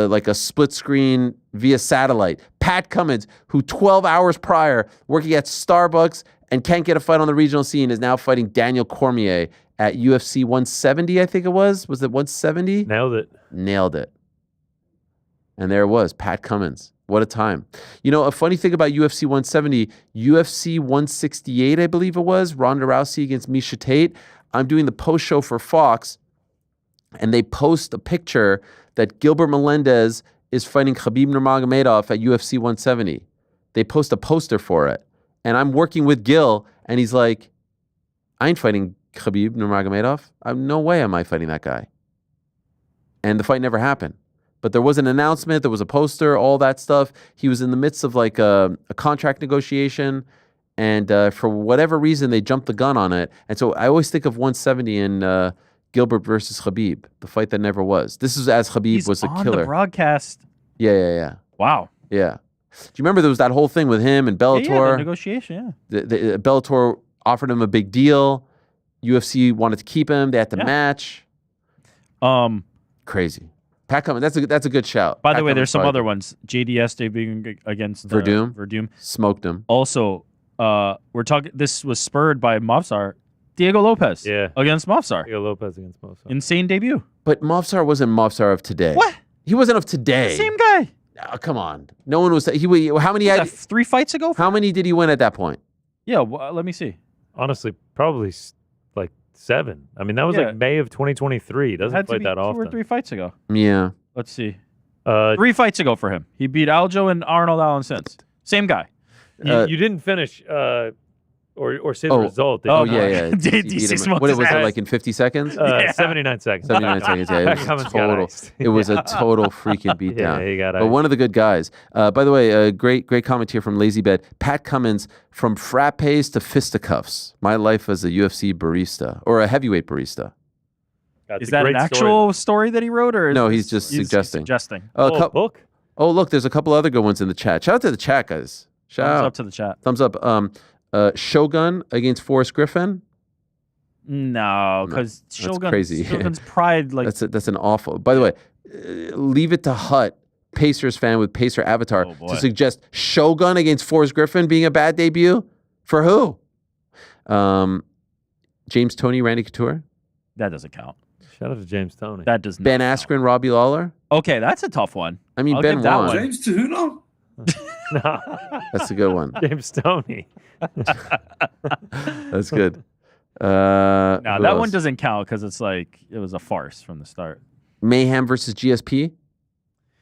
like a split screen via satellite. Pat Cummins, who 12 hours prior working at Starbucks and can't get a fight on the regional scene, is now fighting Daniel Cormier at UFC 170, I think it was. Was it 170? Nailed it. Nailed it. And there it was, Pat Cummins. What a time. You know, a funny thing about UFC 170, UFC 168, I believe it was, Ronda Rousey against Miesha Tate. I'm doing the post show for Fox, and they post a picture that Gilbert Melendez is fighting Khabib Nurmagomedov at UFC 170. They post a poster for it. And I'm working with Gil, and he's like, I ain't fighting Khabib Nurmagomedov. No way am I fighting that guy. And the fight never happened. But there was an announcement, there was a poster, all that stuff. He was in the midst of like a contract negotiation, and for whatever reason, they jumped the gun on it. And so I always think of 170 in Gilbert versus Khabib, the fight that never was. This is as Khabib was a on killer. The broadcast. Yeah. Wow. Yeah. Do you remember there was that whole thing with him and Bellator? Yeah, the negotiation, yeah. The Bellator offered him a big deal. UFC wanted to keep him. They had to match. Crazy. Pat Cummins, that's a good shout. By the way, there's some other ones. JDS debuting against Verdum. Verdum Smoked him. Also, we're talking. This was spurred by Movsar. Diego Lopez. Yeah. Against Movsar. Diego Lopez against Movsar. Insane debut. But Movsar wasn't Movsar of today. What? He wasn't of today. Same guy. Oh, come on. No one was. How many had? 3 fights ago. How many did he win at that point? Yeah. Let me see. Honestly, probably like 7. I mean, that was like May of 2023. He doesn't fight that often. 2 or 3 fights ago. Yeah. Let's see. 3 fights ago for him. He beat Aljo and Arnold Allen since. Same guy. You didn't finish Or say the result. Oh, yeah. DC smoked What his was it, ass. like in 50 seconds? 79 seconds. 79 seconds, yeah. It was a total freaking beatdown. Yeah, he got but iced. one of the good guys. By the way, a great comment here from Lazy Bed. Pat Cummins, from frappes to fisticuffs. My life as a UFC barista or a heavyweight barista. That's Is a that an great actual story that he wrote, or No, is he's just suggesting. book? Oh, look, there's a couple other good ones in the chat. Shout out to the chat, guys. Thumbs up to the chat. Thumbs up. Shogun against Forrest Griffin. No, because crazy. Shogun's pride, like That's an awful. By the way, leave it to Hut, Pacers fan with Pacer avatar, to suggest Shogun against Forrest Griffin being a bad debut for who? James Toney, Randy Couture. that doesn't count. Shout out to James Toney. That does not Ben count. Askren, Robbie Lawler. Okay, that's a tough one. I mean, I'll Ben give that won. one. James Tuhuna? That's a good one. James Toney. That's good. No, Who that else? one doesn't count because it's like it was a farce from the start. Mayhem versus GSP.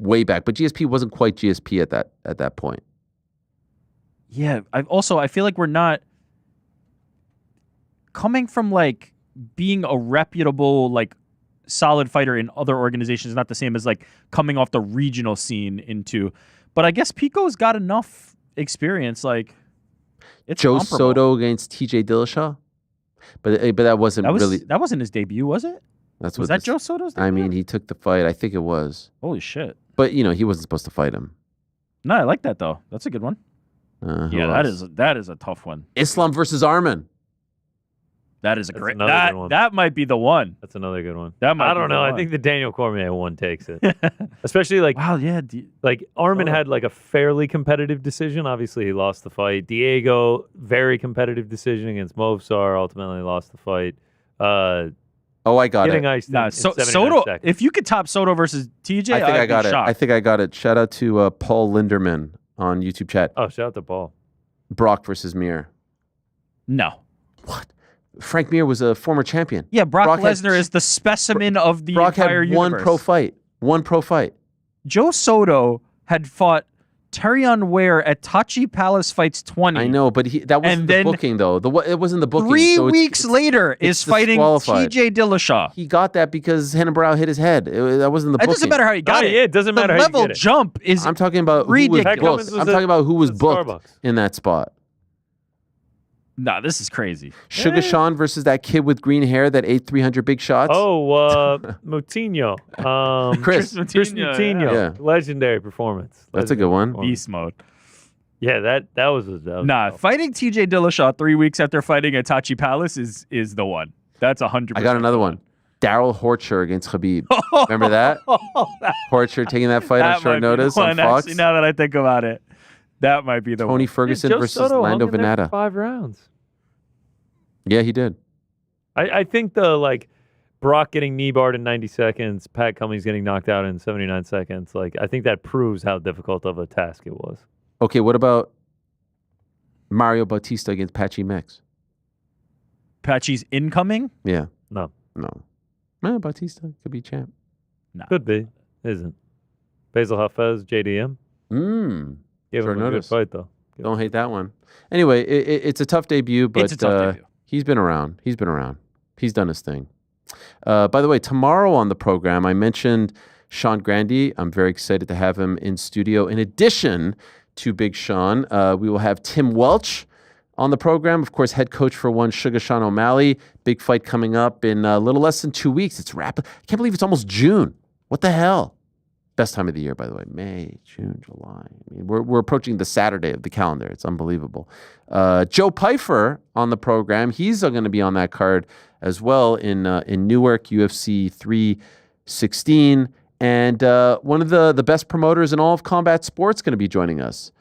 Way back, but GSP wasn't quite GSP at that point. Yeah, I feel like we're not coming from like being a reputable, like solid fighter in other organizations, not the same as like coming off the regional scene into. But I guess Pico's got enough experience. Like it's Joe comparable. Soto against TJ Dillashaw, but that wasn't really. That wasn't his debut, was it? Was that this- Joe Soto's debut? I mean, he took the fight. I think it was. Holy shit! But he wasn't supposed to fight him. No, I like that though. That's a good one. Who Yeah, else? that is a tough one. Islam versus Arman. That is a That's great. another That good one. that might be the one. That's another good one. That might I be don't the know. I one. think the Daniel Cormier one takes it. Especially like Wow, yeah. like Armin Soto. had like a fairly competitive decision. Obviously, he lost the fight. Diego, very competitive decision against Movsar. Ultimately, lost the fight. Oh, I got Getting it. iced Nah, in so, 79 Soto. seconds. If you could top Soto versus TJ, I think I'd I got be it. shocked. I think I got it. Shout out to Paul Linderman on YouTube chat. Oh, shout out to Paul. Brock versus Mir. No. Frank Mir was a former champion. Yeah, Brock had Lesnar is the specimen of the Brock entire had one universe. pro fight. One pro fight. Joe Soto had fought Tyrion Ware at Tachi Palace Fights 20. I know, but that wasn't And the then booking though. It wasn't the booking. 3 so weeks later it's is fighting disqualified. TJ Dillashaw. He got that because Hannibal hit his head. That wasn't the It booking. doesn't matter how he got Oh, it. yeah, it doesn't matter The how you level get it. jump is I'm talking about ridiculous. who Pat was Cummins booked. was I'm at- talking about who was at booked Starbucks. in that spot. Nah, this is crazy. Sugar Sean versus that kid with green hair that ate 300 big shots. Oh, Moutinho. Chris. Chris Moutinho. Yeah. Legendary performance. That's a good one. Beast mode. Yeah, that was Nah, fighting TJ Dillashaw 3 weeks after fighting at Tachi Palace is the one. That's 100%. I got another one. Daryl Horcher against Khabib. Remember that? Horcher taking that fight on short notice on Fox. Actually, now that I think about it, that might be the Tony one. Ferguson Joe versus Soto Lando hung in there for Venata. 5 rounds. Yeah, he did. I think Brock getting knee barred in 90 seconds, Pat Cummins getting knocked out in 79 seconds. I think that proves how difficult of a task it was. Okay, what about Mario Bautista against Patchy Mix? Patchy's incoming? Yeah. No. Bautista could be champ. No. Could be. Isn't. Basil Hafez, JDM. Give Short him a good notice. fight, though. Don't hate that one. Anyway, it's a tough debut, but It's a tough debut. he's been around. He's done his thing. By the way, tomorrow on the program, I mentioned Sean Grandy. I'm very excited to have him in studio. In addition to Big Sean, we will have Tim Welch on the program. Of course, head coach for one, Sugar Sean O'Malley. Big fight coming up in a little less than 2 weeks. It's rapid. I can't believe it's almost June. What the hell? Best time of the year, by the way. May, June, July. I mean, we're approaching the Saturday of the calendar. It's unbelievable. Joe Pfeiffer on the program. He's going to be on that card as well in Newark, UFC 316. And one of the best promoters in all of combat sports going to be joining us.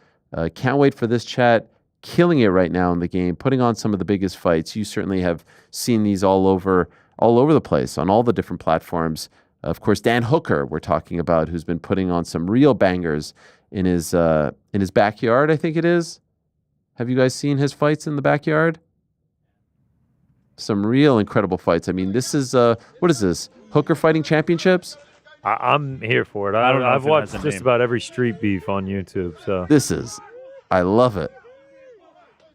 Can't wait for this chat. Killing it right now in the game, putting on some of the biggest fights. You certainly have seen these all over the place on all the different platforms. Of course, Dan Hooker, we're talking about, who's been putting on some real bangers in his backyard, I think it is. Have you guys seen his fights in the backyard? Some real incredible fights. I mean, this is, what is this? Hooker Fighting Championships? I'm here for it. I don't know I've if it watched has a just name. about every street beef on YouTube. So I love it.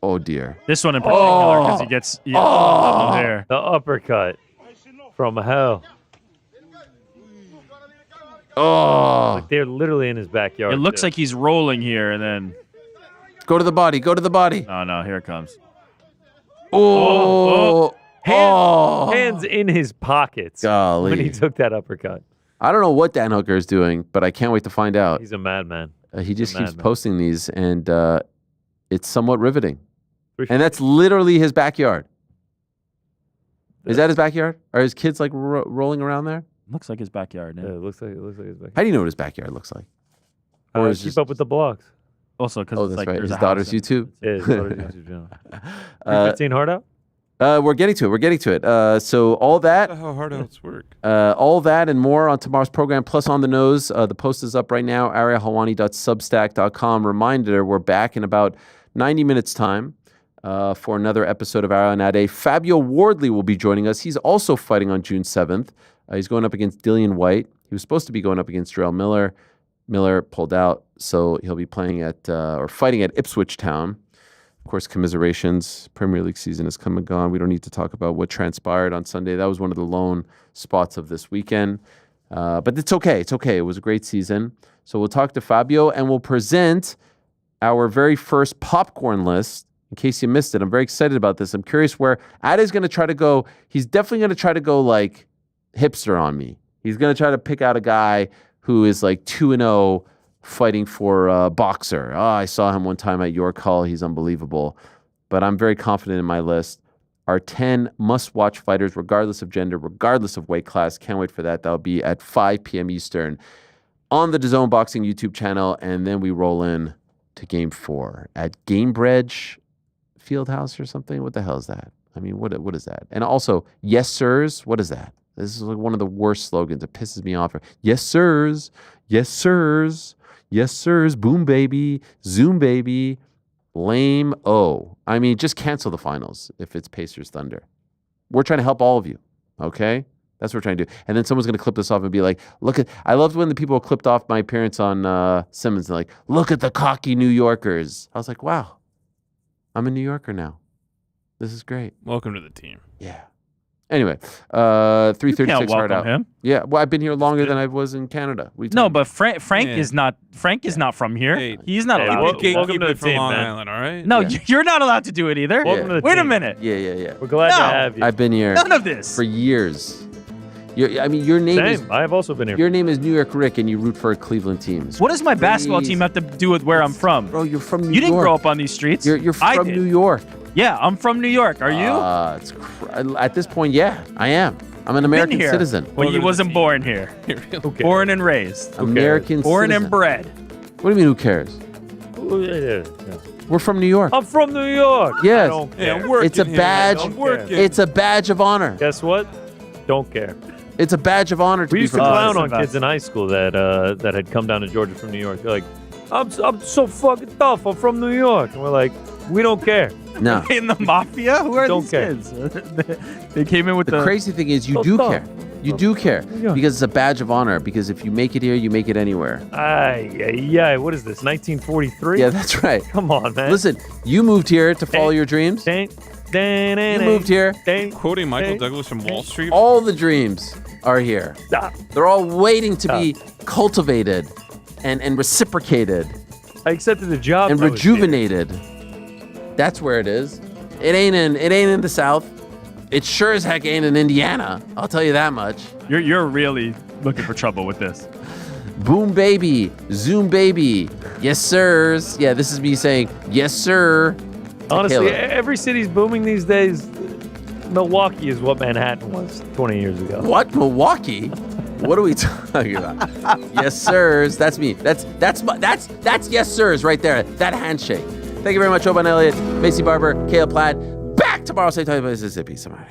Oh dear. This one in particular because he gets there. The uppercut from hell. Oh. Like they're literally in his backyard. It looks like he's rolling here, and then Go to the body. Go to the body. oh no, here it comes. Oh. Hands in his pockets Golly. when he took that uppercut. I don't know what Dan Hooker is doing, but I can't wait to find out. He's a madman. He just keeps madman. posting these, and it's somewhat riveting. For sure. And that's literally his backyard. Is that his backyard? Are his kids like rolling around there? Looks like his backyard. Yeah, Yeah. it looks like his backyard. How do you know what his backyard looks like? Or is Keep just- up with the blogs. Also, because Oh, that's like, right. there's His a daughter's house in- YouTube. Yeah, his daughter's YouTube channel. Uh, 15 hard out? We're getting to it. We're getting to it. So all that, How hard outs work. all that and more on tomorrow's program. Plus on the nose, the post is up right now. arielhelwani.substack.com. Reminder: we're back in about 90 minutes time for another episode of Ariel and Ade. Fabio Wardley will be joining us. He's also fighting on June 7th. He's going up against Dillian White. He was supposed to be going up against Jarrell Miller. Miller pulled out, so he'll be playing at or fighting at Ipswich Town. Of course, commiserations. Premier League season has come and gone. We don't need to talk about what transpired on Sunday. That was one of the lone spots of this weekend. But it's okay. It's okay. It was a great season. So we'll talk to Fabio and we'll present our very first popcorn list. In case you missed it, I'm very excited about this. I'm curious where Ade's going to try to go. He's definitely going to try to go like hipster on me. He's going to try to pick out a guy who is like 2-0 fighting for a boxer. Oh, I saw him one time at York Hall. He's unbelievable. But I'm very confident in my list. Our 10 must-watch fighters, regardless of gender, regardless of weight class. Can't wait for that. That'll be at 5 p.m. Eastern on the DAZN Boxing YouTube channel. And then we roll in to Game 4 at Gamebridge Fieldhouse or something. What the hell is that? I mean, what is that? And also, yes, sirs. What is that? This is like one of the worst slogans. It pisses me off. Yes, sirs. Yes, sirs. Yes, sirs. Boom, baby. Zoom, baby. Lame. Oh. I mean, just cancel the finals if it's Pacers Thunder. We're trying to help all of you. Okay? That's what we're trying to do. And then someone's going to clip this off and be like, look at, I loved when the people clipped off my appearance on Simmons. They're like, look at the cocky New Yorkers. I was like, wow, I'm a New Yorker now. This is great. Welcome to the team. Yeah. Anyway, 336 Can't hard welcome out. him. Yeah, well, I've been here longer than I was in Canada. No, but Frank Yeah. is not. Frank is not from here. Hey, He's not hey, allowed well- to do it. welcome to the from team, Long man. Island, all right? No, Yeah. you're not allowed to do it either. Welcome to the Wait a team. minute. Yeah. We're glad No. to have you. I've been here None of this. for years. I mean, your name is Same. I've also been here. your name is New York Rick, and you root for Cleveland teams. What does my basketball Please. team have to do with where I'm from? Bro, you're from New You didn't York. grow up on these streets. You're I from did. New York. Yeah, I'm from New York. Are you? At this point, yeah, I am. I'm an American here. citizen. Well, you to the wasn't team. born here. Okay. Born and raised. American Born citizen. and bred. What do you mean? Who cares? Yeah. We're from New York. I'm from New York. Yes. I don't Hey, care. I'm working It's a here. badge. I'm working. It's a badge of honor. Guess what? Don't care. It's a badge of honor to We be used to from New clown York. on That's kids in high school that had come down to Georgia from New York. They're like, I'm so fucking tough. I'm from New York. And we're like, we don't care. No. In the mafia? Who are Don't these care. kids? They came in with The crazy thing is you So do tough. care. You do care Yeah. because it's a badge of honor. Because if you make it here, you make it anywhere. Yeah. What is this? 1943? Yeah, that's right. Come on, man. Listen, you moved here to follow your dreams. You moved here. Quoting Michael Douglas from Wall Street. All the dreams are here. Stop. They're all waiting to be cultivated and reciprocated I accepted the job. and I was here. rejuvenated. That's where it is. It ain't in the South. It sure as heck ain't in Indiana. I'll tell you that much. You're really looking for trouble with this. Boom baby, zoom baby. Yes sirs. Yeah, this is me saying yes sir. to Honestly, Caleb. every city's booming these days. Milwaukee is what Manhattan was 20 years ago. What, Milwaukee? What are we talking about? Yes sirs. That's me. That's yes sirs right there. That handshake. Thank you very much, Oban Elliott, Maycee Barber, Caleb Platt. Back tomorrow, same time, Mississippi. Somebody.